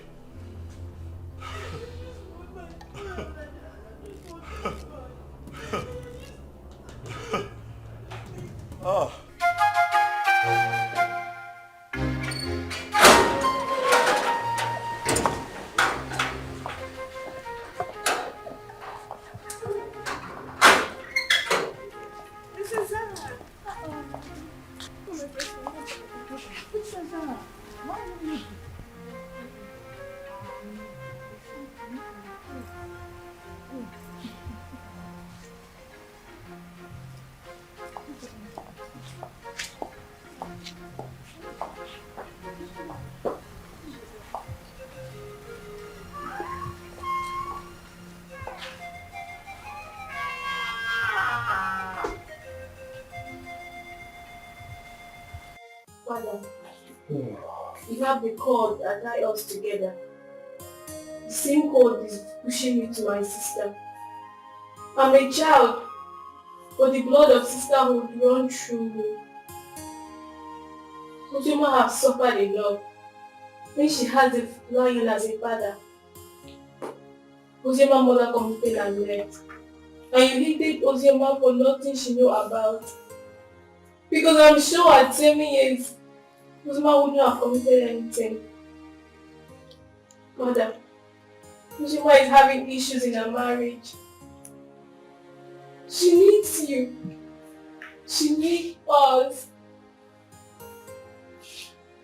Oh. Father, you have the cord that ties us together. The same cord is pushing me to my sister. I'm a child, but the blood of sisterhood runs through me. Ozoma has suffered a lot when she has a lion as a father. Ozoma's mother committed and left. And you hated Ozoma for nothing she knew about. Because I'm sure at 7 years, Ozoma wouldn't have committed anything. Mother, Ozoma is having issues in her marriage. She needs you. She needs us.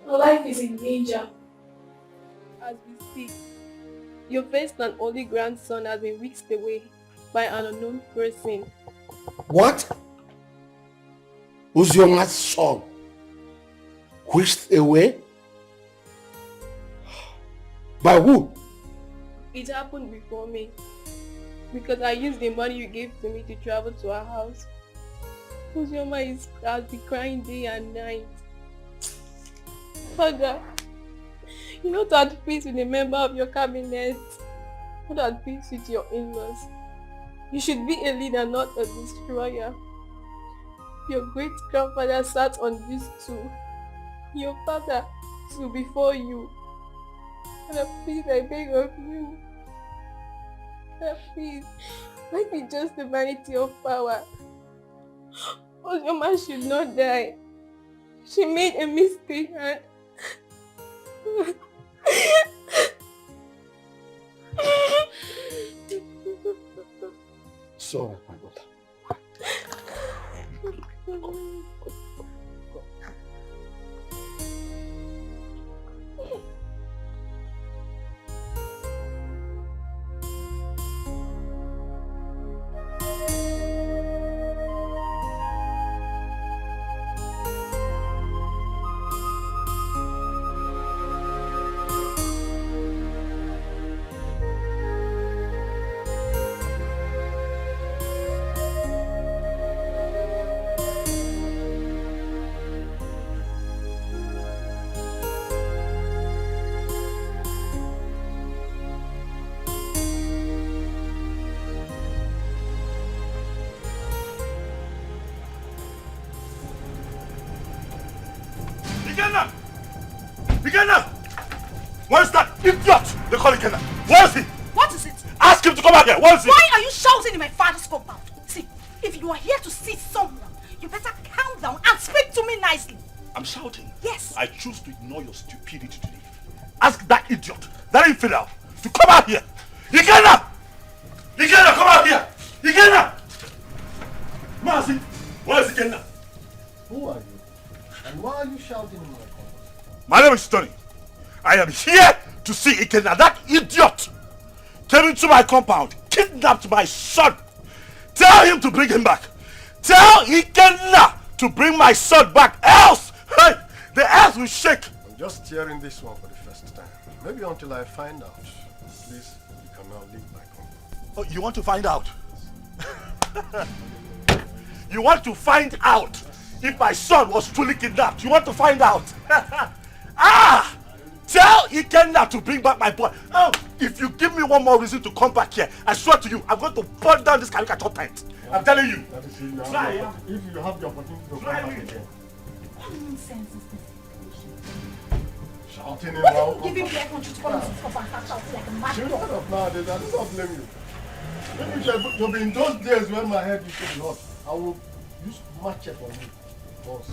Her life is in danger. As we speak, your first and only grandson has been whisked away by an unknown person. What? Ozoma's son whisked away? By who? It happened before me because I used the money you gave to me to travel to our house. Ozoma has been crying day and night. Father, you're not at peace with a member of your cabinet, not at peace with your in-laws. You should be a leader, not a destroyer. Your great-grandfather sat on this stool. Your father stood before you. Father, please, I beg of you. Father, please, let me just the vanity of power. Ozoma should not die. She made a mistake and... So, my daughter. Ikenna! Ikenna! Where's that idiot? They call Ikenna. Where is he? What is it? Ask him to come out here. Where is he? Why are you shouting in my father's compound? See, if you are here to see someone, you better calm down and speak to me nicely. I'm shouting. Yes. I choose to ignore your stupidity today. Ask that idiot, that infidel, to come out here. Ikenna! Ikenna, come out here! Ikenna! Mazi, where is Ikenna? Who are you? And why are you shouting in my compound? My name is Tony. I am here to see Ikenna. That idiot came into my compound, kidnapped my son. Tell him to bring him back. Tell Ikenna to bring my son back, else hey, the earth will shake. I'm just hearing this one for the first time. Maybe until I find out. Please, you can now leave my compound. Oh, you want to find out? You want to find out if my son was truly kidnapped? You want to find out? Ah! Tell Ikenna to bring back my boy. Oh, if you give me one more reason to come back here, I swear to you, I'm going to burn down this caricature tent. I'm telling you. If you have the opportunity to come back again. What nonsense is this? Shouting What around. did you give him the air control to come into this compound and start shouting like a mad Children dog? of nowadays, I don't blame you. Maybe you'll be in those days when my head used to be hot. I will use machete on you. Boss.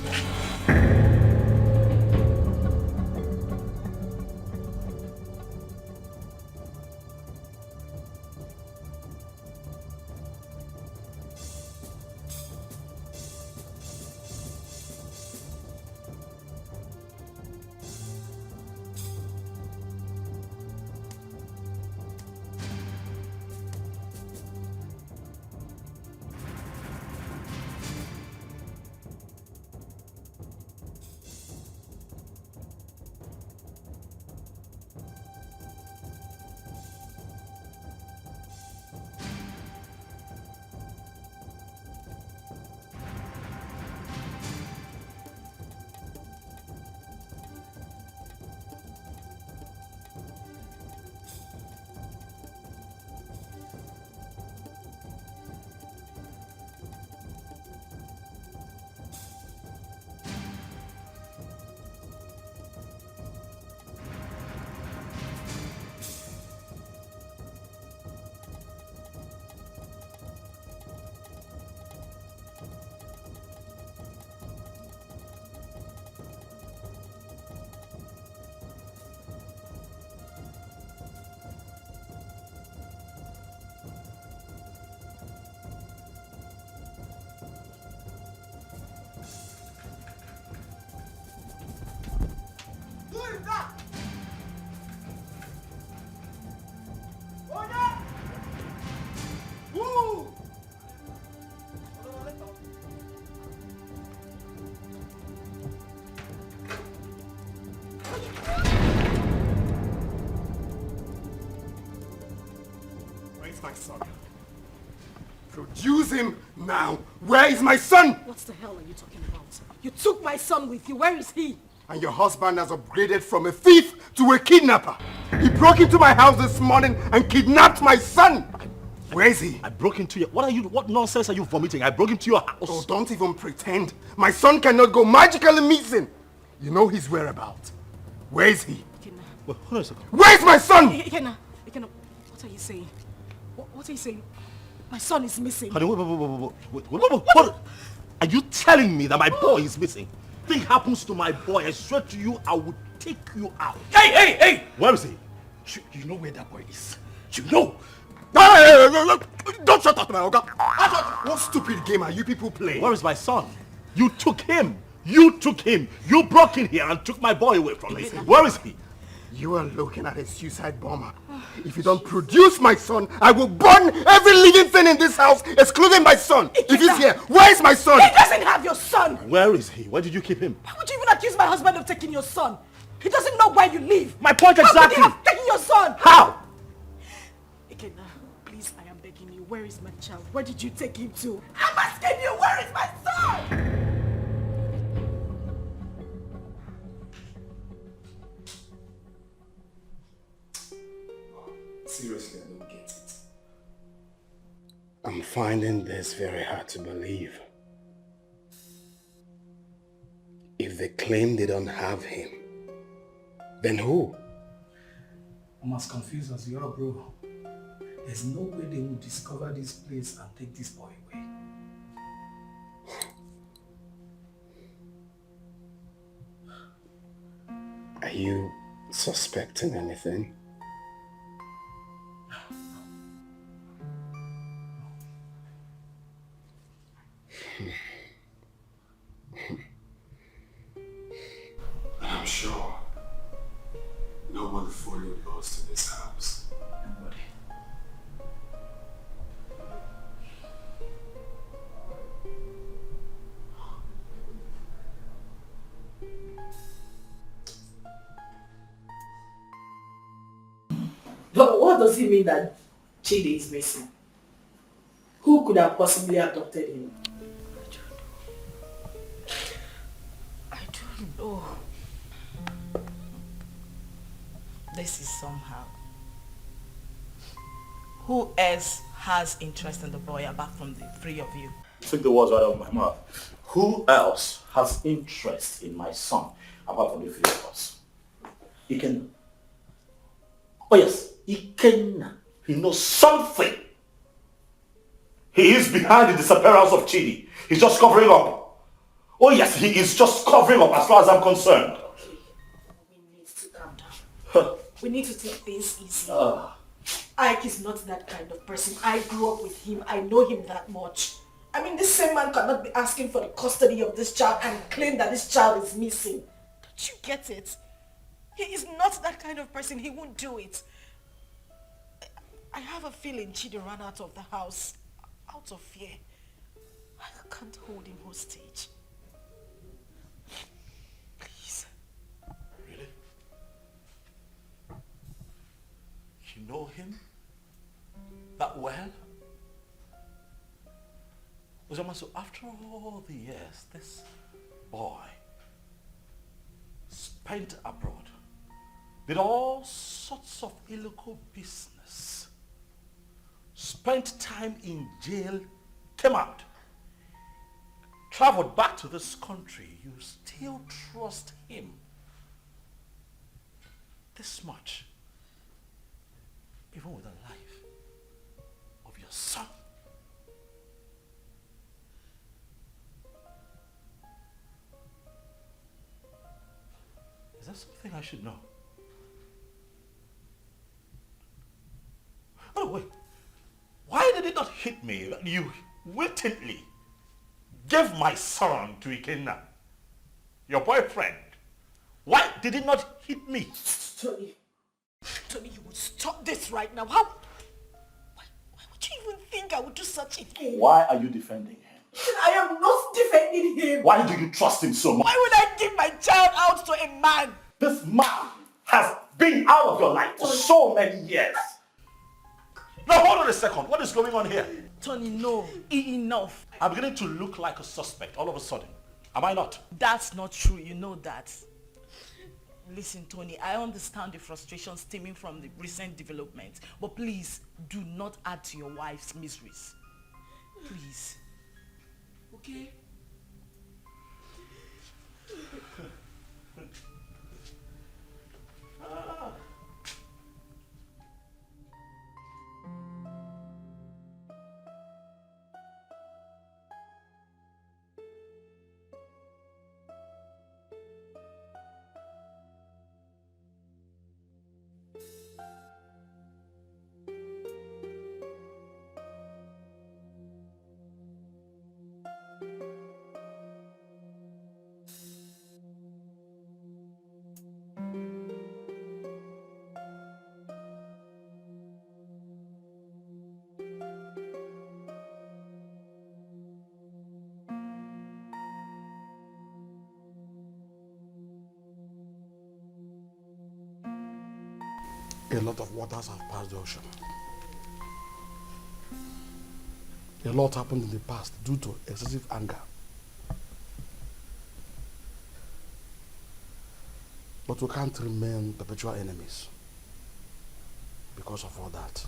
My son. Produce him now. Where is my son? What the hell are you talking about? You took my son with you. Where is he? And your husband has upgraded from a thief to a kidnapper. He broke into my house this morning and kidnapped my son. Where is he? I broke into your... What nonsense are you vomiting? I broke into your house. Oh, don't even pretend. My son cannot go magically missing. You know his whereabouts. Where is he? Well, hold on a second. Where is my son? Ikenna, what are you saying? What are you saying? My son is missing. Honey, wait. Are you telling me that my boy is missing? Thing happens to my boy, I swear to you, I will take you out. Hey! Where is he? You know where that boy is. You know. Don't shut up, my Oga. What stupid game are you people playing? Where is my son? You took him. You broke in here and took my boy away from me. Where is he? You are looking at a suicide bomber. If you don't produce my son, I will burn every living thing in this house, excluding my son. If he's here, where is my son? He doesn't have your son. Where is he? Where did you keep him? Why would you even accuse my husband of taking your son? He doesn't know where you live. My point exactly. How could he have taken your son? How? Ikenna, please, I am begging you. Where is my child? Where did you take him to? I'm asking you, where is my son? Seriously, I don't get it. I'm finding this very hard to believe. If the claim they don't have him, then who? I'm as confused as you are, bro. There's no way they will discover this place and take this boy away. Are you suspecting anything? I'm sure no one followed us to this house. Nobody. But what does it mean that Chidi is missing? Who could have possibly adopted him? I don't know. This is somehow. Who else has interest in the boy apart from the three of you? Took the words right out of my mouth. Who else has interest in my son apart from the three of us? Ikenna. Oh yes, Ikenna. He knows something. He is behind the disappearance of Chidi. He's just covering up. Oh yes, he is just covering up as far as I'm concerned. We need to calm down. We need to take things easy. Ike is not that kind of person. I grew up with him. I know him that much. I mean, this same man cannot be asking for the custody of this child and claim that this child is missing. Don't you get it? He is not that kind of person. He won't do it. I have a feeling Chidi ran out of the house out of fear. I can't hold him hostage. Please. Really? You know him that well? Uzoma, so after all the years, this boy spent abroad, did all sorts of illegal business, spent time in jail, came out, traveled back to this country. You still trust him this much, even with the life of your son. Is that something I should know? Oh wait, why did it not hit me that you wittingly gave my son to Ikenna, your boyfriend? Why did it not hit me? Tony, you would stop this right now. Why would you even think I would do such a thing? Why are you defending him? I am not defending him. Why do you trust him so much? Why would I give my child out to a man? This man has been out of your life for so many years. Now hold on a second. What is going on here? Tony, no. Enough. I'm beginning to look like a suspect all of a sudden. Am I not? That's not true. You know that. Listen, Tony, I understand the frustration stemming from the recent developments, but please do not add to your wife's miseries. Please. Okay? A lot of waters have passed the ocean. A lot happened in the past due to excessive anger. But we can't remain perpetual enemies because of all that.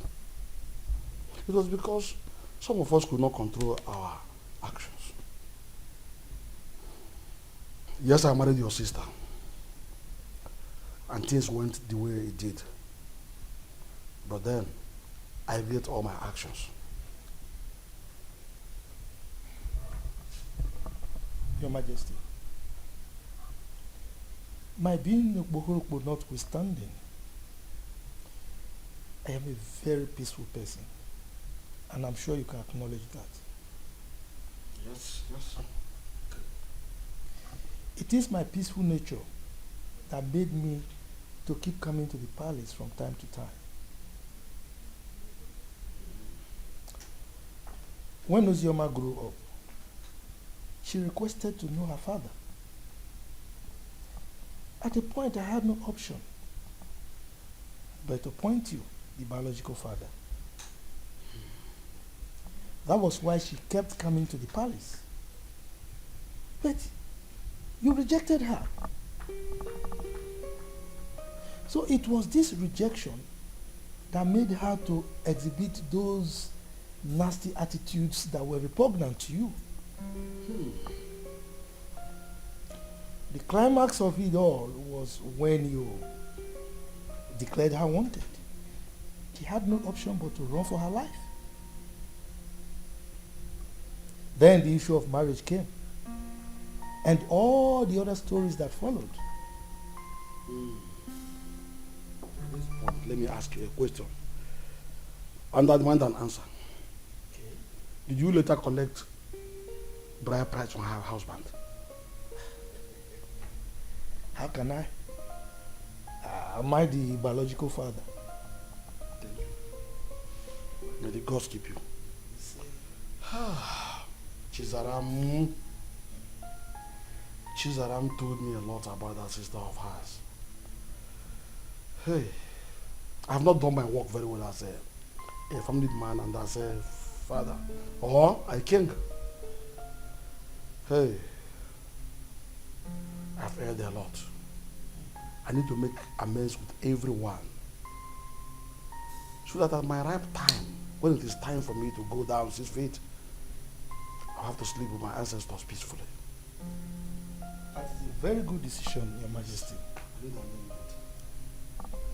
It was because some of us could not control our actions. Yes, I married your sister. And things went the way it did. But then, I regret all my actions. Your Majesty, my being Okpokorokpo notwithstanding, I am a very peaceful person, and I'm sure you can acknowledge that. Yes. It is my peaceful nature that made me to keep coming to the palace from time to time. When Ozioma grew up, she requested to know her father. At a point, I had no option but to appoint you, the biological father. That was why she kept coming to the palace. But you rejected her. So it was this rejection that made her to exhibit those nasty attitudes that were repugnant to you. The climax of it all was when you declared her wanted. She had no option but to run for her life. Then the issue of marriage came, and all the other stories that followed. At this point, let me ask you a question. Under demand an answer. Did you later collect bride price from her husband? How can I? Am I the biological father? May the gods keep you. Chizaram told me a lot about that sister of hers. Hey, I have not done my work very well as a family man and as a father or a king. Hey, I've heard a lot. I need to make amends with everyone so that at my ripe time, when it is time for me to go down 6 feet, I'll have to sleep with my ancestors peacefully. That is a very good decision, Your Majesty.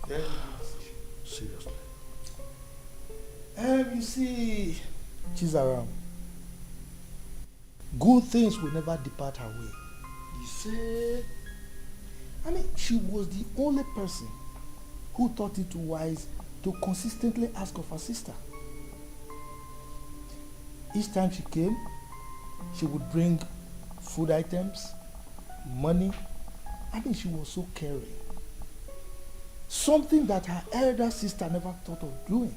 Very good decision. Seriously. You see, Chizaram, good things will never depart her way. You say? I mean, she was the only person who thought it wise to consistently ask of her sister. Each time she came, she would bring food items, money. I mean, she was so caring. Something that her elder sister never thought of doing.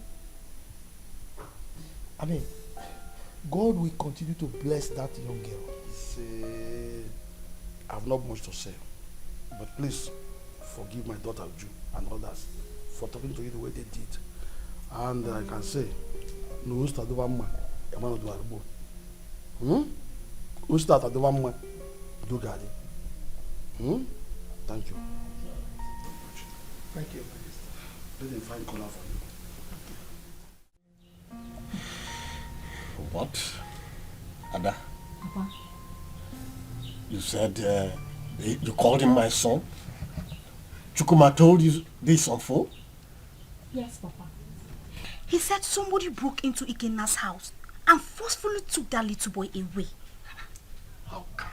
I mean, God will continue to bless that young girl. See, I have not much to say, but please forgive my daughter Ju and others for talking to you the way they did. And I can say, no usta do vamma, emano do arbo. Usta do vamma, do gadi. Thank you. Thank you. Let them find color for you. What? Ada? Papa. You said you called him my son? Chukuma told you this on phone? Yes, Papa. He said somebody broke into Ikenna's house and forcefully took that little boy away. How come?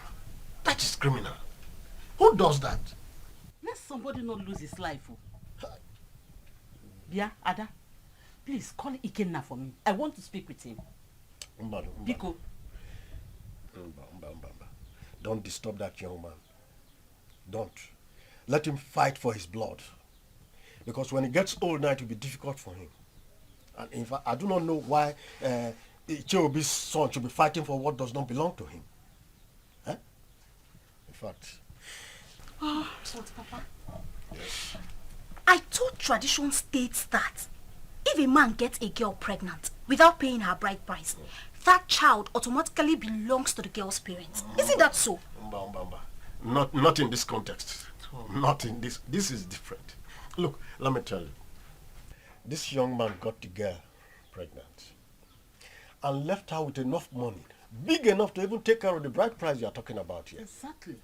That is criminal. Who does that? Let somebody not lose his life. Yeah, Ada, please call Ikenna for me. I want to speak with him. Biko. Don't disturb that young man. Don't. Let him fight for his blood. Because when he gets old now, it will be difficult for him. And in fact, I do not know why Icheobi's son should be fighting for what does not belong to him. Eh? In fact. Oh, Papa. Yes. I thought tradition states that if a man gets a girl pregnant without paying her bride price, that child automatically belongs to the girl's parents. Isn't that so? Not in this context. Not in this. This is different. Look, let me tell you. This young man got the girl pregnant and left her with enough money, big enough to even take care of the bride price you are talking about here. Exactly.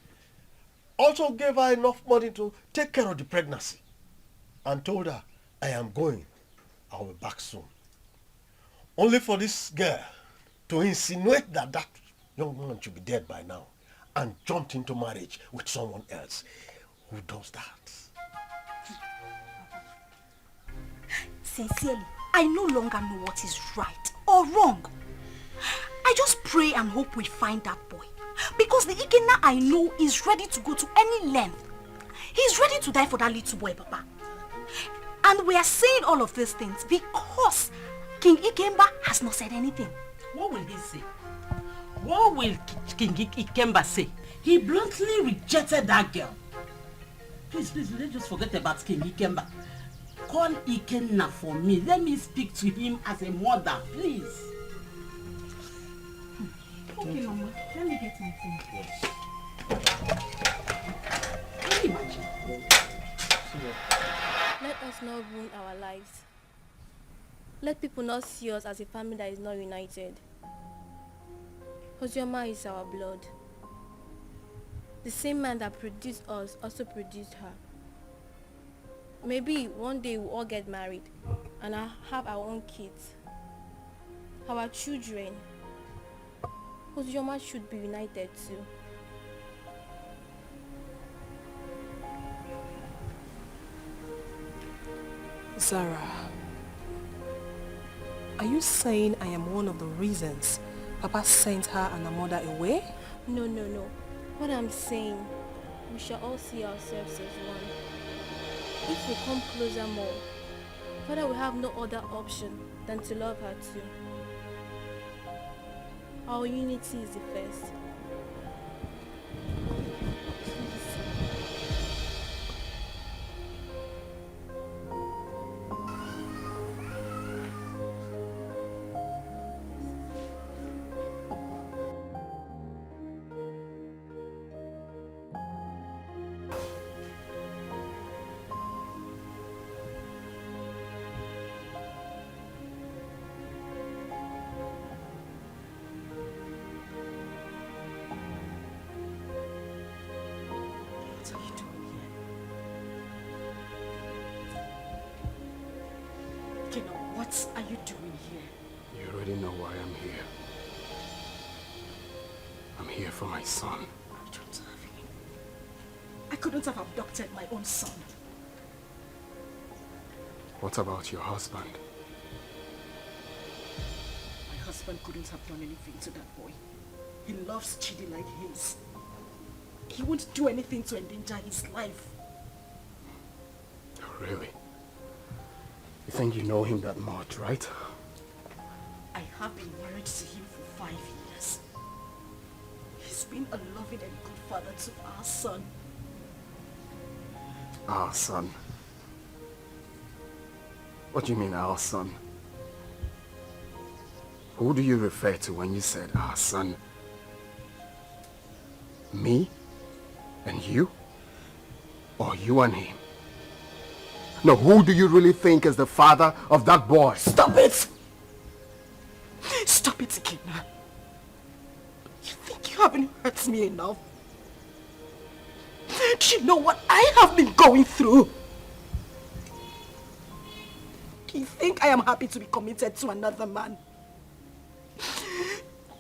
also gave her enough money to take care of the pregnancy and told her, I am going. I will be back soon. Only for this girl to insinuate that that young man should be dead by now and jumped into marriage with someone else. Who does that? Sincerely, I no longer know what is right or wrong. I just pray and hope we find that boy. Because the Ikenna I know is ready to go to any length. He's ready to die for that little boy, Papa. And we are saying all of these things because King Ikemba has not said anything. What will he say? What will King Ikemba say? He bluntly rejected that girl. Please, let's just forget about King Ikemba. Call Ikenna for me. Let me speak to him as a mother, please. Okay, Mama. Let me get my phone. Yes. Can you imagine? Let us not ruin our lives. Let people not see us as a family that is not united. Ozioma is our blood. The same man that produced us also produced her. Maybe one day we'll all get married and have our own kids, our children. Ozioma should be united too. Zara, are you saying I am one of the reasons Papa sent her and her mother away? No. What I'm saying, we shall all see ourselves as one. If we come closer more, Father will have no other option than to love her too. Our unity is the first. What are you doing here? You already know why I'm here. I'm here for my son. I don't have him. I couldn't have abducted my own son. What about your husband? My husband couldn't have done anything to that boy. He loves Chidi like his. He won't do anything to endanger his life. Oh, really? You think you know him that much, right? I have been married to him for 5 years. He's been a loving and good father to our son. Our son? What do you mean, our son? Who do you refer to when you said our son? Me? And you? Or you and him? No, who do you really think is the father of that boy? Stop it! Stop it, Ikenna. You think you haven't hurt me enough? Do you know what I have been going through? Do you think I am happy to be committed to another man?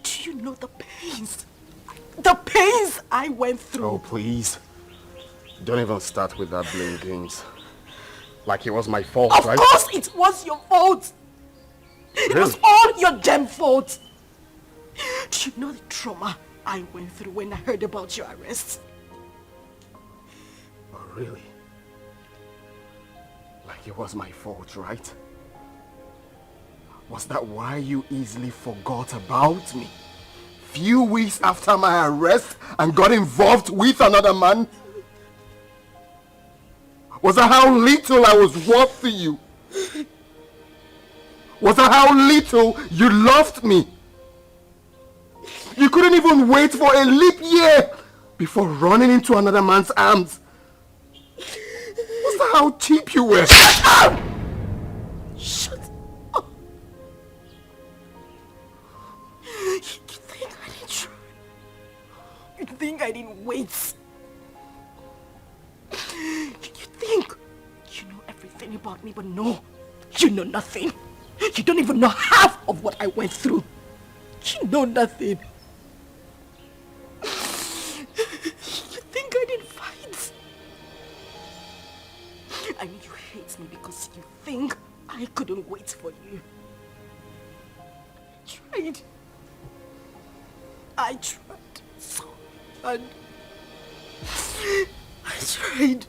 Do you know the pains? The pains I went through. Oh, please. Don't even start with that blame games. Like it was my fault, right? Of course it was your fault. It was all your damn fault. Do you know the trauma I went through when I heard about your arrest? Oh, really? Like it was my fault, right? Was that why you easily forgot about me? Few weeks after my arrest and got involved with another man? Was that how little I was worth to you? Was that how little you loved me? You couldn't even wait for a leap year before running into another man's arms. Was that how cheap you were? Shut up! Shut up! You think I didn't try? You think I didn't wait? about me, but no, you know nothing. You don't even know half of what I went through. You know nothing. You think I didn't fight? I mean, you hate me because you think I couldn't wait for you. I tried so hard. I tried.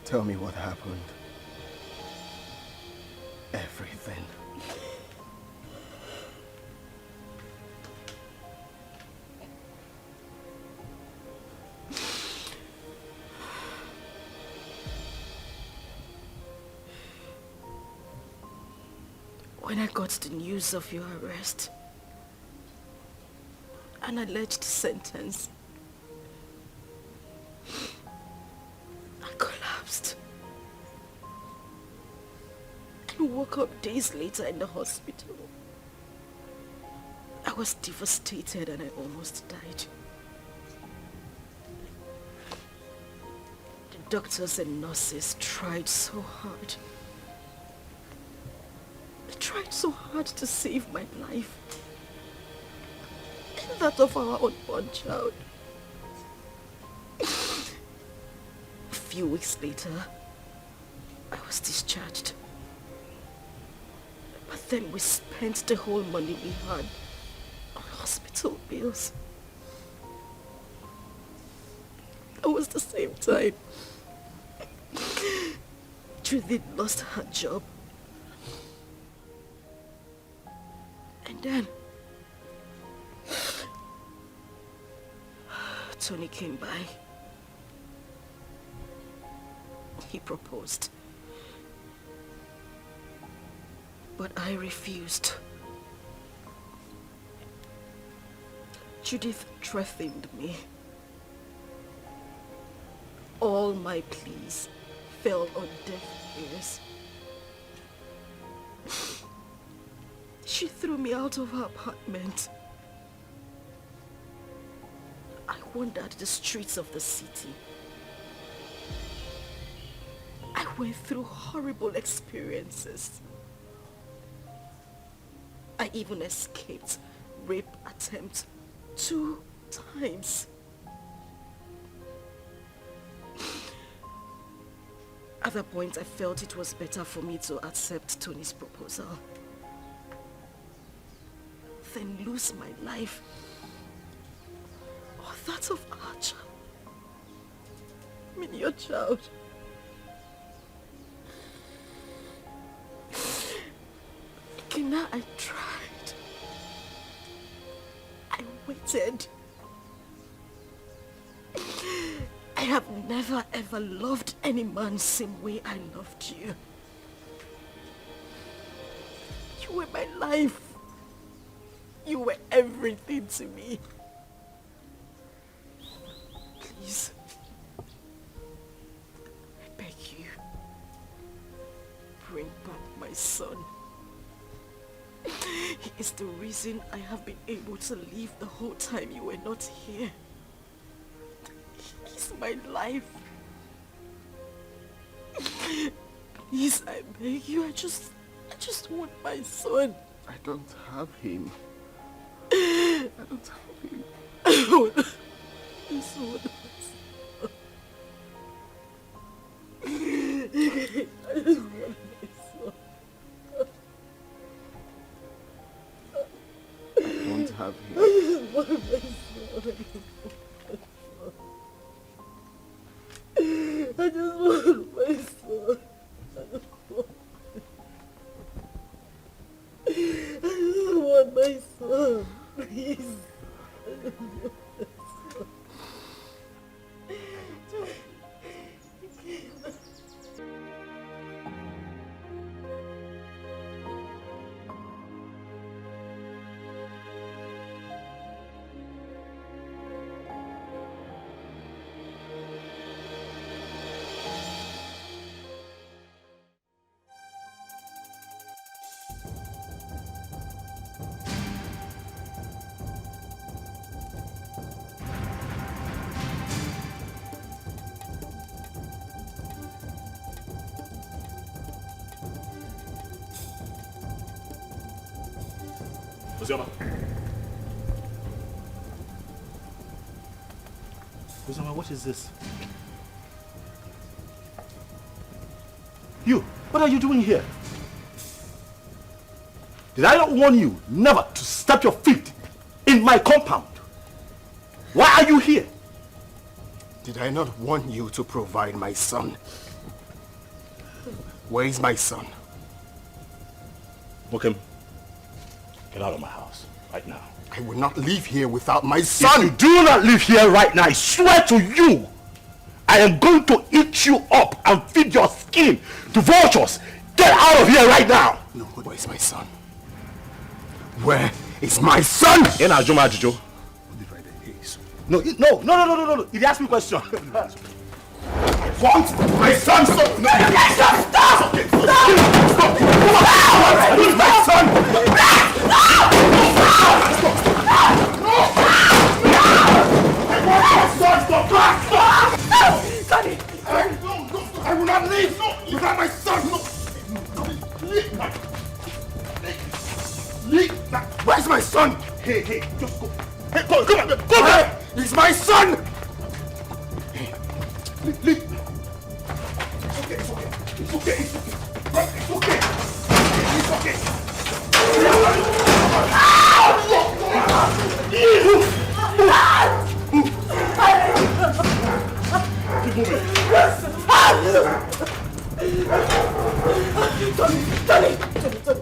Tell me what happened. Everything. When I got the news of your arrest, an alleged sentence, I collapsed and woke up days later in the hospital. I was devastated and I almost died. The doctors and nurses tried so hard. They tried so hard to save my life and that of our unborn child. A few weeks later, I was discharged. But then we spent the whole money we had on hospital bills. It was the same time Judith lost her job. And then Tony came by. He proposed. But I refused. Judith threatened me. All my pleas fell on deaf ears. She threw me out of her apartment. I wandered the streets of the city. I went through horrible experiences. I even escaped rape attempt 2 times. At that point, I felt it was better for me to accept Tony's proposal than lose my life or that of our child. I mean, your child. Kina, I tried. I waited. I have never ever loved any man same way I loved you. You were my life. You were everything to me. Please, I beg you, bring back my son. He is the reason I have been able to live the whole time you were not here. He's my life. Please, I beg you, I just want my son. I don't have him. I don't have him. I want my son. I just want my son. I don't have him. I just want my son. I just want my son. I just want my son. Please. I just want my son. Ozioma. Ozioma, what is this? You, what are you doing here? Did I not warn you never to step your feet in my compound? Why are you here? Did I not warn you to provide my son? Where is my son? Book get out of my house right now. I will not leave here without my son. If you do not leave here right now, I swear to you, I am going to eat you up and feed your skin to vultures. Get out of here right now. No, where is my son? Where is my son? In Ajuma Ajujo. No, no. He asked me a question. What? My son! Stop! No! Stop! Stop! Where's my son? Sonny! I will not leave without my son! Leave! Where's my son? Hey, just go. Hey, come on! Go back! He's my son! Leave! It's okay. It's okay.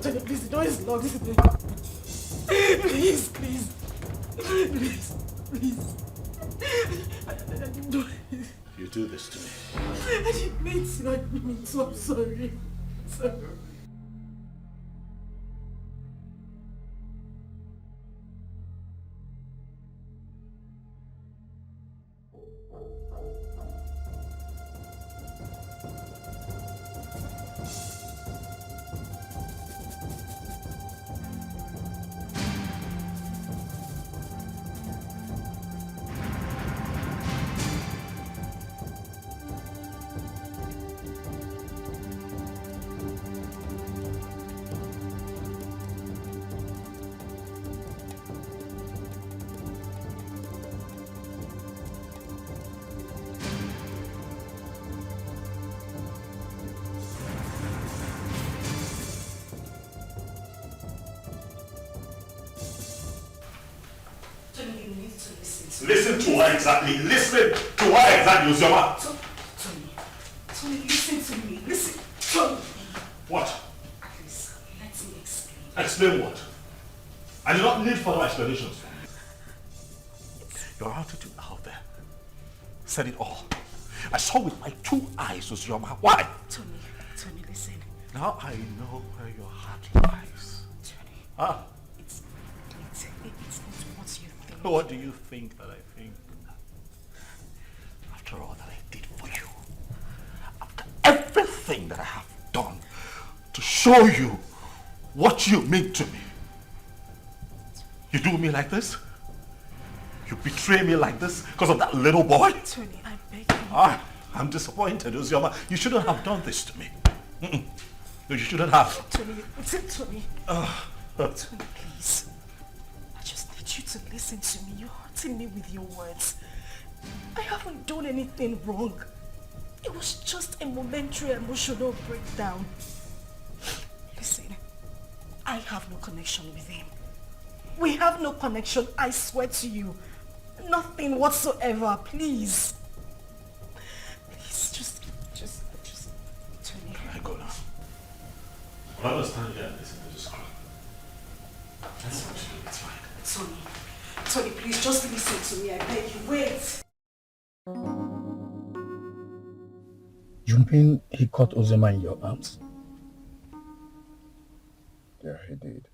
Tony, please, the door is locked. Please. You do this to me. I didn't mean to. I'm sorry. Listen to her exactly. Listen to her exactly, Ozioma. Tony, listen to me. Listen. Tony. What? Please, let me explain. Explain what? I do not need further explanations. Your attitude out there said it all. I saw with my 2 eyes, Ozioma. Why? Tony, listen. Now I know where your heart lies. Tony. It's not what you think. What do you think that I think? After all that I did for you, after everything that I have done to show you what you mean to me, you do me like this? You betray me like this because of that little boy? Tony, I beg you. I'm disappointed, Ozioma. You shouldn't have done this to me. No, you shouldn't have. Tony. Tony, please. I just need you to listen to me. You're hurting me with your words. I haven't done anything wrong. It was just a momentary emotional breakdown. Listen, I have no connection with him. We have no connection, I swear to you. Nothing whatsoever, please. Please, just Tony. I go now. I understand here and listen to this crap. That's what you do, it's fine. Tony, please, just listen to me, I beg you. Wait. Junping, he caught Ozioma in your arms? Yeah, he did.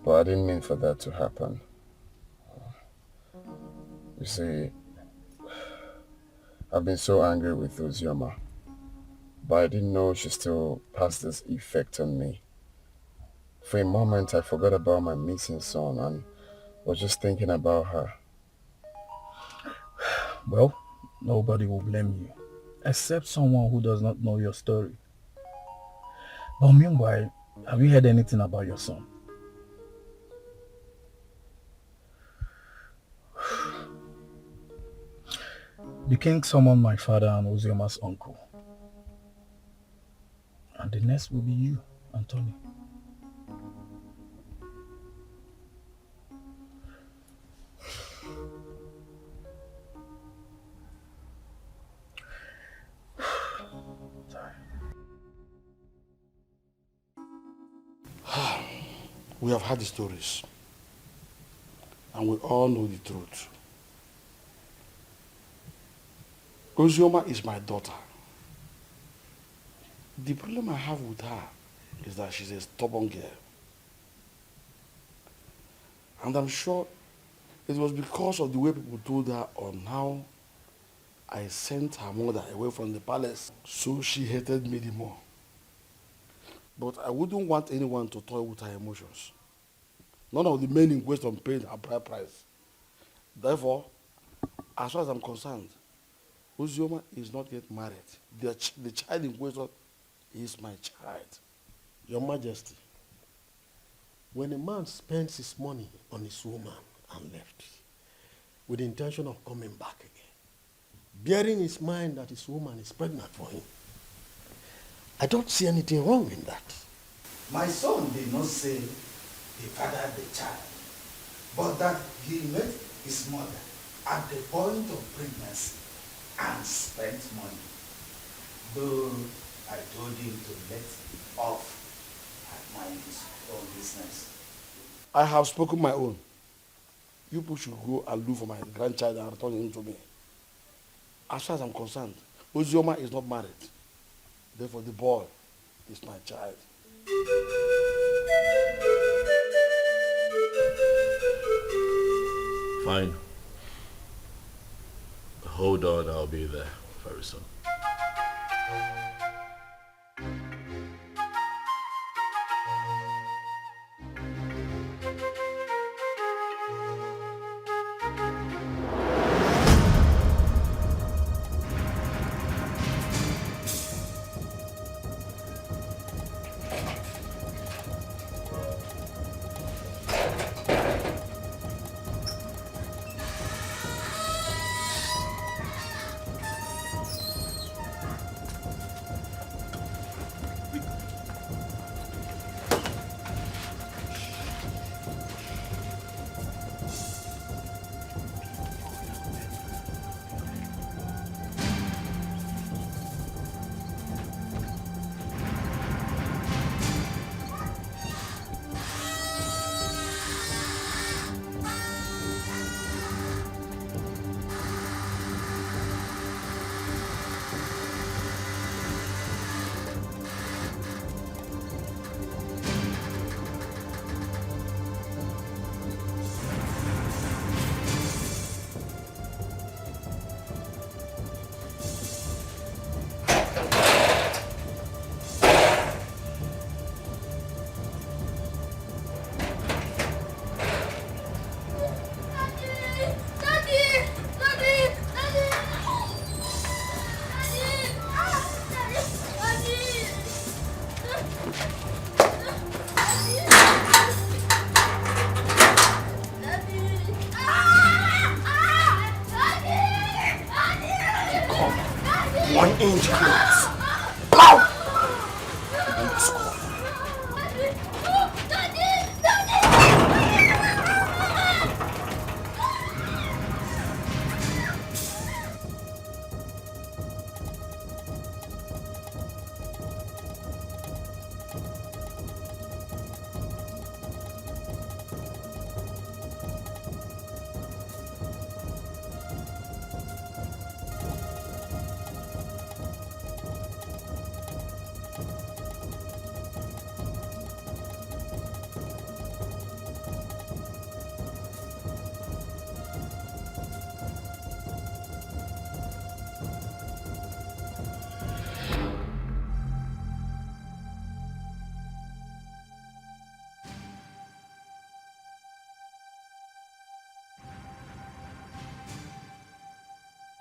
But I didn't mean for that to happen. You see, I've been so angry with Ozioma, but I didn't know she still has this effect on me. For a moment, I forgot about my missing son and was just thinking about her. Well, nobody will blame you, except someone who does not know your story. But meanwhile, have you heard anything about your son? The king summoned my father and Ozioma's uncle. And the next will be you, Anthony. We have heard the stories, and we all know the truth. Ozioma is my daughter. The problem I have with her is that she's a stubborn girl. And I'm sure it was because of the way people told her on how I sent her mother away from the palace, so she hated me the more. But I wouldn't want anyone to toy with her emotions. None of the men in question paid a bride price. Therefore, as far as I'm concerned, Ozioma is not yet married. The child in question is my child. Your Majesty, when a man spends his money on his woman and left, with the intention of coming back again, bearing in his mind that his woman is pregnant for him, I don't see anything wrong in that. My son did not say he fathered the child, but that he met his mother at the point of pregnancy and spent money. Though I told him to let off and mind his own business. I have spoken my own. You people should go and look for my grandchild and return him to me. As far as I'm concerned, Ozioma is not married. Therefore, the boy is my child. Fine. Hold on, I'll be there very soon.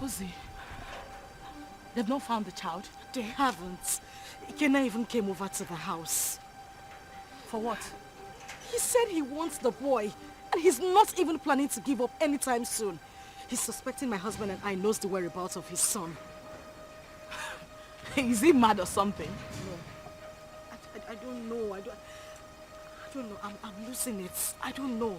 Ozzy, they've not found the child. They haven't. Ikena even came over to the house. For what? He said he wants the boy, and he's not even planning to give up anytime soon. He's suspecting my husband and I knows the whereabouts of his son. Is he mad or something? No. I don't know. I don't know. I'm losing it. I don't know.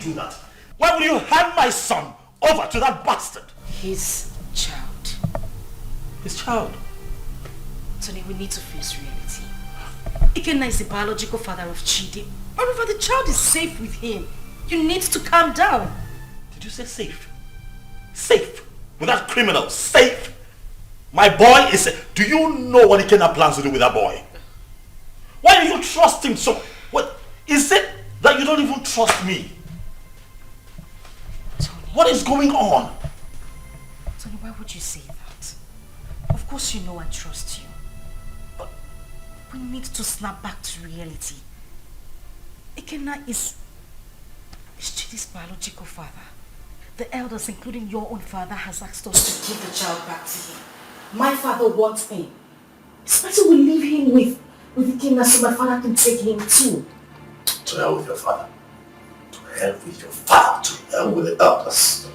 Do that? Why will you hand my son over to that bastard? His child. His child? Tony, we need to face reality. Ikenna is the biological father of Chidi. However, the child is safe with him. You need to calm down. Did you say safe? Safe? With that criminal? Safe? My boy is safe. Do you know what Ikenna plans to do with that boy? Why do you trust him so? What is it that you don't even trust me? What is going on? Tony, why would you say that? Of course you know I trust you. But we need to snap back to reality. Ikenna is Chidi's biological father. The elders, including your own father, has asked us to give the child back to him. My father wants him. It's better we leave him with Ikenna so my father can take him too. To hell with your father. To hell with your father. To hell with the elders.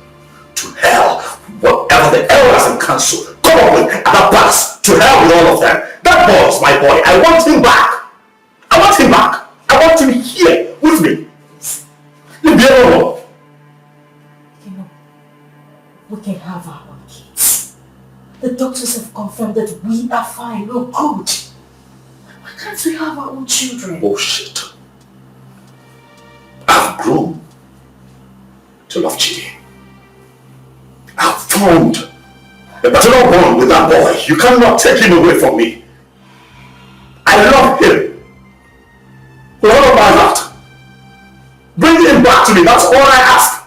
To hell, whatever the elders and council come up with at the past. To hell with all of them. That boy is my boy. I want him back. I want him back. I want him here with me. Leave me alone. You know, we can have our own kids. The doctors have confirmed that we are fine, we're good. Why can't we have our own children? Bullshit. I've grown to love Chidi. I've found a better bond with that boy. You cannot take him away from me. I love him. With all of my heart. Bring him back to me. That's all I ask.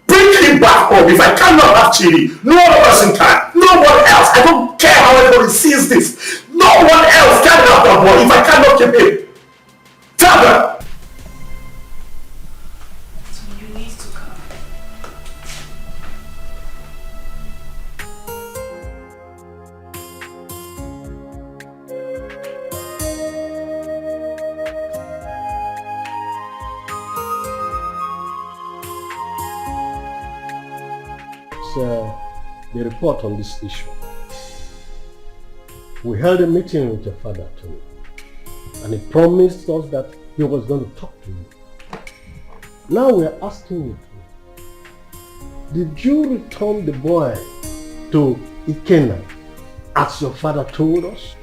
Bring him back home. If I cannot have Chidi, no other person can. No one else. I don't care how everybody sees this. No one else can have that boy if I cannot keep him. Tell them. The report on this issue. We held a meeting with your father, Tony, and he promised us that he was going to talk to you. Now we are asking you, did you return the boy to Ikenna as your father told us?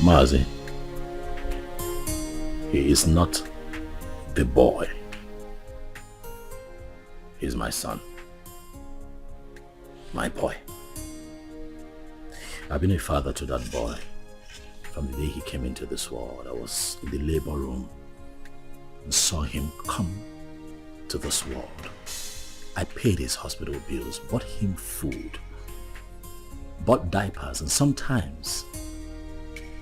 Mazi, he is not the boy. He's my son. My boy. I've been a father to that boy from the day he came into this world. I was in the labor room and saw him come to this world. I paid his hospital bills, bought him food, bought diapers, and sometimes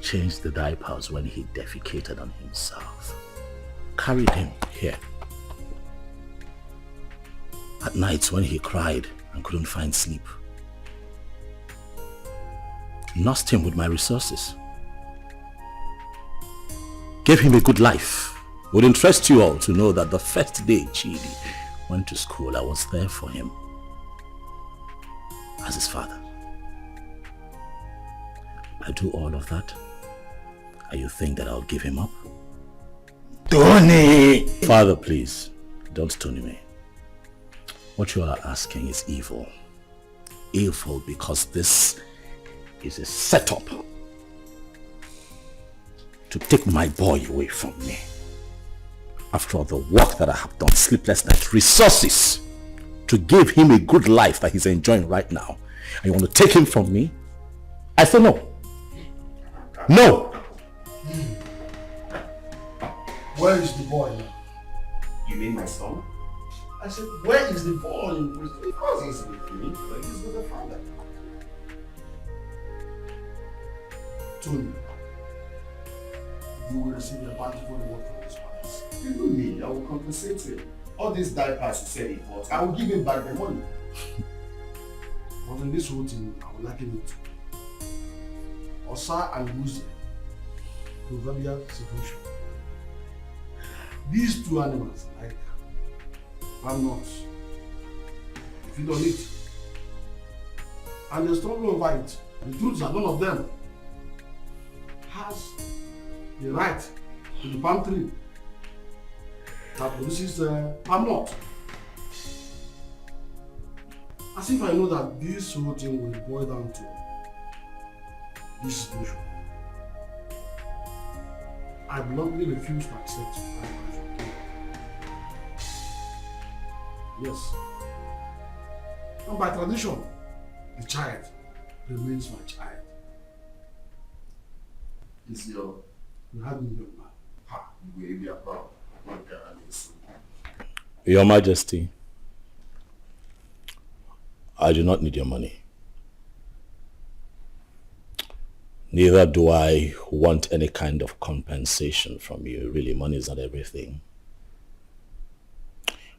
changed the diapers when he defecated on himself. Carried him here. At nights when he cried and couldn't find sleep, nursed him with my resources. Gave him a good life. It would interest you all to know that the first day Chidi went to school, I was there for him as his father. I do all of that, and you think that I'll give him up? Tony! Father, please, don't stone me. What you all are asking is evil. Evil because this is a setup to take my boy away from me. After all the work that I have done, sleepless nights, resources to give him a good life that he's enjoying right now, and you want to take him from me? I say no. No! Where is the boy now? You mean my son? I said, where is the boy? Because he's with me, but he's with the father. Tony, you will receive a bountiful reward from his palace. Even me, I will compensate him. All these diapers he said he bought, I will give him back the money. But in this whole thing, I will liken it to Osa and Muzi, proverbial situation. These two animals, like palm nuts, they feed on it. And they struggle over it. The truth is that none of them has the right to the palm tree that produces palm nut. As if I know that this whole thing will boil down to this situation. I bluntly refuse to accept my wife. Yes. And by tradition, the child remains my child. You had me young man. Ha, you will be proud. Your Majesty, I do not need your money. Neither do I want any kind of compensation from you. Really, money is not everything.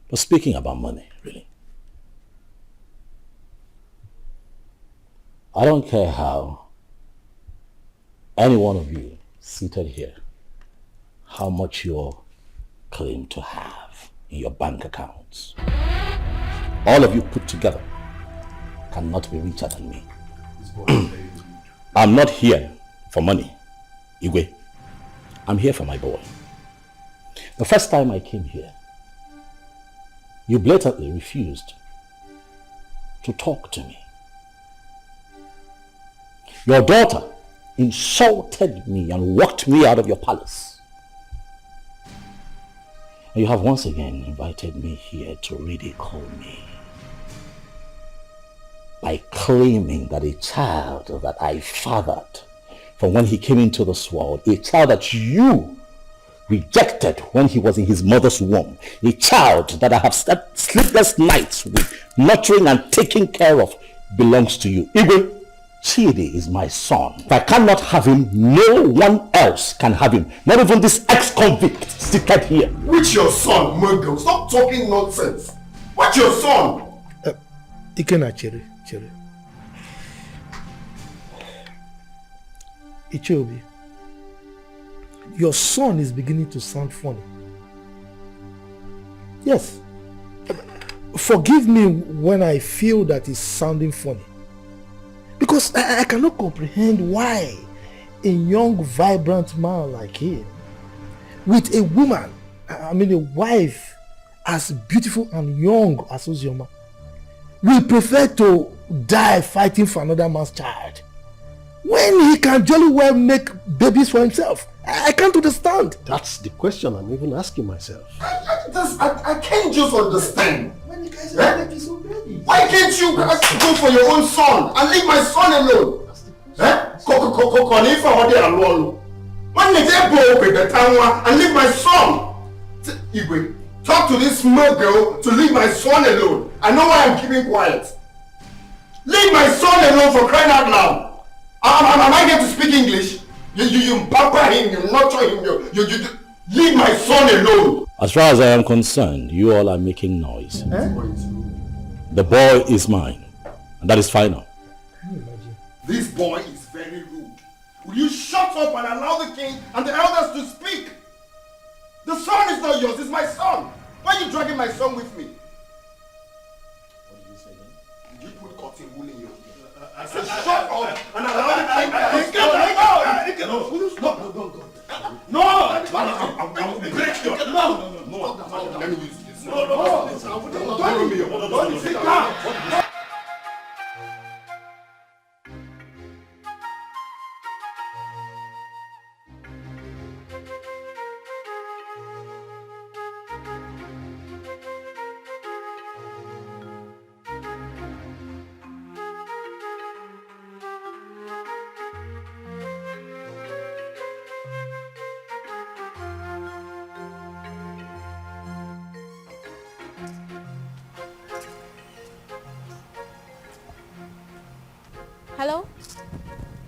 But speaking about money, really, I don't care how any one of you seated here, how much you claim to have in your bank accounts. All of you put together cannot be richer than me. I'm not here for money, Igwe. I'm here for my boy. The first time I came here, you blatantly refused to talk to me. Your daughter insulted me and walked me out of your palace. And you have once again invited me here to ridicule me by claiming that a child that I fathered from when he came into this world, a child that you rejected when he was in his mother's womb, a child that I have slept sleepless nights with, nurturing and taking care of, belongs to you. Igwe, Chidi is my son. If I cannot have him, no one else can have him. Not even this ex-convict seated here. Which your son, Muggle? Stop talking nonsense. What's your son? Ikena Chere. Ichiobi, your son is beginning to sound funny. Yes. Forgive me when I feel that it's sounding funny. Because I cannot comprehend why a young, vibrant man like him, with a woman, a wife as beautiful and young as Ozioma, will prefer to die fighting for another man's child when he can jolly well make babies for himself. I can't understand. That's the question I'm even asking myself. I can't just understand. Why can't you go for your own son and leave my son alone? When they go with the town and leave my son. Igwe, talk to this small girl to leave my son alone. I know why I'm keeping quiet. Leave my son alone, for crying out loud. Am I going to speak English? You pamper him, you nurture him, you leave my son alone. As far as I am concerned, you all are making noise. The boy is mine, and that is final. This boy is very very rude. Will you shut up and allow the king and the elders to speak? The son is not yours, it's my son. Why are you dragging my son with me? What did you say then? Did you put cotton wool in your ear? I said shut up and allow the king and the elders to speak. No! I will break your... No! Let me use this. No! Sit down! Hello?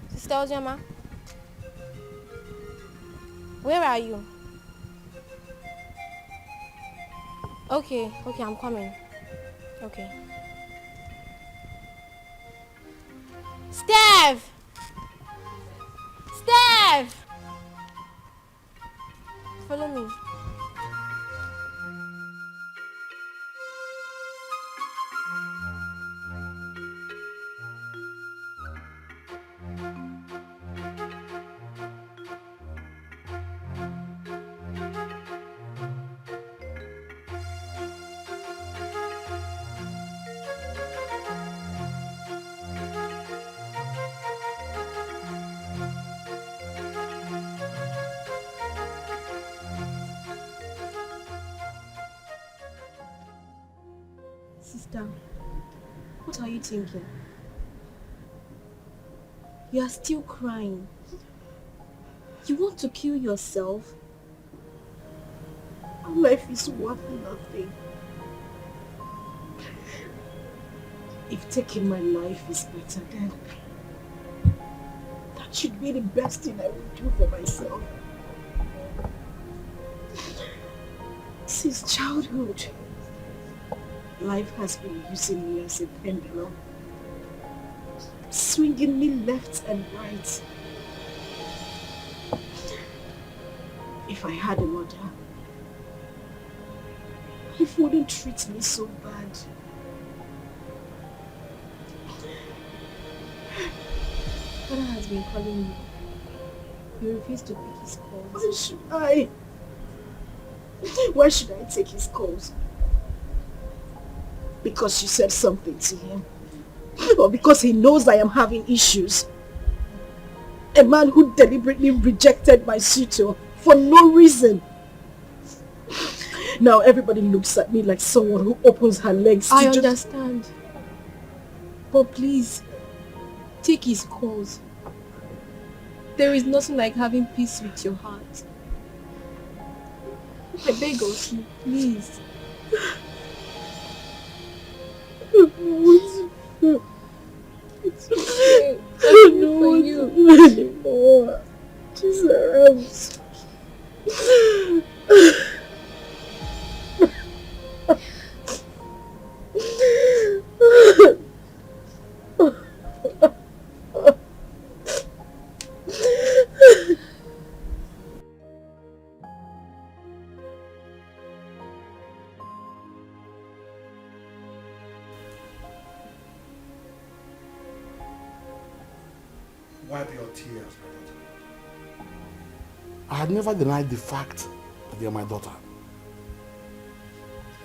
Sister Ojama? Where are you? Okay, I'm coming. Okay. Steph! Steph! Follow me. Sister, what are you thinking? You are still crying. You want to kill yourself? Our life is worth nothing. If taking my life is better, then that should be the best thing I would do for myself. Since childhood, life has been using me as a pendulum, swinging me left and right. If I had a mother, life wouldn't treat me so bad. Father has been calling you. You refuse to pick his calls. Why should I? Why should I take his calls? Because you said something to him? Or because he knows I am having issues? A man who deliberately rejected my suitor for no reason. Now everybody looks at me like someone who opens her legs to I understand. But please, take his calls. There is nothing like having peace with your heart. I beg of you, please. It's okay. I don't want you anymore. Jesus. Wipe your tears, my daughter. I had never denied the fact that you are my daughter.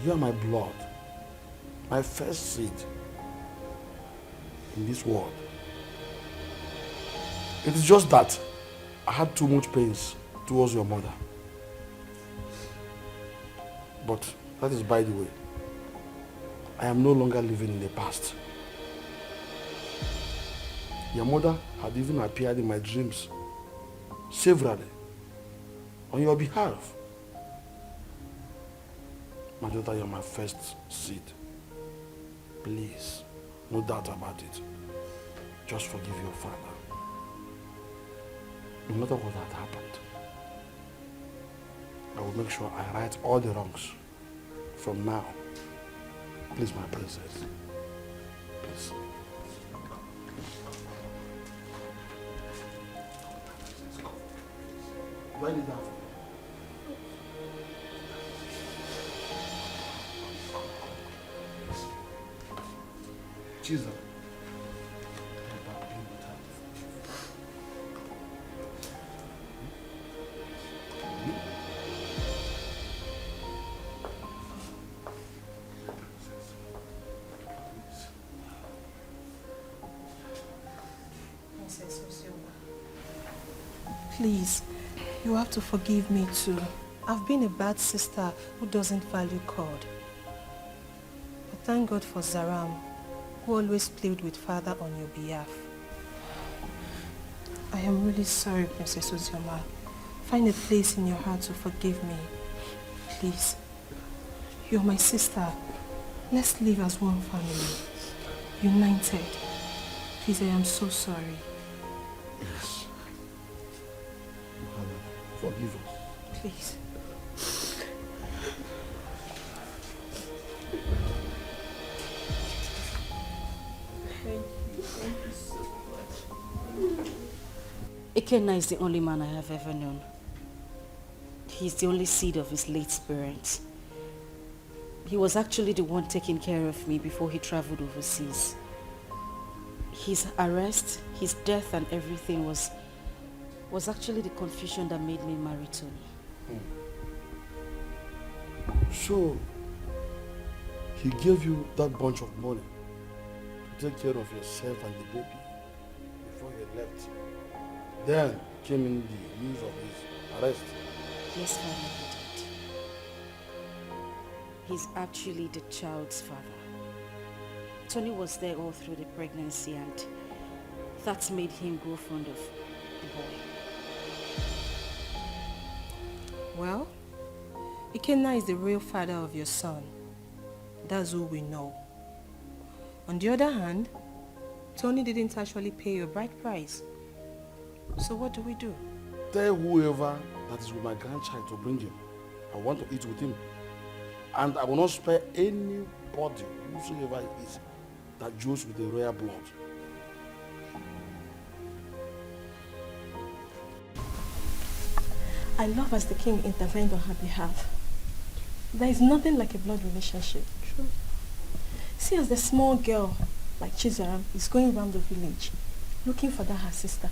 You are my blood, my first seed in this world. It is just that I had too much pains towards your mother. But that is by the way. I am no longer living in the past. Your mother had even appeared in my dreams severally on your behalf. My daughter, you're my first seed. Please, no doubt about it. Just forgive your father. No matter what had happened, I will make sure I right all the wrongs from now. Please, my princess. Please. Do I need that? Jesus. Please, you have to forgive me too. I've been a bad sister who doesn't value God. But thank God for Zaram, who always played with Father on your behalf. I am really sorry, Princess Ozioma. Find a place in your heart to forgive me. Please. You're my sister. Let's live as one family. United. Please, I am so sorry. Yes. Johanna, forgive us. Please. Thank you so much. Ikenna is the only man I have ever known. He's the only seed of his late parents. He was actually the one taking care of me before he traveled overseas. His arrest, his death and everything was actually the confusion that made me marry Tony. So, he gave you that bunch of money to take care of yourself and the baby before you left. Then came in the news of his arrest. Yes, Father, he did. He's actually the child's father. Tony was there all through the pregnancy and that made him grow fond of the boy. Well, Ikenna is the real father of your son. That's who we know. On the other hand, Tony didn't actually pay your bride price. So what do we do? Tell whoever that is with my grandchild to bring him. I want to eat with him. And I will not spare anybody, whosoever it is, that joins with the royal blood. I love as the king intervened on her behalf. There is nothing like a blood relationship. True. See, as the small girl, like Chizaram, is going around the village, looking for that her sister.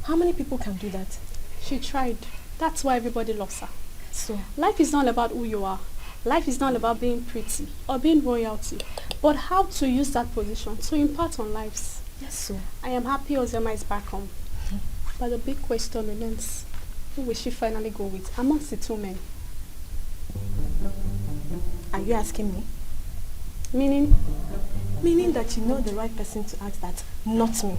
How many people can do that? She tried. That's why everybody loves her. So, life is not about who you are. Life is not about being pretty or being royalty, but how to use that position to impart on lives. Yes, so. I am happy Ozioma is back home. But the big question remains, who will she finally go with amongst the two men? Are you asking me? Meaning? Meaning that you know the right person to ask that, not me.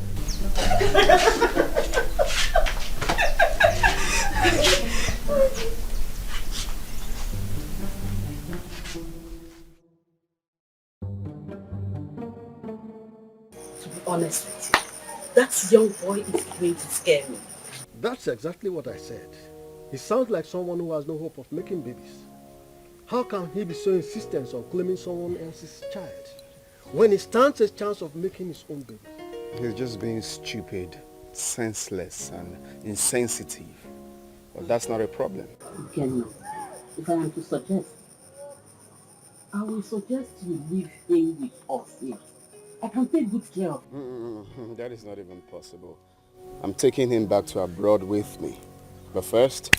To be honest with you, that young boy is going to scare me. That's exactly what I said. He sounds like someone who has no hope of making babies. How can he be so insistent on claiming someone else's child when he stands a chance of making his own baby? He's just being stupid, senseless and insensitive. But that's not a problem. Again, if I am to suggest, I will suggest you leave him with us here. I can take good care of him. That is not even possible. I'm taking him back to abroad with me. But first,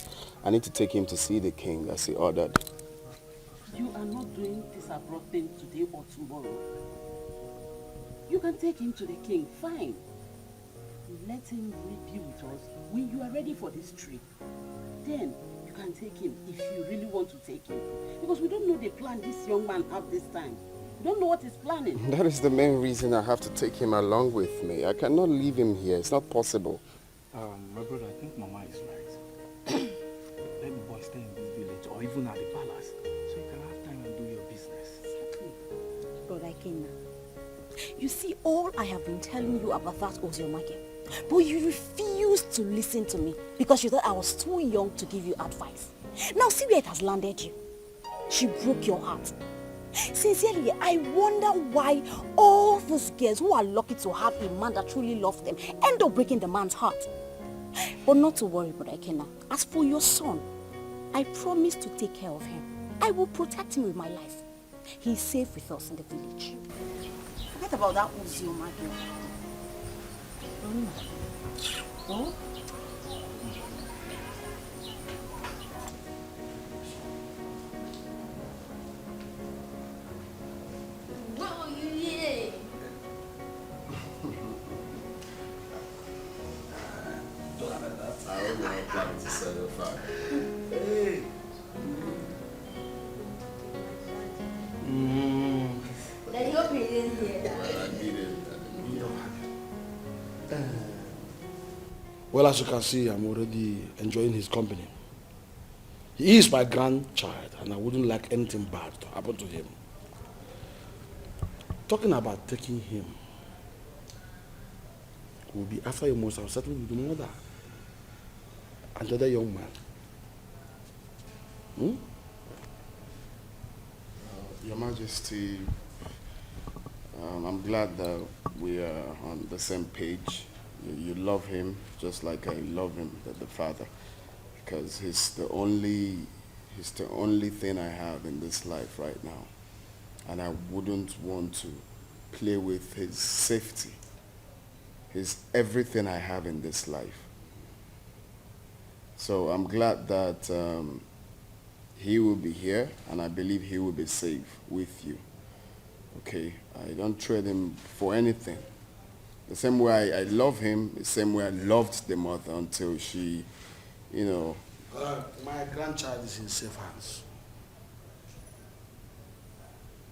I need to take him to see the king as he ordered. You are not doing this abroad thing today or tomorrow. You can take him to the king, fine. Let him be with us when you are ready for this trip. Then you can take him if you really want to take him. Because we don't know the plan this young man have this time. We don't know what he's planning. That is the main reason I have to take him along with me. I cannot leave him here. It's not possible. My brother, I think Mama is right. Let the boy stay in this village or even at the palace so you can have time and do your business. Exactly. Brother Ikenna, you see, all I have been telling you about that Oziomake, but you refused to listen to me because you thought I was too young to give you advice. Now see where it has landed you. She broke your heart. Sincerely, I wonder why all those girls who are lucky to have a man that truly loves them end up breaking the man's heart. But not to worry, Brother Ekena. As for your son, I promise to take care of him. I will protect him with my life. He is safe with us in the village. Forget about that Uzioma girl. Oh? Well, as you can see, I'm already enjoying his company. He is my grandchild, and I wouldn't like anything bad to happen to him. Talking about taking him will be after you must have settled with the mother and the other young man. Your Majesty, I'm glad that we are on the same page. You love him just like I love him, the father, because he's the only thing I have in this life right now, and I wouldn't want to play with his safety. He's everything I have in this life. So I'm glad that he will be here, and I believe he will be safe with you. Okay, I don't trade him for anything. The same way I love him, the same way I loved the mother until she, my grandchild is in safe hands.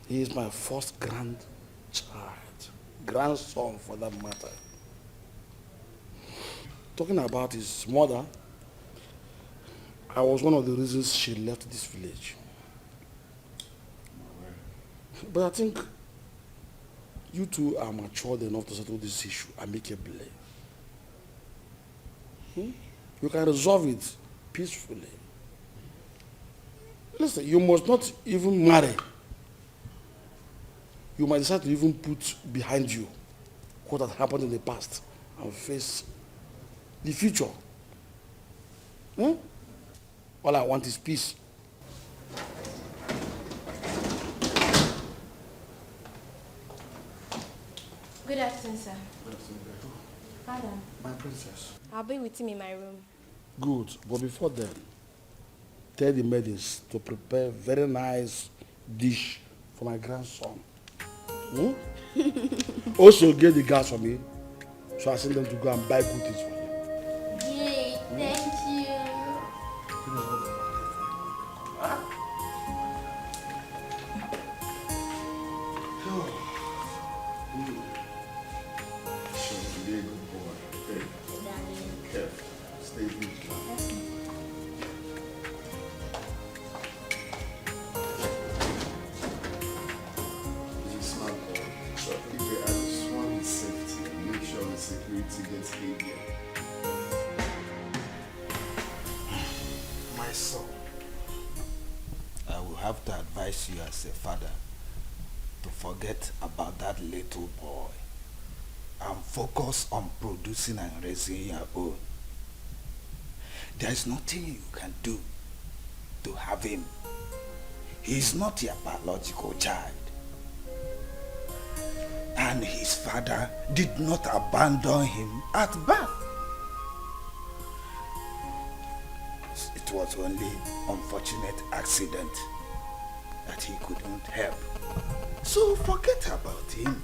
He is my first grandson for that matter. Talking about his mother, I was one of the reasons she left this village. But I think you two are matured enough to settle this issue amicably. You can resolve it peacefully. Listen, you must not even marry. You might decide to even put behind you what has happened in the past and face the future. All I want is peace. Good afternoon, sir. Good afternoon. Father. My princess. I'll be with him in my room. Good, but before then, tell the maidens to prepare a very nice dish for my grandson. Also get the gas for me, so I send them to go and buy good things for him. Yay, thank you. Be a good boy. Okay. Careful. Stay vigilant. He's a smart boy. So if you just want his safety, make sure the security gets heavier. My son, I will have to advise you as a father to forget about that little boy and focus on producing and raising your own. There is nothing you can do to have him. He is not your biological child. And his father did not abandon him at birth. It was only unfortunate accident that he couldn't help. So forget about him.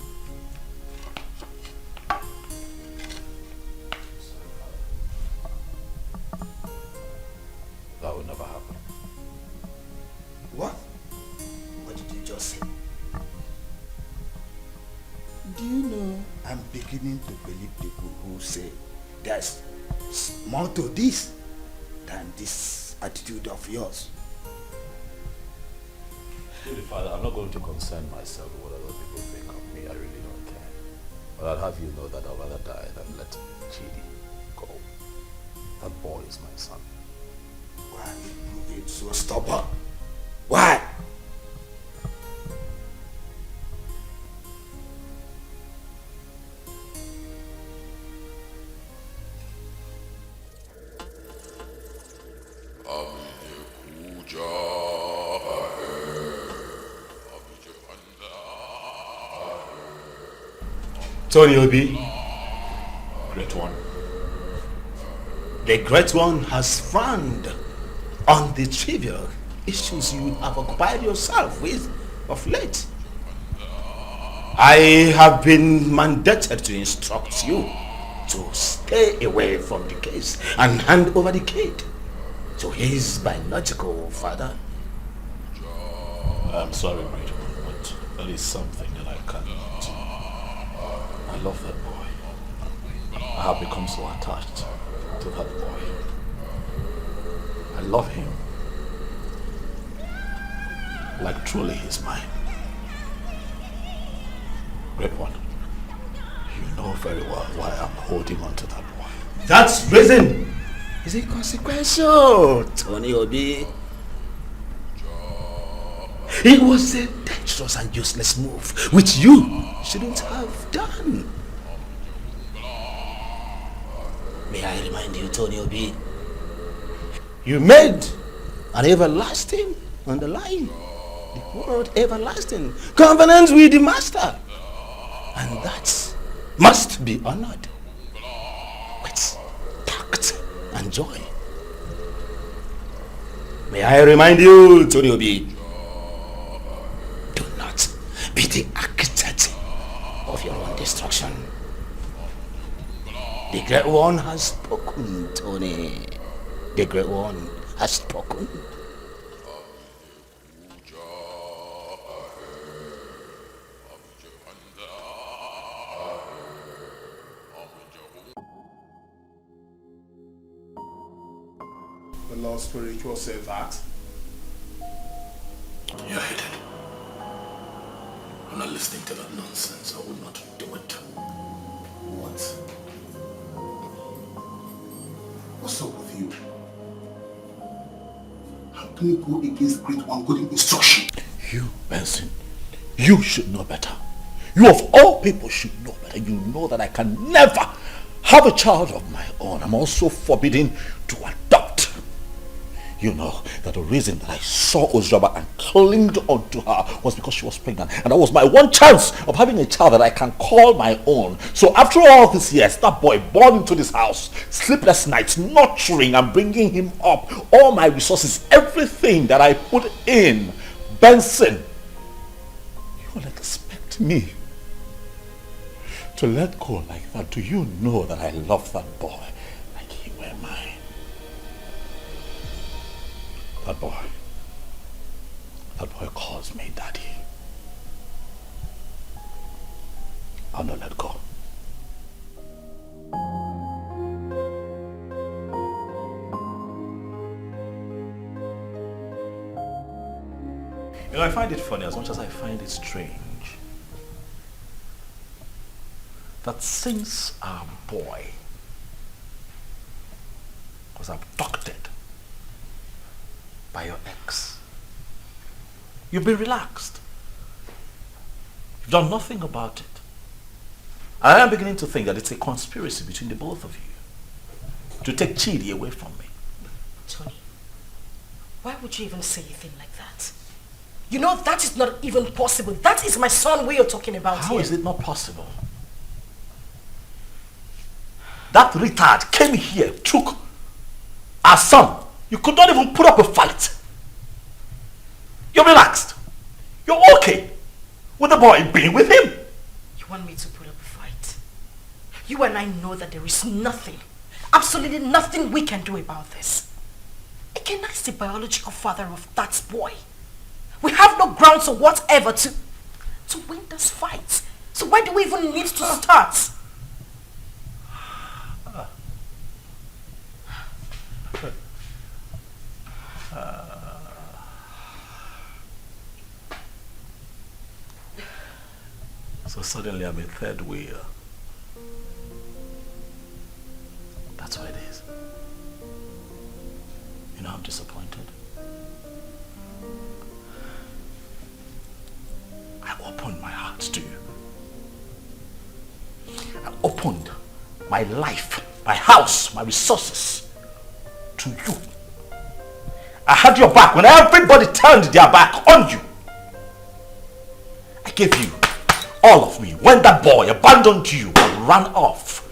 That will never happen. What? What did you just say? Do you know I'm beginning to believe people who say there's more to this than this attitude of yours? Really, Father, I'm not going to concern myself with what other people think of me. I really don't care. But I'll have you know that I'd rather die than let Chidi go. That boy is my son. Why are you moving so stubborn? Why? Tony Obi, Great One. The Great One has frowned on the trivial issues you have occupied yourself with of late. I have been mandated to instruct you to stay away from the case and hand over the kid to his biological father. I'm sorry, Great One, but there is something that I cannot do. I love that boy. I have become so attached to that boy. I love him. Like truly he's mine. Great One, you know very well why I'm holding on to that boy. That reason is inconsequential, Tony Obi. It was a dangerous and useless move, which you shouldn't have done. May I remind you, Tony Obi, you made an everlasting, underlying, the word everlasting, covenant with the Master. And that must be honored with tact and joy. May I remind you, Tony Obi, do not be the architect of your own destruction. The Great One has spoken, Tony. The Great One has spoken. The Lord Spiritual says that. You're hated. I'm not listening to that nonsense. I will not do it. What? What's up with you? How can you go against Great One good instruction? You, Benson, you should know better. You of all people should know better. You know that I can never have a child of my own. I'm also forbidden to adopt. You know that the reason that I saw Ozioma and clinged onto her was because she was pregnant. And that was my one chance of having a child that I can call my own. So after all these years, that boy born into this house, sleepless nights, nurturing and bringing him up, all my resources, everything that I put in, Benson, you will expect me to let go like that? Do you know that I love that boy like he were mine? That boy calls me daddy. I'll not let go. You know, I find it funny as much as I find it strange that since our boy was abducted by your ex, you've been relaxed. You've done nothing about it. I am beginning to think that it's a conspiracy between the both of you to take Chidi away from me. Tony, why would you even say a thing like that? You know that is not even possible. That is my son we are talking about here. How is it not possible? That retard came here, took our son. You could not even put up a fight. You're relaxed. You're okay with the boy being with him. You want me to put up a fight? You and I know that there is nothing, absolutely nothing we can do about this. Again, that's the biological father of that boy. We have no grounds or whatever to win this fight. So why do we even need to start? So suddenly I'm a third wheel. That's what it is. You know, I'm disappointed. I opened my heart to you. I opened my life, my house, my resources to you. I had your back when everybody turned their back on you. I gave you all of me, when that boy abandoned you and ran off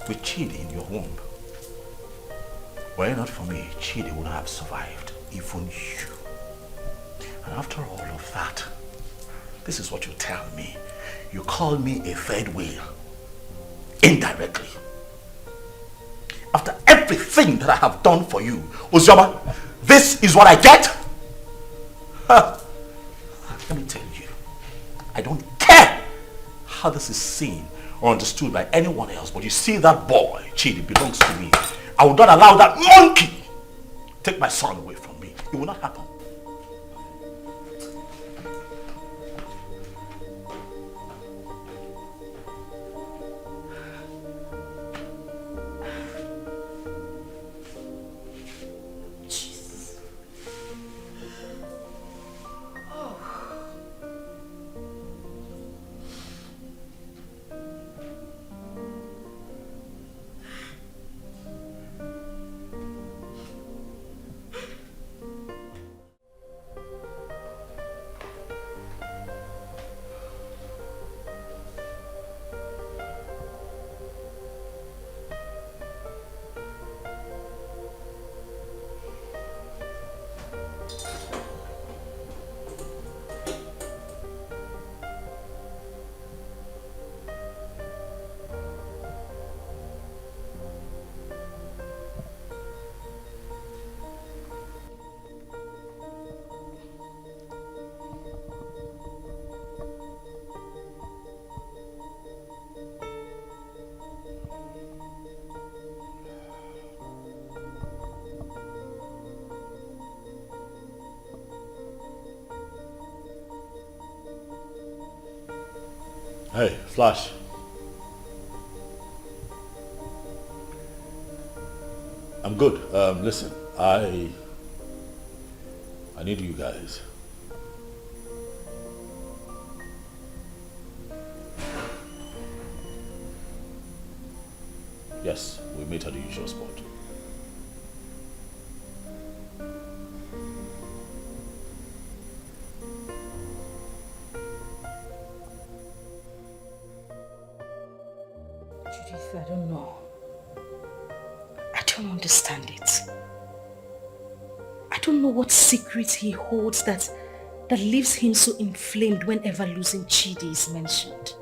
with Chidi in your womb, were it not for me, Chidi would have survived, even you. And after all of that, this is what you tell me. You call me a third wheel, indirectly. After everything that I have done for you, Uzoma, this is what I get? Let me tell you, I don't care how this is seen or understood by anyone else, but you see that boy, Chidi, belongs to me. I will not allow that monkey take my son away from me. It will not happen. Hey, Flash. I'm good. Listen, I need you guys. Yes, we meet at the usual spot. I don't know. I don't understand it. I don't know what secret he holds that leaves him so inflamed whenever losing Chidi is mentioned.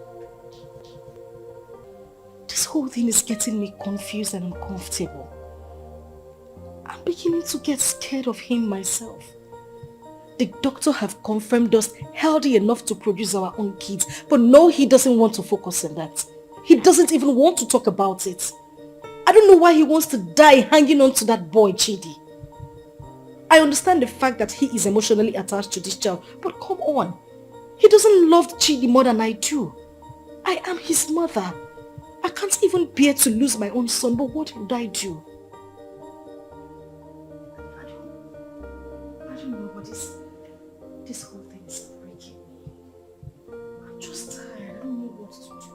This whole thing is getting me confused and uncomfortable. I'm beginning to get scared of him myself. The doctor have confirmed us healthy enough to produce our own kids, but no, he doesn't want to focus on that. He doesn't even want to talk about it. I don't know why he wants to die hanging on to that boy, Chidi. I understand the fact that he is emotionally attached to this child, but come on. He doesn't love Chidi more than I do. I am his mother. I can't even bear to lose my own son, but what would I do? I don't know, but this whole thing is breaking me. I'm just tired. I don't know what to do.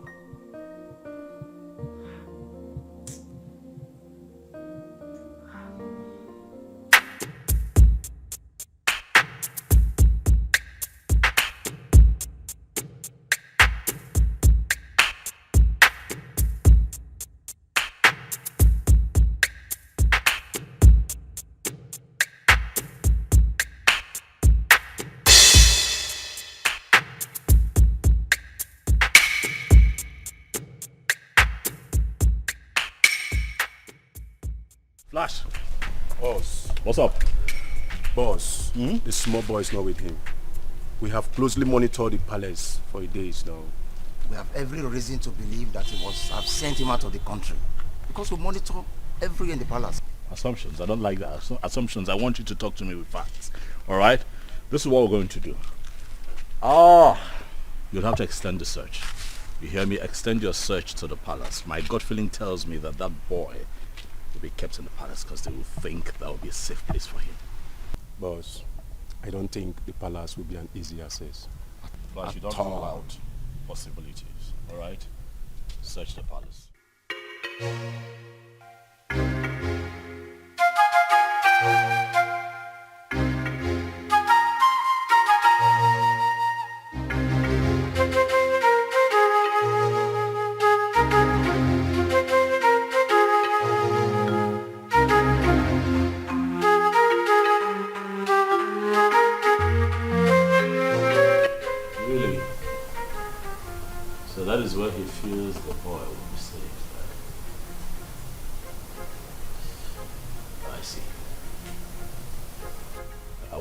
Flash. Boss. What's up? Boss, the small boy is not with him. We have closely monitored the palace for days now. We have every reason to believe that he must have sent him out of the country. Because we monitor everywhere in the palace. Assumptions. I don't like that. Assumptions. I want you to talk to me with facts. Alright? This is what we're going to do. You'll have to extend the search. You hear me? Extend your search to the palace. My gut feeling tells me that that boy will be kept in the palace because they will think that will be a safe place for him. Boss, I don't think the palace will be an easy access. But you don't rule out possibilities. Alright? Search the palace.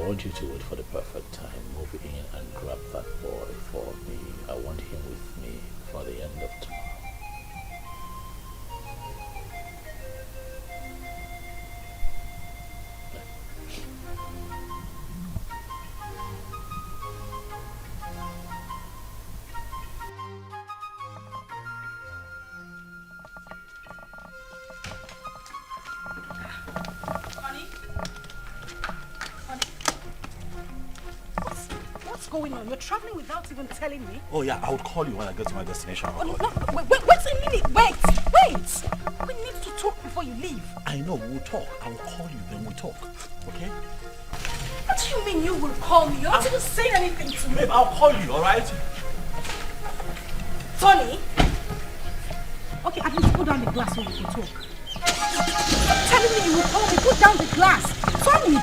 want you to wait for the perfect time. Move in and grab that boy for me. I want him with me for the end of tomorrow. Going on? You're traveling without even telling me? Oh yeah, I would call you when I get to my destination. Oh, no, wait a minute. Wait. We need to talk before you leave. I know, we'll talk. I will call you, then we'll talk. Okay? What do you mean you will call me? You haven't even said anything to me. Babe, I'll call you, alright? Tony? Okay, at least put down the glass so we can talk. Stop telling me you will call me. Put down the glass. Tony!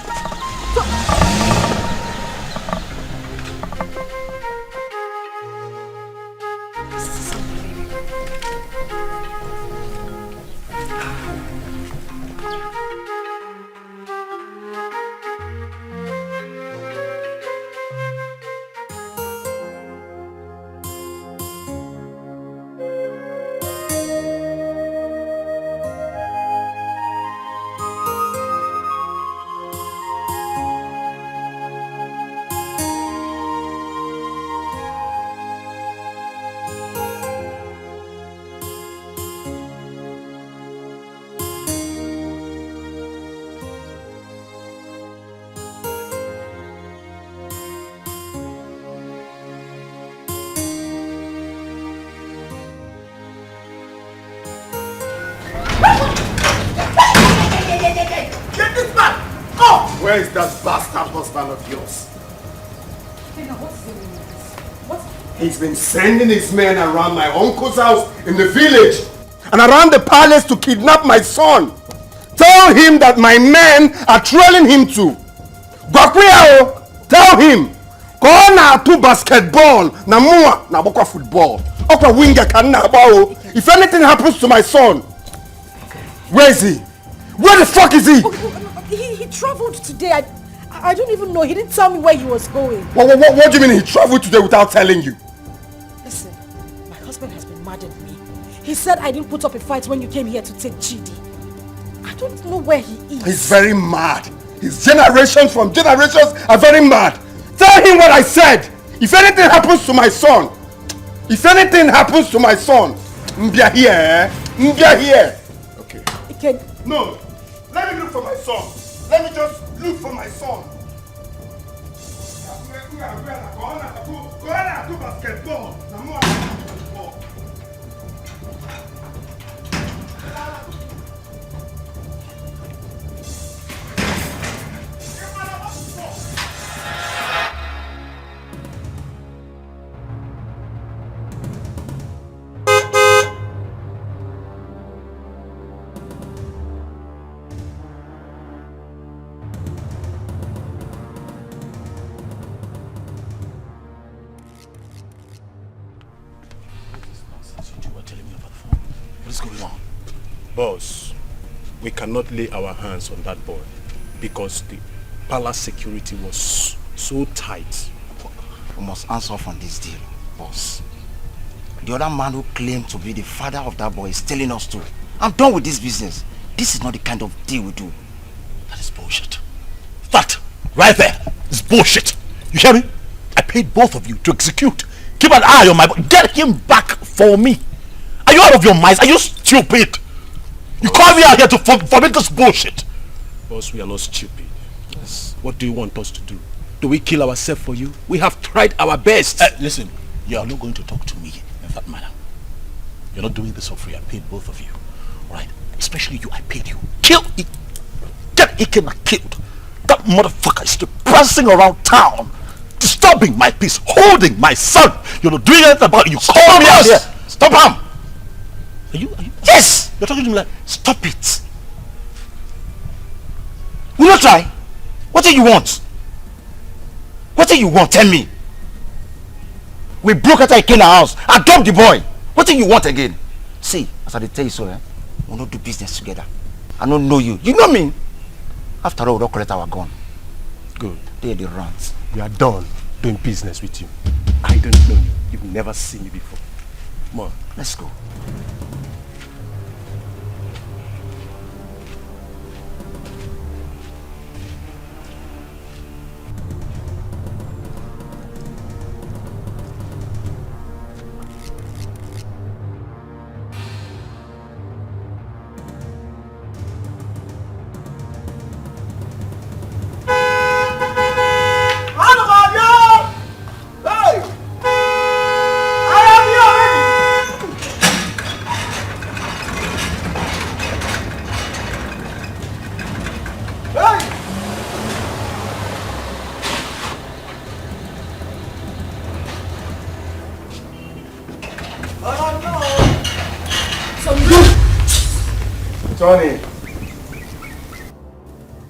Where is that bastard husband of yours? He's been sending his men around my uncle's house in the village and around the palace to kidnap my son. Tell him that my men are trailing him to. Bakwiyao, tell him. Go na to basketball, na mua na bokwa football. Okwa winger kan na bao. If anything happens to my son, where is he? Where the fuck is he? He traveled today. I don't even know. He didn't tell me where he was going. What do you mean he traveled today without telling you? Listen, my husband has been mad at me. He said I didn't put up a fight when you came here to take Chidi. I don't know where he is. He's very mad. His generations from generations are very mad. Tell him what I said. If anything happens to my son, Mbia here, eh? Mbia here. Okay. No, let me look for my son. Let me just look for my son. Go on to basketball. Boss, we cannot lay our hands on that boy because the palace security was so tight. We must answer off on this deal, boss. The other man who claimed to be the father of that boy is telling us to. I'm done with this business. This is not the kind of deal we do. That is bullshit. That, right there, is bullshit. You hear me? I paid both of you to execute. Keep an eye on my boy. Get him back for me. Are you out of your minds? Are you stupid? You call me out here to forbid this bullshit. Boss, we are not stupid. Yes. What do you want us to do? Do we kill ourselves for you? We have tried our best. Listen, you are not going to talk to me in that manner. You're not doing this for free. I paid both of you. Right? Especially you, I paid you. Kill it. Get Ikena killed. That motherfucker is still prancing around town, disturbing my peace, holding my son. You're not doing anything about it. You call me out here. Stop him. Are you? Yes! You're talking to me like, stop it. Will you try? What do you want? What do you want? Tell me. We broke out Ikena house. I dumped the boy. What do you want again? See, as I tell you so, we'll not do business together. I don't know you. You know me. After all, we don't collect our gun. Good. pay the rent. We are done doing business with you. I don't know you. You've never seen me before. Come on. Let's go.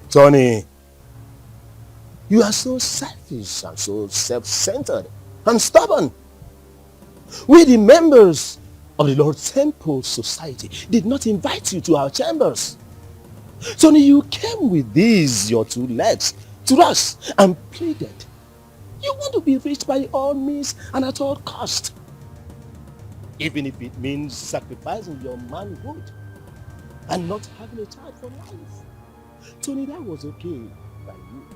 Tony, you are so selfish and so self-centered and stubborn. We, the members of the Lord Temple Society, did not invite you to our chambers. Tony, you came with these, your two legs, to us and pleaded. You want to be rich by all means and at all cost. Even if it means sacrificing your manhood and not having a child for life. Tony, that was okay by you.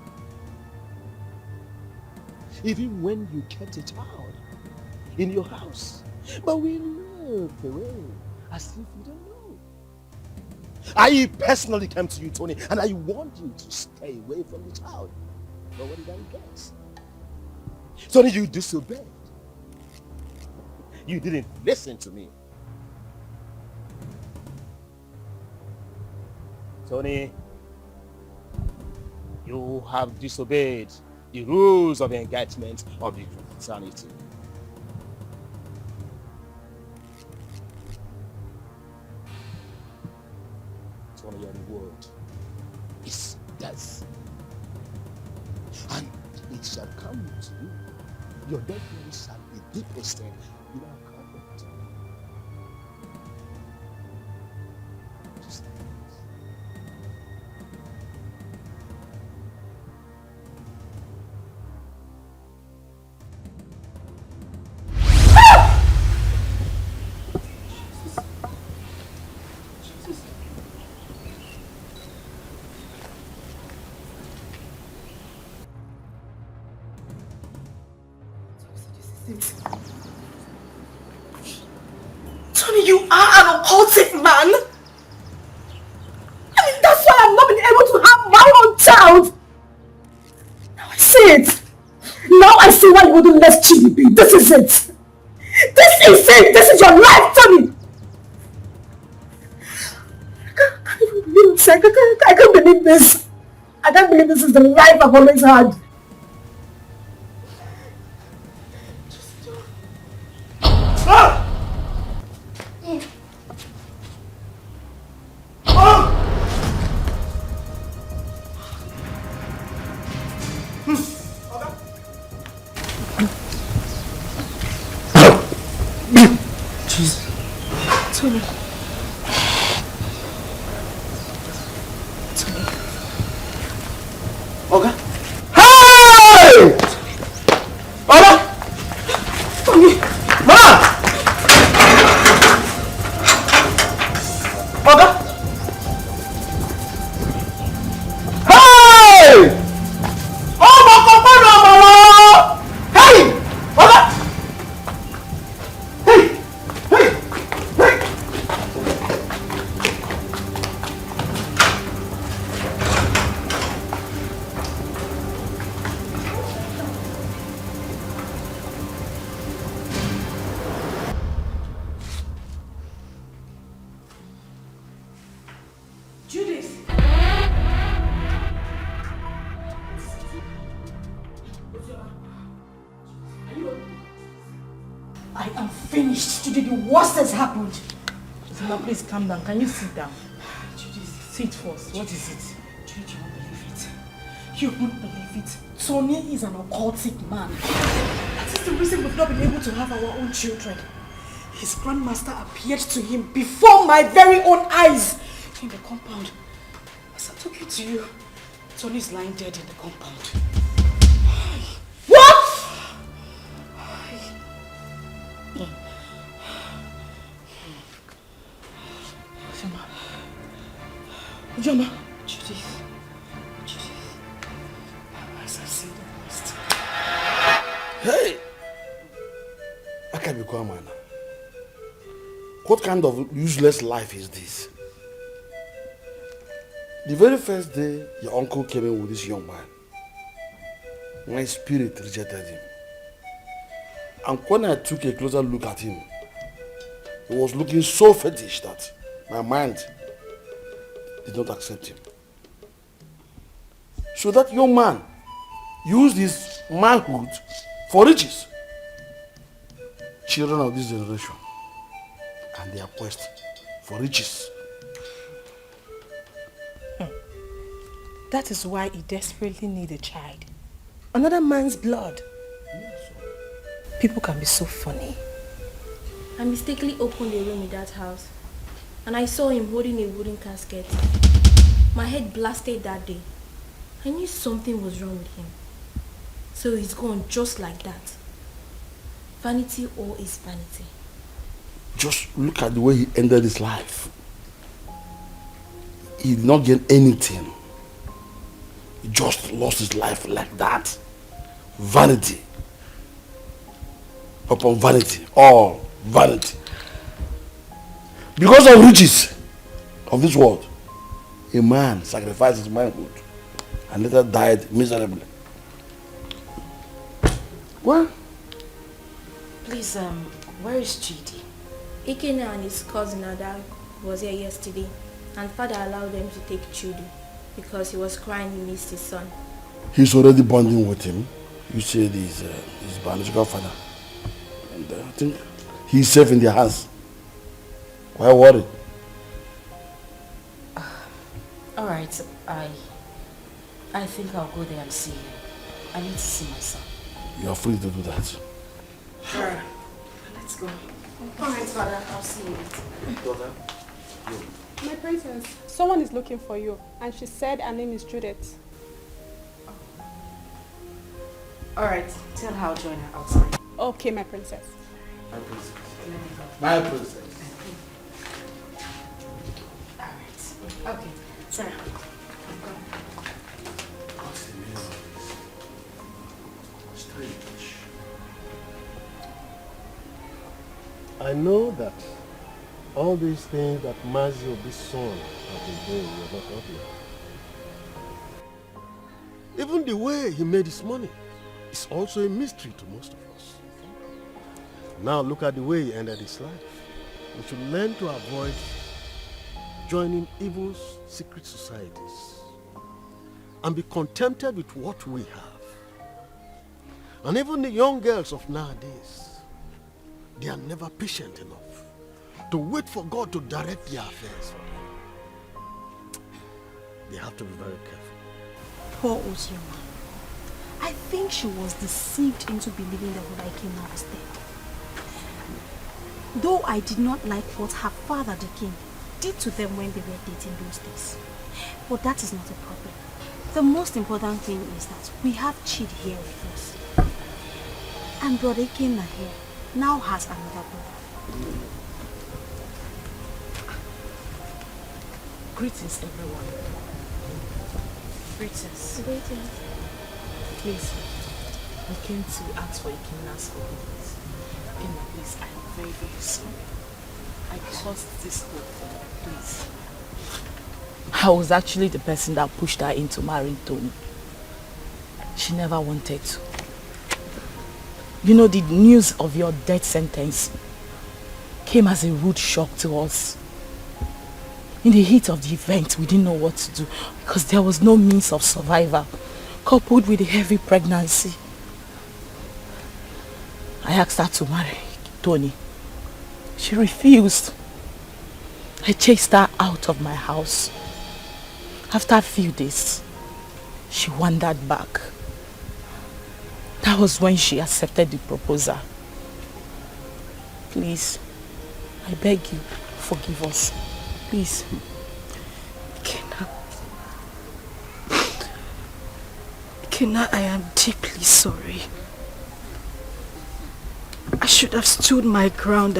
Even when you kept a child in your house. But we looked away as if you don't know. I personally came to you, Tony, and I warned you to stay away from the child. But what did I guess? Tony, you disobeyed. You didn't listen to me. Tony, you have disobeyed the rules of engagement of the fraternity. Tony, your reward is death. And it shall come to you. Your death shall be deposited in our covenant. Tony, you are an occultic man. I mean, that's why I've not been able to have my own child. Now I see it. Now I see why you wouldn't let Chidi be. This is it. This is it. This is your life, Tony. I can't even believe this. I can't believe this. I can't believe this is the life I've always had. Tony. Oga? Hey! Oga? Tony! Mama! Oga? Hey! Oh, Mama! Hey! Oga? Has happened. Zuma, please calm down. Can you sit down? Judith, sit first. What is it? Judith, you won't believe it. You won't believe it. Tony is an occultic man. That is the reason we've not been able to have our own children. His grandmaster appeared to him before my very own eyes in the compound. As I'm talking to you, Tony is lying dead in the compound. Ujoma. Judith. As I said, Hey! Akabikwa. What kind of useless life is this? The very first day your uncle came in with this young man, my spirit rejected him. And when I took a closer look at him, he was looking so fetish that my mind did not accept him. So that young man used his manhood for riches. Children of this generation and their quest for riches. That is why he desperately needs a child. Another man's blood. People can be so funny. I mistakenly opened a room in that house and I saw him holding a wooden casket. My head blasted that day. I knew something was wrong with him. So he's gone just like that. Vanity all is vanity. Just look at the way he ended his life. He did not get anything. He just lost his life like that. Vanity upon vanity, all vanity. Because of riches of this world, a man sacrificed his manhood and later died miserably. What? Please, where is Chidi? Ikena and his cousin Ada was here yesterday and father allowed them to take Chidi because he was crying he missed his son. He's already bonding with him. You said he's his biological father. And I think he's safe in their hands. Why worry? Alright, I think I'll go there and see him. I need to see my son. You are free to do that. Sure. Let's go. Alright, father, I'll see you later. Daughter, My princess, someone is looking for you, and she said her name is Judith. Alright, tell her I'll join her outside. Okay, my princess. My princess. My princess. Alright. Okay, Sarah. I know that all these things that Mazio, this son, have been doing were not obvious. Even the way he made his money is also a mystery to most of us. Now look at the way he ended his life. We should learn to avoid joining evil secret societies and be contented with what we have. And even the young girls of nowadays, they are never patient enough to wait for God to direct their affairs for them. They have to be very careful. Poor Ozioma. I think she was deceived into believing that Odaikena was dead. Though I did not like what her father, the king, did to them when they were dating those days. But that is not a problem. The most important thing is that we have Chidi here with us. And Brother Ikena here now has another brother. Greetings, everyone. Greetings. Greetings. Please, I came to ask for Ikena's forgiveness. Ikena, please, I am very, very sorry. I caused this whole thing, please. I was actually the person that pushed her into marrying Tony. She never wanted to. You know, the news of your death sentence came as a rude shock to us. In the heat of the event, we didn't know what to do because there was no means of survival, coupled with a heavy pregnancy. I asked her to marry Tony. She refused. I chased her out of my house. After a few days, she wandered back. That was when she accepted the proposal. Please, I beg you, forgive us. Please. Ikena, I am deeply sorry. I should have stood my ground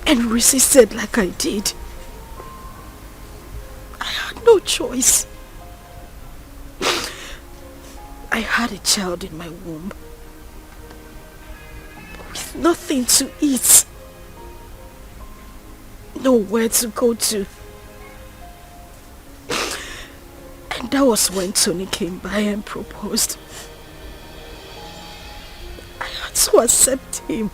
and resisted like I did. I no choice. I had a child in my womb with nothing to eat, nowhere to go to. And that was when Tony came by and proposed. I had to accept him.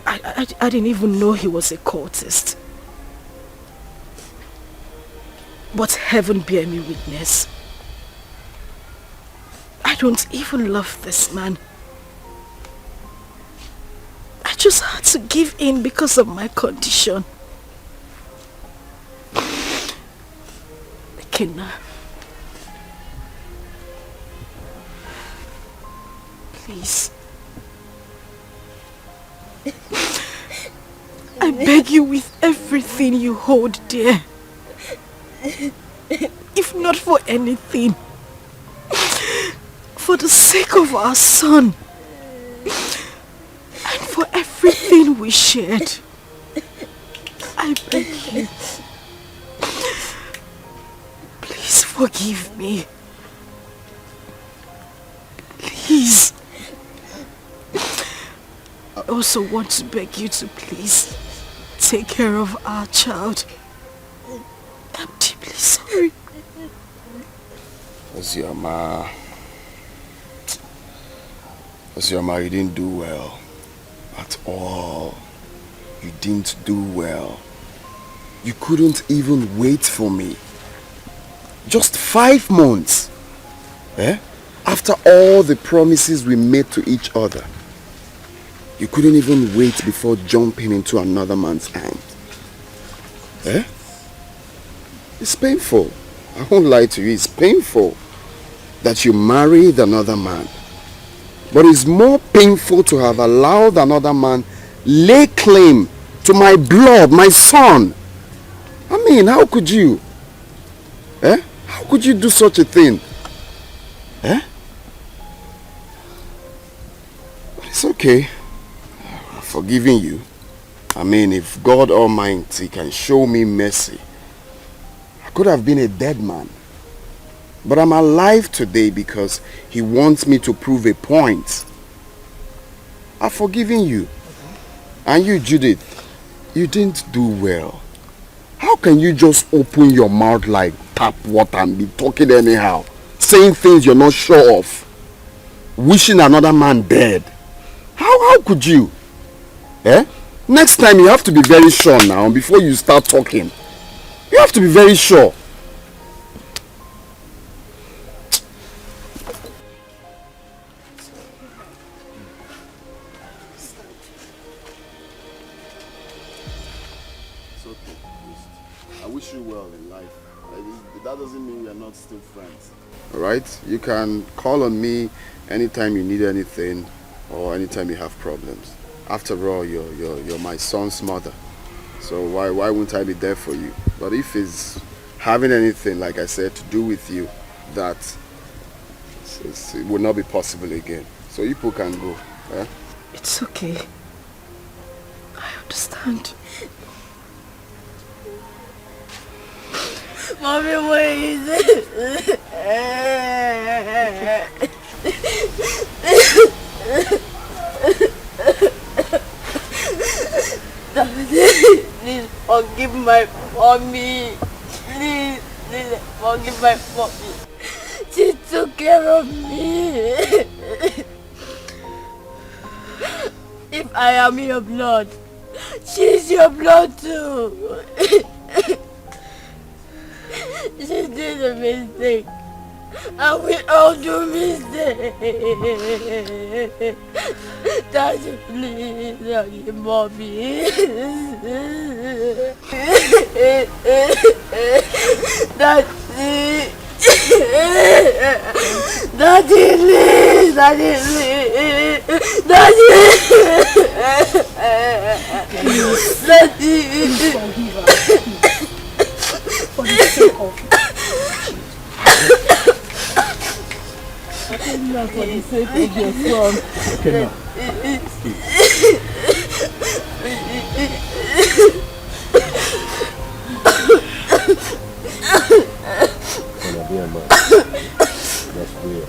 I didn't even know he was a cultist. But heaven bear me witness. I don't even love this man. I just had to give in because of my condition. Ikenna, please. I beg you with everything you hold dear. If not for anything, for the sake of our son and for everything we shared, I beg you, please forgive me. Please. I also want to beg you to please take care of our child. I'm deeply sorry. Ozioma, you didn't do well at all. You didn't do well. You couldn't even wait for me. Just 5 months. After all the promises we made to each other. You couldn't even wait before jumping into another man's arms. It's painful. I won't lie to you, it's painful that you married another man. But it's more painful to have allowed another man lay claim to my blood, my son. I mean, how could you? How could you do such a thing? But it's okay. I'm forgiving you. I mean, if God Almighty can show me mercy, I could have been a dead man. But I'm alive today because he wants me to prove a point. I've forgiven you. And you, Judith, you didn't do well. How can you just open your mouth like tap water and be talking anyhow? Saying things you're not sure of. Wishing another man dead. How could you? Next time you have to be very sure now before you start talking. You have to be very sure. It's okay. I wish you well in life. That doesn't mean we are not still friends. Alright? You can call on me anytime you need anything or anytime you have problems. After all, you're my son's mother. So why wouldn't I be there for you? But if it's having anything, like I said, to do with you, that it will not be possible again. So you people can go. It's okay. I understand. Mommy, what is it? Please forgive my mommy. Please forgive my mommy. She took care of me. If I am your blood, she's your blood too. She did a mistake. And we all do mistakes. Daddy, please forgive mommy. Daddy. Daddy, please. Daddy, please. Daddy. Daddy. For the sake of not for the sake of your son. Okay, now. Gonna be a man. That's weird.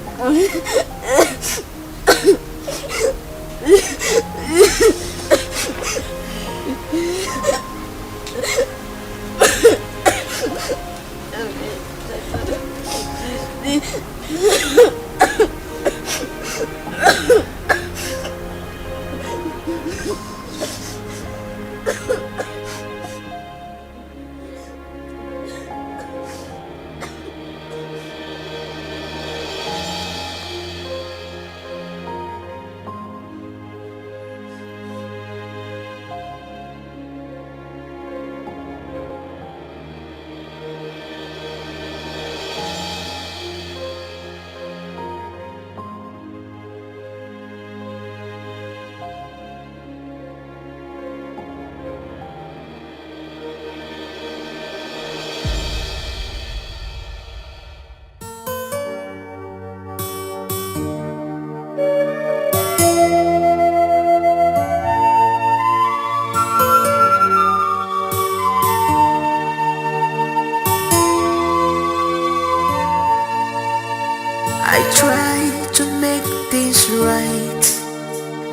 I try to make things right,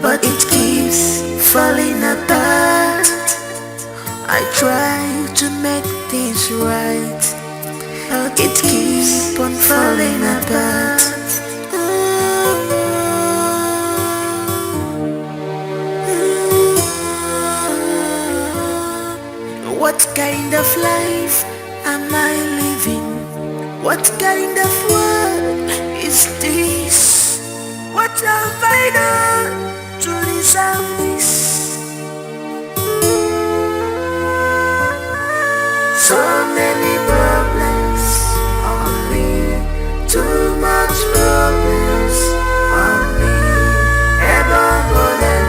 but it keeps falling apart. I try to make things right, but it keeps on falling apart. What kind of life am I living? What kind of world is this? What have I done to deserve this? So many problems on me, too much problems on me. Ever more than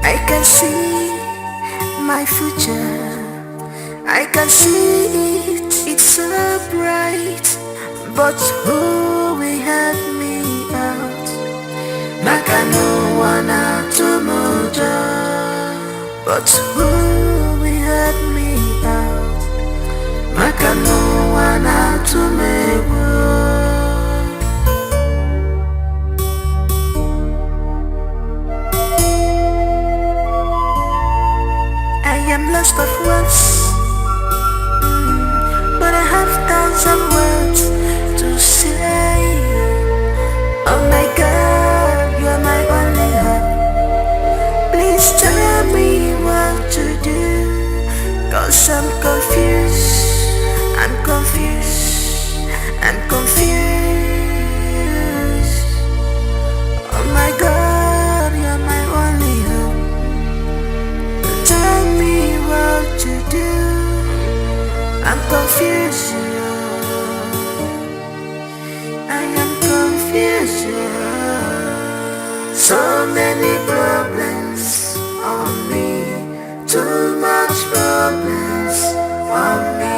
I can see my future, I can see it, it's so bright. But who will help me out? Maka no one tomoja. But who will help me out? Maka no one tomewo. I am lost of words, but I have tons of words to say. Oh my God, you're my only hope. Please tell me what to do, 'cause I'm confused, I'm confused, I'm confused. Oh my God, you're my only hope. Tell me what to do, I'm confused. I am confused. So many problems on me, too much problems on me.